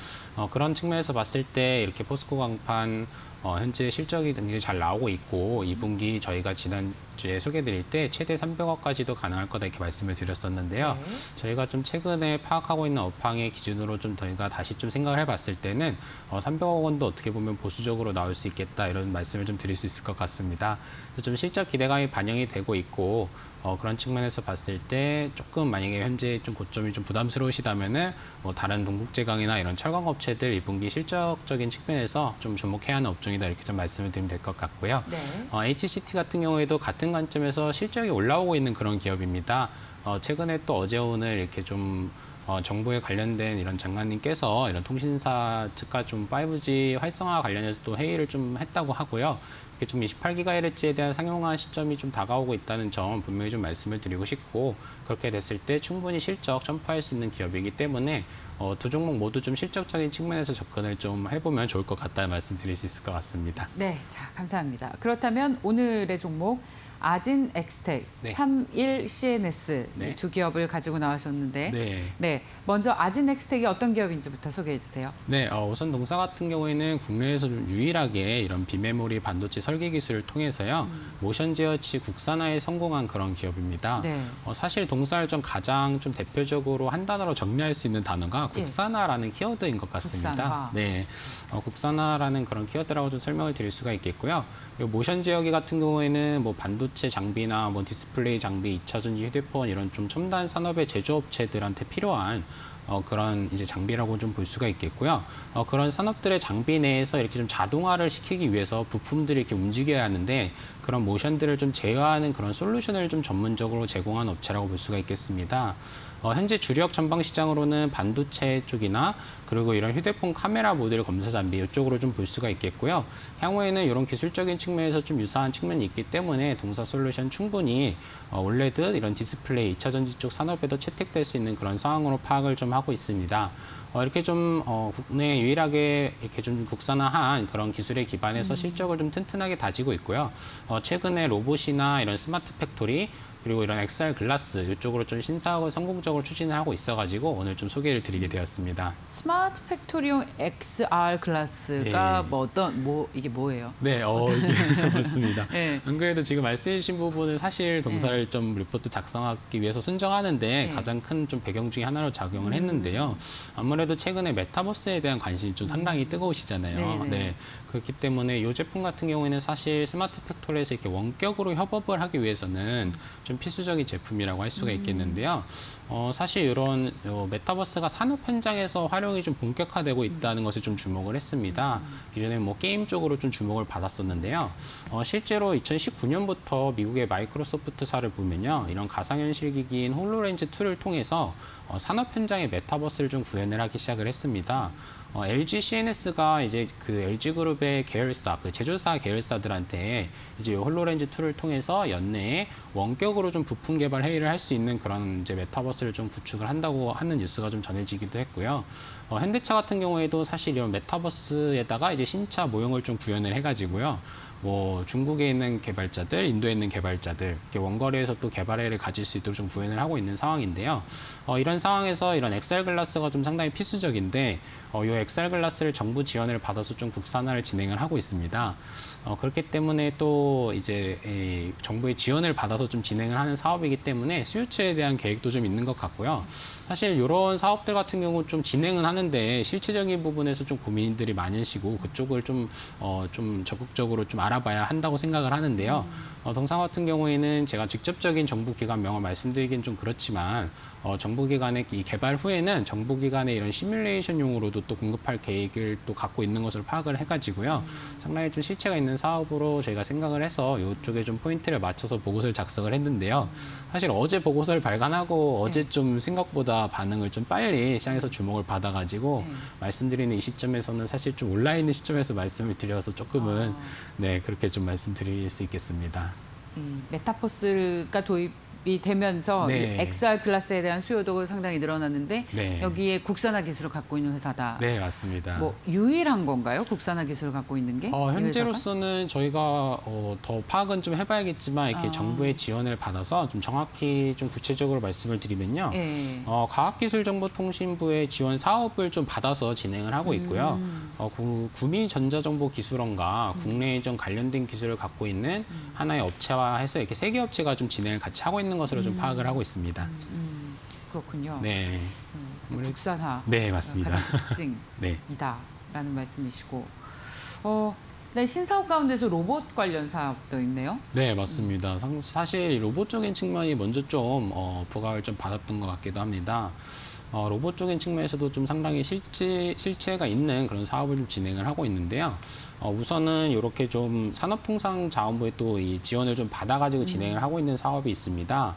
그런 측면에서 봤을 때 이렇게 포스코 강판 현재 실적이 굉장히 잘 나오고 있고 2분기 저희가 지난주에 소개드릴 때 최대 300억까지도 가능할 거다 이렇게 말씀을 드렸었는데요. 네. 저희가 좀 최근에 파악하고 있는 업황의 기준으로 좀 저희가 다시 좀 생각을 해봤을 때는 300억 원도 어떻게 보면 보수적으로 나올 수 있겠다 이런 말씀을 좀 드릴 수 있을 것 같습니다. 그래서 좀 실적 기대감이 반영이 되고 있고 그런 측면에서 봤을 때 조금 만약에 현재 좀 고점이 좀 부담스러우시다면은 다른 동국제강이나 이런 철강 업체들 2분기 실적적인 측면에서 좀 주목해야 하는 업종이다 이렇게 좀 말씀을 드리면 될 것 같고요. 네. HCT 같은 경우에도 같은 관점에서 실적이 올라오고 있는 그런 기업입니다. 최근에 또 어제 오늘 이렇게 좀 정부에 관련된 이런 장관님께서 이런 통신사 측과 좀 5G 활성화 관련해서 또 회의를 좀 했다고 하고요. 이렇게 좀 28GHz에 대한 상용화 시점이 좀 다가오고 있다는 점 분명히 좀 말씀을 드리고 싶고, 그렇게 됐을 때 충분히 실적 점프할 수 있는 기업이기 때문에 두 종목 모두 좀 실적적인 측면에서 접근을 좀 해보면 좋을 것 같다는 말씀드릴 수 있을 것 같습니다. 네, 자, 감사합니다. 그렇다면 오늘의 종목 아진 엑스텍, 네. 31 CNS 네. 이 두 기업을 가지고 나오셨는데, 네. 네, 먼저 아진 엑스텍이 어떤 기업인지부터 소개해 주세요. 네, 우선 동사 같은 경우에는 국내에서 좀 유일하게 이런 비메모리 반도체 설계 기술을 통해서요, 모션 제어치 국산화에 성공한 그런 기업입니다. 네. 사실 동사를 좀 가장 좀 대표적으로 한 단어로 정리할 수 있는 단어가 국산화라는 키워드인 것 같습니다. 국산화. 네, 국산화라는 그런 키워드라고 좀 설명을 드릴 수가 있겠고요. 이 모션 제어기 같은 경우에는 뭐 반도체 장비나 뭐 디스플레이 장비, 2차전지 휴대폰 이런 좀 첨단 산업의 제조업체들한테 필요한 그런 이제 장비라고 좀 볼 수가 있겠고요. 그런 산업들의 장비 내에서 이렇게 좀 자동화를 시키기 위해서 부품들이 이렇게 움직여야 하는데, 그런 모션들을 좀 제어하는 그런 솔루션을 좀 전문적으로 제공한 업체라고 볼 수가 있겠습니다. 현재 주력 전방 시장으로는 반도체 쪽이나 그리고 이런 휴대폰 카메라 모듈 검사 장비 이쪽으로 좀 볼 수가 있겠고요. 향후에는 이런 기술적인 측면에서 좀 유사한 측면이 있기 때문에 동사 솔루션 충분히 올레드 이런 디스플레이 2차 전지 쪽 산업에도 채택될 수 있는 그런 상황으로 파악을 좀 하고 있습니다. 이렇게 좀 국내 유일하게 이렇게 좀 국산화한 그런 기술에 기반해서 실적을 좀 튼튼하게 다지고 있고요. 최근에 로봇이나 이런 스마트 팩토리 그리고 이런 XR 글라스 이쪽으로 좀 신사업을 성공적으로 추진을 하고 있어가지고 오늘 좀 소개를 드리게 되었습니다. 스마트 팩토리용 XR 글라스가 네. 이게 뭐예요? 네, 이게 맞습니다. 네. 안 그래도 지금 말씀해 주신 부분은 사실 동사를 좀 리포트 작성하기 위해서 선정하는데 가장 큰 좀 배경 중에 하나로 작용을 했는데요. 아무래도 최근에 메타버스에 대한 관심이 좀 상당히 뜨거우시잖아요. 네. 그렇기 때문에 이 제품 같은 경우에는 사실 스마트 팩토리에서 이렇게 원격으로 협업을 하기 위해서는 좀 필수적인 제품이라고 할 수가 있겠는데요. 사실 이런 메타버스가 산업 현장에서 활용이 좀 본격화되고 있다는 것을 좀 주목을 했습니다. 기존에 뭐 게임 쪽으로 좀 주목을 받았었는데요. 실제로 2019년부터 미국의 마이크로소프트사를 보면요, 이런 가상현실 기기인 홀로렌즈 2를 통해서 산업 현장의 메타버스를 좀 구현을 하기 시작을 했습니다. LG CNS가 이제 그 LG 그룹의 계열사, 그 제조사 계열사들한테 이제 홀로렌즈 2를 통해서 연내에 원격으로 좀 부품 개발 회의를 할 수 있는 그런 이제 메타버스를 좀 구축을 한다고 하는 뉴스가 좀 전해지기도 했고요. 현대차 같은 경우에도 사실 이런 메타버스에다가 이제 신차 모형을 좀 구현을 해가지고요. 뭐 중국에 있는 개발자들, 인도에 있는 개발자들, 이렇게 원거리에서 또 개발회를 가질 수 있도록 좀 구현을 하고 있는 상황인데요. 이런 상황에서 이런 XR 글라스가 좀 상당히 필수적인데, 이 XR 글라스를 정부 지원을 받아서 좀 국산화를 진행을 하고 있습니다. 그렇기 때문에 또 이제 정부의 지원을 받아서 좀 진행을 하는 사업이기 때문에 수요처에 대한 계획도 좀 있는 것 같고요. 사실 이런 사업들 같은 경우 좀 진행은 하는데 실체적인 부분에서 좀 고민들이 많으시고 그쪽을 좀 적극적으로 좀 알아봐야 한다고 생각을 하는데요. 동사 같은 경우에는 제가 직접적인 정부기관명을 말씀드리긴 좀 그렇지만 정부기관의 이 개발 후에는 정부기관의 이런 시뮬레이션용으로도 또 공급할 계획을 또 갖고 있는 것으로 파악을 해가지고요. 상당히 좀 실체가 있는 사업으로 저희가 생각을 해서 이쪽에 좀 포인트를 맞춰서 보고서를 작성을 했는데요. 사실 어제 보고서를 발간하고 어제 좀 생각보다 반응을 좀 빨리 시장에서 주목을 받아가지고 말씀드리는 이 시점에서는 사실 좀 온라인 시점에서 말씀을 드려서 조금은 네 그렇게 좀 말씀드릴 수 있겠습니다. 메타버스가 도입이 되면서 네. 이 XR 글라스에 대한 수요도 상당히 늘어났는데 네. 여기에 국산화 기술을 갖고 있는 회사다. 네, 맞습니다. 뭐 유일한 건가요? 국산화 기술을 갖고 있는 게? 이 회사가? 현재로서는 저희가 더 파악은 좀 해봐야겠지만 이렇게 정부의 지원을 받아서 좀 정확히 좀 구체적으로 말씀을 드리면요. 과학기술정보통신부의 지원 사업을 좀 받아서 진행을 하고 있고요. 구미전자정보기술원과 국내에 좀 관련된 기술을 갖고 있는 하나의 업체화해서 이렇게 세 개 업체가 좀 진행을 같이 하고 있는 것으로 좀 파악을 하고 있습니다. 그렇군요. 네. 국산화. 네, 맞습니다. 가장 큰 특징이다라는 말씀이시고. 네, 신사업 가운데서 로봇 관련 사업도 있네요. 네, 맞습니다. 사실 이 로봇적인 측면이 먼저 좀 부각을 좀 받았던 것 같기도 합니다. 로봇적인 측면에서도 좀 상당히 실체가 있는 그런 사업을 좀 진행을 하고 있는데요. 우선은 이렇게 좀 산업통상자원부에 또 이 지원을 좀 받아가지고 진행을 하고 있는 사업이 있습니다.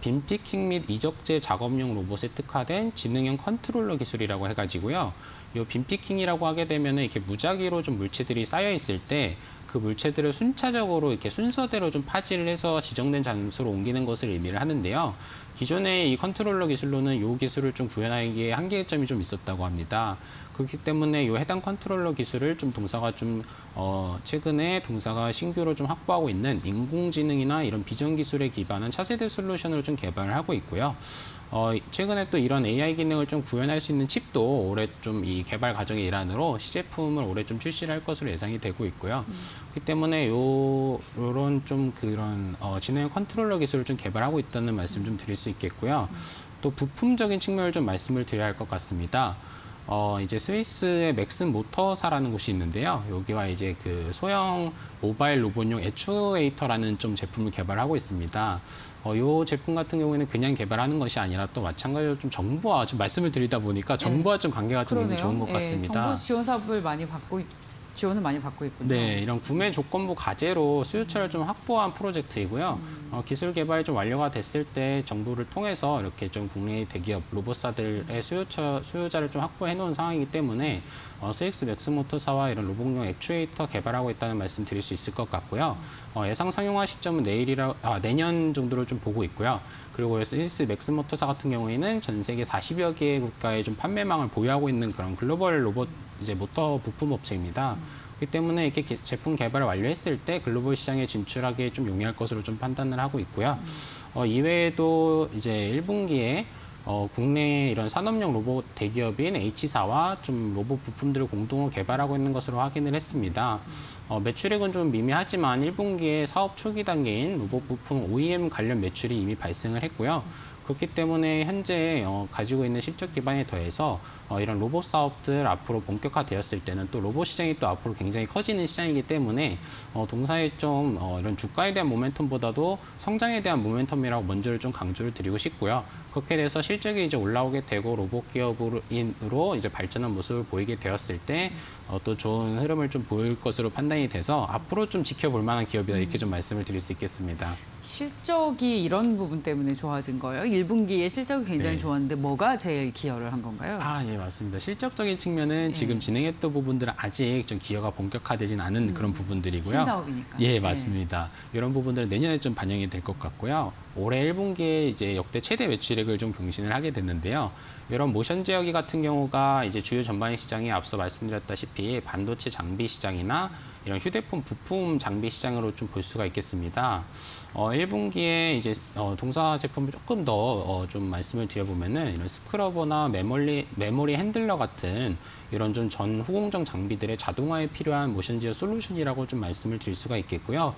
빔 피킹 및 이적재 작업용 로봇에 특화된 지능형 컨트롤러 기술이라고 해가지고요. 이 빔 피킹이라고 하게 되면은 이렇게 무작위로 좀 물체들이 쌓여 있을 때 그 물체들을 순차적으로 이렇게 순서대로 좀 파지를 해서 지정된 장소로 옮기는 것을 의미를 하는데요. 기존의 이 컨트롤러 기술로는 이 기술을 좀 구현하기에 한계점이 좀 있었다고 합니다. 그렇기 때문에 이 해당 컨트롤러 기술을 좀 동사가 좀 최근에 동사가 신규로 좀 확보하고 있는 인공지능이나 이런 비전 기술에 기반한 차세대 솔루션으로 좀 개발을 하고 있고요. 최근에 또 이런 AI 기능을 좀 구현할 수 있는 칩도 올해 좀 이 개발 과정의 일환으로 시제품을 올해 좀 출시를 할 것으로 예상이 되고 있고요. 그렇기 때문에 요런 좀 그런 지능형 컨트롤러 기술을 좀 개발하고 있다는 말씀 좀 드릴 수 있겠고요. 또 부품적인 측면을 좀 말씀을 드려야 할 것 같습니다. 이제 스위스의 맥슨 모터사라는 곳이 있는데요. 여기와 이제 그 소형 모바일 로봇용 애추에이터라는 좀 제품을 개발하고 있습니다. 이 제품 같은 경우에는 그냥 개발하는 것이 아니라 또 마찬가지로 좀 정부와 좀 말씀을 드리다 보니까 정부와 좀 관계가 좀 굉장히 좋은 것 같습니다. 정부 지원 사업을 지원을 많이 받고 있군요. 네, 이런 구매 조건부 과제로 수요처를 좀 확보한 프로젝트이고요. 기술 개발이 좀 완료가 됐을 때 정부를 통해서 이렇게 좀 국내 대기업 로봇사들의 수요자를 좀 확보해 놓은 상황이기 때문에 스위스 맥스모터사와 이런 로봇용 액추에이터 개발하고 있다는 말씀 드릴 수 있을 것 같고요. 예상 상용화 시점은 내년 정도로 좀 보고 있고요. 그리고 스위스 맥스모터사 같은 경우에는 전 세계 40여 개 국가의 좀 판매망을 보유하고 있는 그런 글로벌 로봇 이제 모터 부품 업체입니다. 그렇기 때문에 이렇게 제품 개발을 완료했을 때 글로벌 시장에 진출하기에 좀 용이할 것으로 좀 판단을 하고 있고요. 이외에도 이제 1분기에 국내 이런 산업용 로봇 대기업인 H사와 좀 로봇 부품들을 공동으로 개발하고 있는 것으로 확인을 했습니다. 매출액은 좀 미미하지만 1분기에 사업 초기 단계인 로봇 부품 OEM 관련 매출이 이미 발생을 했고요. 그렇기 때문에 현재 가지고 있는 실적 기반에 더해서 이런 로봇 사업들 앞으로 본격화되었을 때는 또 로봇 시장이 또 앞으로 굉장히 커지는 시장이기 때문에 동사의 좀 이런 주가에 대한 모멘텀보다도 성장에 대한 모멘텀이라고 먼저를 좀 강조를 드리고 싶고요. 그렇게 돼서 실적이 이제 올라오게 되고 로봇 기업으로 이제 발전한 모습을 보이게 되었을 때 또 좋은 흐름을 좀 보일 것으로 판단이 돼서 앞으로 좀 지켜볼 만한 기업이다 이렇게 좀 말씀을 드릴 수 있겠습니다. 실적이 이런 부분 때문에 좋아진 거예요? 1분기에 실적이 굉장히 좋았는데 뭐가 제일 기여를 한 건가요? 예, 맞습니다. 실적적인 측면은 지금 진행했던 부분들은 아직 좀 기여가 본격화되진 않은 그런 부분들이고요. 신사업이니까. 예, 맞습니다. 이런 부분들은 내년에 좀 반영이 될 것 같고요. 올해 1분기에 이제 역대 최대 매출액을 좀 경신을 하게 됐는데요. 이런 모션 제어기 같은 경우가 이제 주요 전방위 시장이 앞서 말씀드렸다시피 반도체 장비 시장이나 이런 휴대폰 부품 장비 시장으로 좀 볼 수가 있겠습니다. 1분기에 이제 동사 제품을 조금 더 좀 말씀을 드려보면은 이런 스크러버나 메모리 핸들러 같은 이런 좀 후공정 장비들의 자동화에 필요한 모션 제어 솔루션이라고 좀 말씀을 드릴 수가 있겠고요.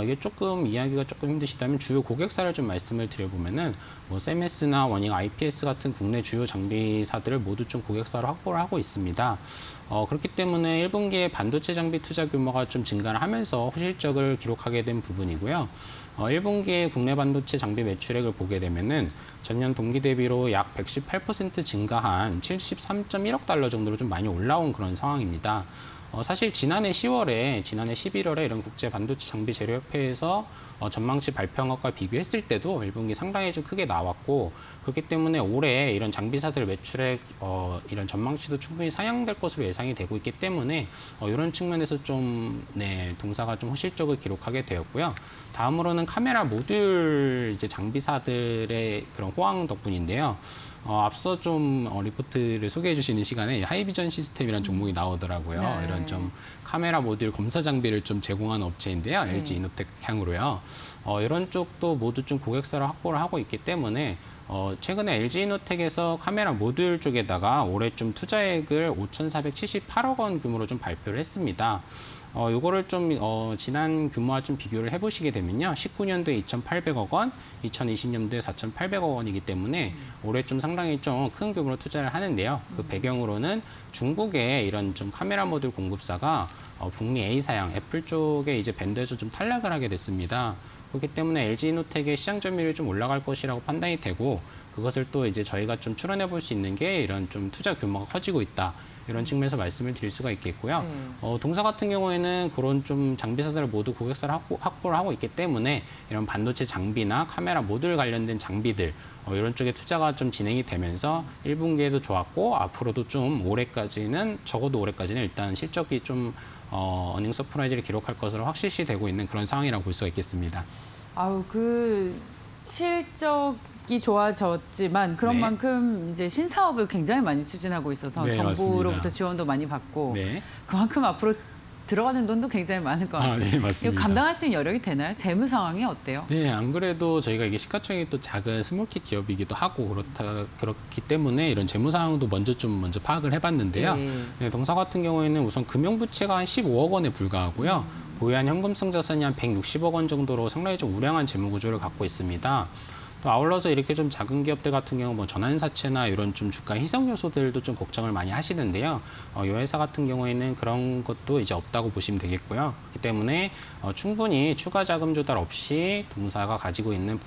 이게 조금 이해하기가 조금 힘드시다면 주요 고객사를 좀 말씀을 드려보면은 뭐 세메스나 워닝 IPS 같은 국내 주요 장비사들을 모두 좀 고객사로 확보를 하고 있습니다. 그렇기 때문에 1분기에 반도체 장비 투자 규모가 좀 증가를 하면서 호실적을 기록하게 된 부분이고요. 1분기에 국내 반도체 장비 매출액을 보게 되면은 전년 동기 대비로 약 118% 증가한 73.1억 달러 정도로 좀 많이 올라온 그런 상황입니다. 사실 지난해 11월에 이런 국제 반도체 장비 재료협회에서 전망치 발표한 것과 비교했을 때도 1분기 상당히 좀 크게 나왔고 그렇기 때문에 올해 이런 장비사들 매출액 이런 전망치도 충분히 상향될 것으로 예상이 되고 있기 때문에 이런 측면에서 좀 동사가 좀 호실적을 기록하게 되었고요. 다음으로는 카메라 모듈 이제 장비사들의 그런 호황 덕분인데요. 앞서 좀 리포트를 소개해 주시는 시간에 하이비전 시스템이라는 종목이 나오더라고요. 네. 이런 좀 카메라 모듈 검사 장비를 좀 제공하는 업체인데요. LG 이노텍 향으로요. 이런 쪽도 모두 좀 고객사를 확보를 하고 있기 때문에 최근에 LG 이노텍에서 카메라 모듈 쪽에다가 올해 좀 투자액을 5,478억 원 규모로 좀 발표를 했습니다. 요거를 좀 지난 규모와 좀 비교를 해보시게 되면요. 19년도에 2,800억 원, 2020년도에 4,800억 원이기 때문에 올해 좀 상당히 좀 큰 규모로 투자를 하는데요. 그 배경으로는 중국의 이런 좀 카메라 모듈 공급사가 북미 A사양, 애플 쪽에 이제 밴드에서 좀 탈락을 하게 됐습니다. 그렇기 때문에 LG이노텍의 시장 점유율이 좀 올라갈 것이라고 판단이 되고 그것을 또 이제 저희가 좀 추론해 볼 수 있는 게 이런 좀 투자 규모가 커지고 있다. 이런 측면에서 말씀을 드릴 수가 있겠고요. 동사 같은 경우에는 그런 좀 장비사들을 모두 고객사를 확보를 하고 있기 때문에 이런 반도체 장비나 카메라 모듈 관련된 장비들 이런 쪽에 투자가 좀 진행이 되면서 1분기에도 좋았고 앞으로도 좀 올해까지는 적어도 올해까지는 일단 실적이 좀 어닝 서프라이즈를 기록할 것으로 확실시되고 있는 그런 상황이라고 볼 수가 있겠습니다. 아우 그 실적이 좋아졌지만 그런 네. 만큼 이제 신사업을 굉장히 많이 추진하고 있어서 네, 정부로부터 맞습니다. 지원도 많이 받고 네. 그만큼 앞으로 들어가는 돈도 굉장히 많을 것 같아요. 네, 맞습니다. 이거 감당할 수 있는 여력이 되나요? 재무 상황이 어때요? 네, 안 그래도 저희가 이게 시가총액이 또 작은 스몰킷 기업이기도 하고 그렇기 때문에 이런 재무 상황도 먼저 파악을 해봤는데요. 네, 동사 같은 경우에는 우선 금융부채가 한 15억 원에 불과하고요. 보유한 현금성 자산이 한 160억 원 정도로 상당히 좀 우량한 재무 구조를 갖고 있습니다. 또 아울러서 이렇게 좀 작은 기업들 같은 경우 뭐 전환사채나 이런 좀 주가 희석 요소들도 좀 걱정을 많이 하시는데요. 이 회사 같은 경우에는 그런 것도 이제 없다고 보시면 되겠고요. 그렇기 때문에 충분히 추가 자금 조달 없이 동사가 가지고 있는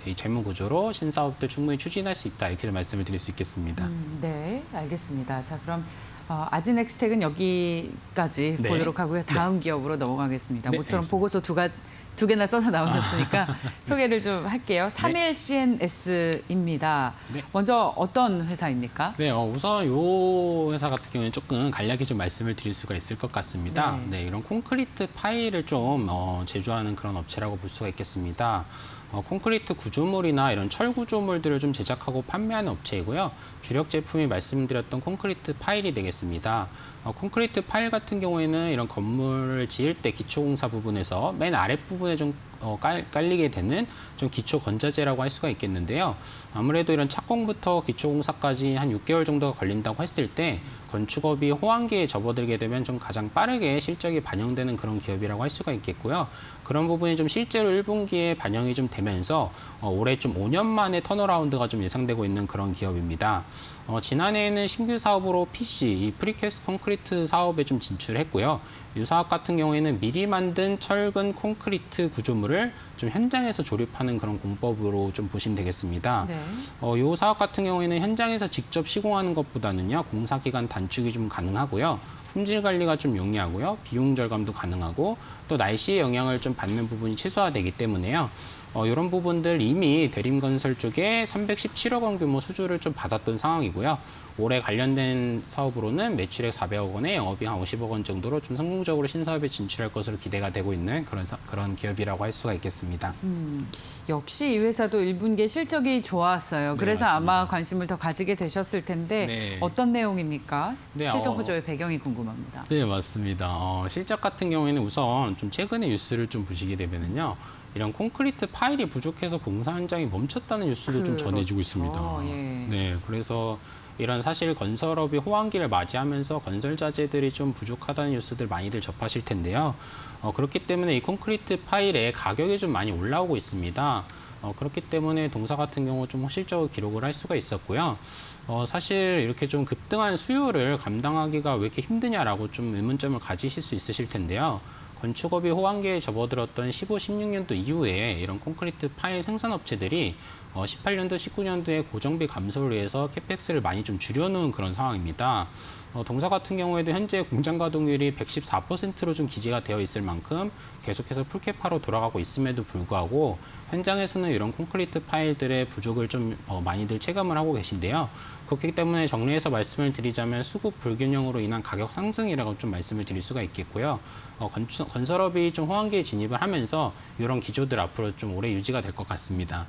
이 재무 구조로 신사업들 충분히 추진할 수 있다 이렇게 좀 말씀을 드릴 수 있겠습니다. 네, 알겠습니다. 자, 그럼 아지넥스텍은 여기까지 네. 보도록 하고요. 다음 기업으로 넘어가겠습니다. 네, 모처럼 알겠습니다. 보고서 두 개나 써서 나오셨으니까 소개를 좀 할게요. 3일 CNS입니다. 네. 먼저 어떤 회사입니까? 네, 우선 이 회사 같은 경우는 조금 간략히 좀 말씀을 드릴 수가 있을 것 같습니다. 네, 이런 콘크리트 파일을 좀 제조하는 그런 업체라고 볼 수가 있겠습니다. 콘크리트 구조물이나 이런 철 구조물들을 좀 제작하고 판매하는 업체이고요. 주력 제품이 말씀드렸던 콘크리트 파일이 되겠습니다. 콘크리트 파일 같은 경우에는 이런 건물을 지을 때 기초공사 부분에서 맨 아랫부분에 좀 깔리게 되는 좀 기초 건자재라고 할 수가 있겠는데요. 아무래도 이런 착공부터 기초공사까지 한 6개월 정도가 걸린다고 했을 때 건축업이 호황기에 접어들게 되면 좀 가장 빠르게 실적이 반영되는 그런 기업이라고 할 수가 있겠고요. 그런 부분이 좀 실제로 1분기에 반영이 좀 되면서 올해 좀 5년 만에 턴어라운드가 좀 예상되고 있는 그런 기업입니다. 지난해에는 신규 사업으로 PC, 이 프리캐스트 콘크리트 사업에 좀 진출했고요. 이 사업 같은 경우에는 미리 만든 철근 콘크리트 구조물을 좀 현장에서 조립하는 그런 공법으로 좀 보시면 되겠습니다. 네. 이 사업 같은 경우에는 현장에서 직접 시공하는 것보다는요, 공사 기간 단축이 좀 가능하고요. 품질 관리가 좀 용이하고요. 비용 절감도 가능하고 또 날씨의 영향을 좀 받는 부분이 최소화되기 때문에요. 이런 부분들 이미 대림건설 쪽에 317억 원 규모 수주를 좀 받았던 상황이고요. 올해 관련된 사업으로는 매출액 400억 원에 영업이익 한 50억 원 정도로 좀 성공적으로 신사업에 진출할 것으로 기대가 되고 있는 그런 기업이라고 할 수가 있겠습니다. 역시 이 회사도 1분기에 실적이 좋았어요. 네, 그래서 맞습니다. 아마 관심을 더 가지게 되셨을 텐데 네. 어떤 내용입니까? 네, 실적 구조의 배경이 궁금합니다. 네, 맞습니다. 실적 같은 경우에는 우선 좀 최근의 뉴스를 좀 보시게 되면은요. 이런 콘크리트 파일이 부족해서 공사 현장이 멈췄다는 뉴스도 좀 전해지고 있습니다. 예. 네, 그래서 이런 사실 건설업이 호황기를 맞이하면서 건설 자재들이 좀 부족하다는 뉴스들 많이들 접하실 텐데요. 그렇기 때문에 이 콘크리트 파일의 가격이 좀 많이 올라오고 있습니다. 그렇기 때문에 동사 같은 경우 좀 실적을 기록을 할 수가 있었고요. 사실 이렇게 좀 급등한 수요를 감당하기가 왜 이렇게 힘드냐라고 좀 의문점을 가지실 수 있으실 텐데요. 건축업이 호황기에 접어들었던 15, 16년도 이후에 이런 콘크리트 파일 생산업체들이 18년도, 19년도에 고정비 감소를 위해서 캐펙스를 많이 좀 줄여놓은 그런 상황입니다. 동사 같은 경우에도 현재 공장 가동률이 114%로 좀 기재가 되어 있을 만큼 계속해서 풀캐파로 돌아가고 있음에도 불구하고 현장에서는 이런 콘크리트 파일들의 부족을 좀 많이들 체감을 하고 계신데요. 그렇기 때문에 정리해서 말씀을 드리자면 수급 불균형으로 인한 가격 상승이라고 좀 말씀을 드릴 수가 있겠고요. 건설업이 좀 호황기에 진입을 하면서 이런 기조들 앞으로 좀 오래 유지가 될 것 같습니다.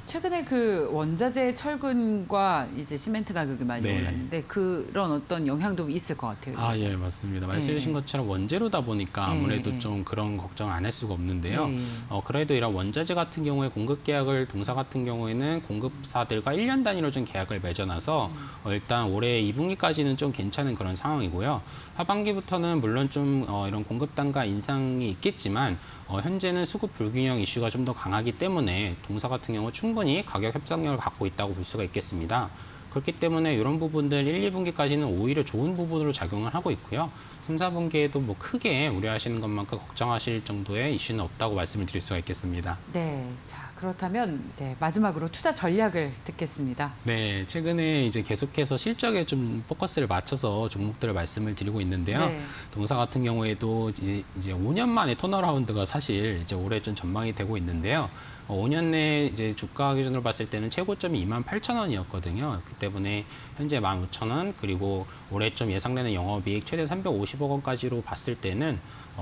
최근에 그 원자재 철근과 이제 시멘트 가격이 많이 네. 올랐는데 그런 어떤 영향도 있을 것 같아요. 아, 예, 맞습니다. 말씀해 주신 것처럼 원재료다 보니까 아무래도 예. 좀 그런 걱정 안 할 수가 없는데요. 예. 그래도 이런 원자재 같은 경우에 공급 계약을 동사 같은 경우에는 공급사들과 1년 단위로 좀 계약을 맺어놔서 일단 올해 2분기까지는 좀 괜찮은 그런 상황이고요. 하반기부터는 물론 좀 이런 공급 단가 인상이 있겠지만 현재는 수급 불균형 이슈가 좀 더 강하기 때문에 동사 같은 경우 충분히 가격 협상력을 갖고 있다고 볼 수가 있겠습니다. 그렇기 때문에 이런 부분들 1, 2분기까지는 오히려 좋은 부분으로 작용을 하고 있고요. 3, 4분기에도 뭐 크게 우려하시는 것만큼 걱정하실 정도의 이슈는 없다고 말씀을 드릴 수가 있겠습니다. 네, 자 그렇다면 이제 마지막으로 투자 전략을 듣겠습니다. 네, 최근에 이제 계속해서 실적에 좀 포커스를 맞춰서 종목들을 말씀을 드리고 있는데요. 네. 동사 같은 경우에도 이제 5년 만에 턴어라운드가 사실 이제 올해 좀 전망이 되고 있는데요. 5년 내 이제 주가 기준으로 봤을 때는 최고점이 28,000원이었거든요. 그 때문에 현재 15,000원, 그리고 올해 좀 예상되는 영업이익 최대 350억 원까지로 봤을 때는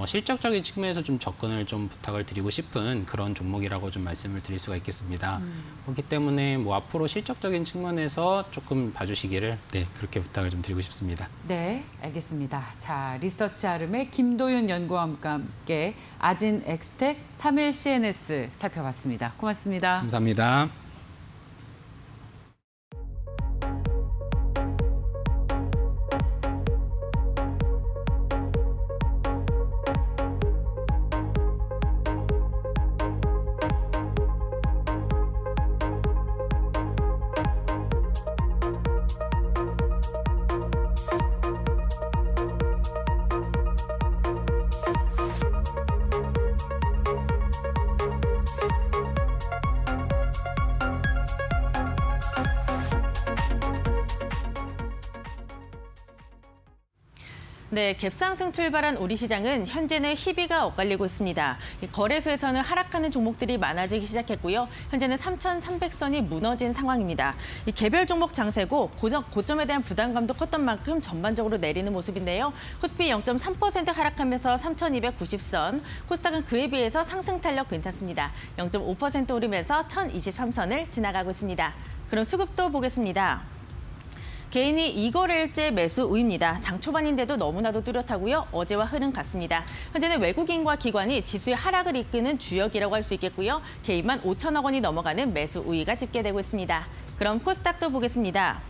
실적적인 측면에서 좀 접근을 좀 부탁을 드리고 싶은 그런 종목이라고 좀 말씀을 드릴 수가 있겠습니다. 그렇기 때문에 뭐 앞으로 실적적인 측면에서 조금 봐주시기를 그렇게 부탁을 좀 드리고 싶습니다. 네, 알겠습니다. 자, 리서치 아름의 김도윤 연구원과 함께 아진 엑스텍 3일 CNS 살펴봤습니다. 고맙습니다. 감사합니다. 네, 갭상승 출발한 우리 시장은 현재는 희비가 엇갈리고 있습니다. 거래소에서는 하락하는 종목들이 많아지기 시작했고요. 현재는 3,300선이 무너진 상황입니다. 이 개별 종목 장세고 고점에 대한 부담감도 컸던 만큼 전반적으로 내리는 모습인데요. 코스피 0.3% 하락하면서 3,290선, 코스닥은 그에 비해서 상승 탄력 괜찮습니다. 0.5% 오르면서 1,023선을 지나가고 있습니다. 그럼 수급도 보겠습니다. 개인이 2거래일째 매수 우입니다. 장 초반인데도 너무나도 뚜렷하고요. 어제와 흐름 같습니다. 현재는 외국인과 기관이 지수의 하락을 이끄는 주역이라고 할 수 있겠고요. 개인만 5천억 원이 넘어가는 매수 우위가 집계되고 있습니다. 그럼 코스닥도 보겠습니다.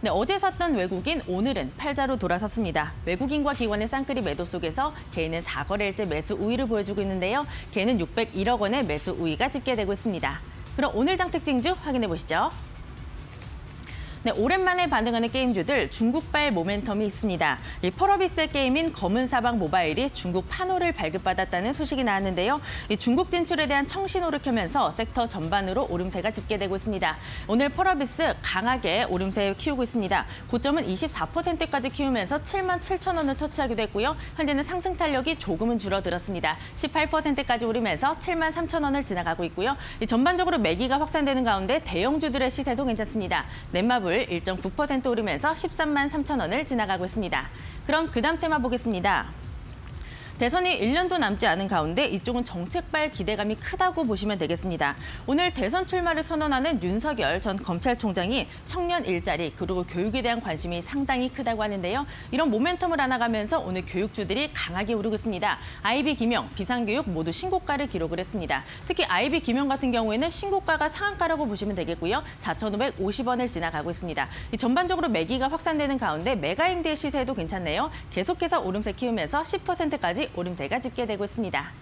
네, 어제 샀던 외국인 오늘은 팔자로 돌아섰습니다. 외국인과 기관의 쌍끌이 매도 속에서 개인은 4거래일째 매수 우위를 보여주고 있는데요. 개인은 601억 원의 매수 우위가 집계되고 있습니다. 그럼 오늘 장 특징주 확인해 보시죠. 네, 오랜만에 반등하는 게임주들 중국발 모멘텀이 있습니다. 이 펄어비스 게임인 검은사방 모바일이 중국 판호를 발급받았다는 소식이 나왔는데요. 이 중국 진출에 대한 청신호를 켜면서 섹터 전반으로 오름세가 집계되고 있습니다. 오늘 펄어비스 강하게 오름세 키우고 있습니다. 고점은 24%까지 키우면서 77,000원을 터치하기도 했고요. 현재는 상승 탄력이 조금은 줄어들었습니다. 18%까지 오르면서 73,000원을 지나가고 있고요. 이 전반적으로 매기가 확산되는 가운데 대형주들의 시세도 괜찮습니다. 넷마블 1.9% 오르면서 13만 3천원을 지나가고 있습니다. 그럼 그 다음 테마 보겠습니다. 대선이 1년도 남지 않은 가운데 이쪽은 정책발 기대감이 크다고 보시면 되겠습니다. 오늘 대선 출마를 선언하는 윤석열 전 검찰총장이 청년 일자리 그리고 교육에 대한 관심이 상당히 크다고 하는데요. 이런 모멘텀을 안아가면서 오늘 교육주들이 강하게 오르고 있습니다. IB 김영, 비상교육 모두 신고가를 기록을 했습니다. 특히 IB 김영 같은 경우에는 신고가가 상한가라고 보시면 되겠고요. 4,550원을 지나가고 있습니다. 전반적으로 매기가 확산되는 가운데 메가임대의 시세도 괜찮네요. 계속해서 오름세 키우면서 10%까지 오름세가 집계되고 있습니다.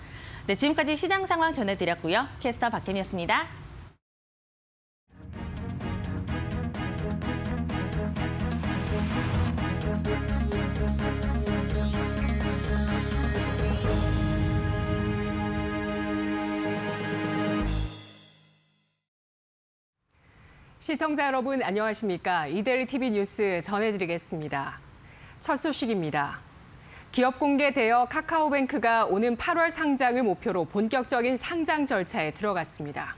네, 지금까지 시장 상황 전해드렸고요. 캐스터 박혜미였습니다. 시청자 여러분 안녕하십니까? 이데일리 TV 뉴스 전해드리겠습니다. 첫 소식입니다. 기업 공개 대여 카카오뱅크가 오는 8월 상장을 목표로 본격적인 상장 절차에 들어갔습니다.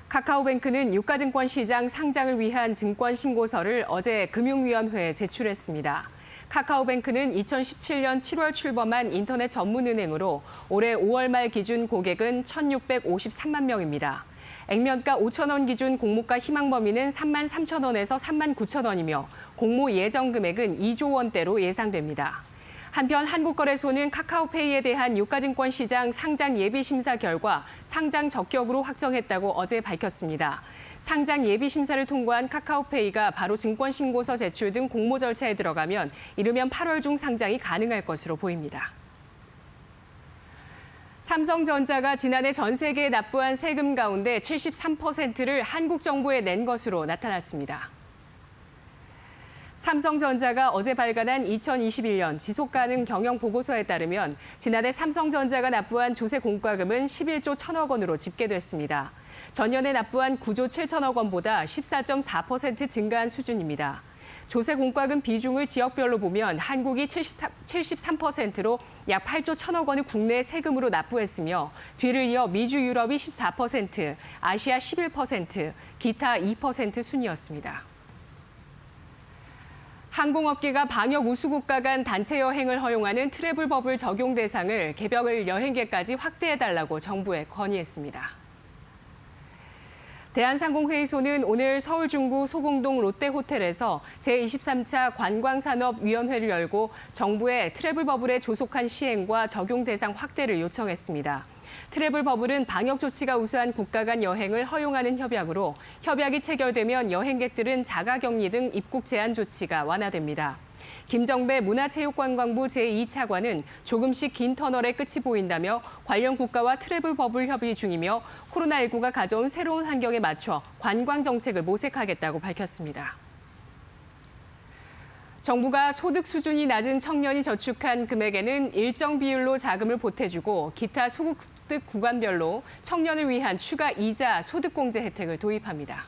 카카오뱅크는 유가증권 시장 상장을 위한 증권 신고서를 어제 금융위원회에 제출했습니다. 카카오뱅크는 2017년 7월 출범한 인터넷 전문은행으로 올해 5월 말 기준 고객은 1,653만 명입니다. 액면가 5,000원 기준 공모가 희망 범위는 3만 3천 원에서 3만 9천 원이며 공모 예정 금액은 2조 원대로 예상됩니다. 한편 한국거래소는 카카오페이에 대한 유가증권 시장 상장 예비 심사 결과 상장 적격으로 확정했다고 어제 밝혔습니다. 상장 예비 심사를 통과한 카카오페이가 바로 증권 신고서 제출 등 공모 절차에 들어가면 이르면 8월 중 상장이 가능할 것으로 보입니다. 삼성전자가 지난해 전 세계에 납부한 세금 가운데 73%를 한국 정부에 낸 것으로 나타났습니다. 삼성전자가 어제 발간한 2021년 지속가능 경영 보고서에 따르면 지난해 삼성전자가 납부한 조세 공과금은 11조 1천억 원으로 집계됐습니다. 전년에 납부한 9조 7천억 원보다 14.4% 증가한 수준입니다. 조세 공과금 비중을 지역별로 보면 한국이 73%로 약 8조 1천억 원을 국내 세금으로 납부했으며 뒤를 이어 미주 유럽이 14%, 아시아 11%, 기타 2% 순이었습니다. 항공업계가 방역 우수국가 간 단체 여행을 허용하는 트래블 버블 적용 대상을 개별 여행객까지 확대해달라고 정부에 건의했습니다. 대한상공회의소는 오늘 서울 중구 소공동 롯데호텔에서 제23차 관광산업위원회를 열고 정부에 트래블 버블의 조속한 시행과 적용 대상 확대를 요청했습니다. 트래블 버블은 방역 조치가 우수한 국가 간 여행을 허용하는 협약으로 협약이 체결되면 여행객들은 자가격리 등 입국 제한 조치가 완화됩니다. 김정배 문화체육관광부 제2차관은 조금씩 긴 터널의 끝이 보인다며 관련 국가와 트래블 버블 협의 중이며 코로나19가 가져온 새로운 환경에 맞춰 관광 정책을 모색하겠다고 밝혔습니다. 정부가 소득 수준이 낮은 청년이 저축한 금액에는 일정 비율로 자금을 보태주고 기타 소득 구간별로 청년을 위한 추가 이자 소득공제 혜택을 도입합니다.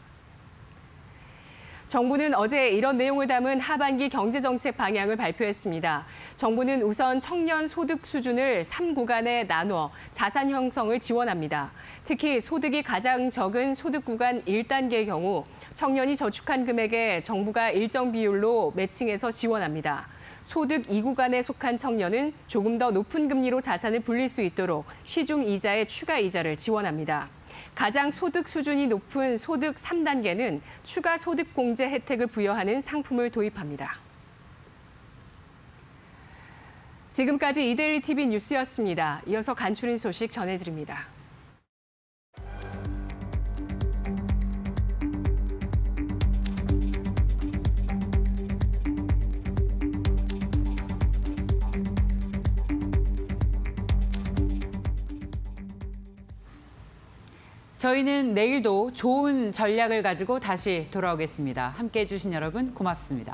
정부는 어제 이런 내용을 담은 하반기 경제정책 방향을 발표했습니다. 정부는 우선 청년 소득 수준을 3구간에 나눠 자산 형성을 지원합니다. 특히 소득이 가장 적은 소득 구간 1단계의 경우 청년이 저축한 금액에 정부가 일정 비율로 매칭해서 지원합니다. 소득 2구간에 속한 청년은 조금 더 높은 금리로 자산을 불릴 수 있도록 시중 이자의 추가 이자를 지원합니다. 가장 소득 수준이 높은 소득 3단계는 추가 소득 공제 혜택을 부여하는 상품을 도입합니다. 지금까지 이데일리 TV 뉴스였습니다. 이어서 간추린 소식 전해드립니다. 저희는 내일도 좋은 전략을 가지고 다시 돌아오겠습니다. 함께해 주신 여러분 고맙습니다.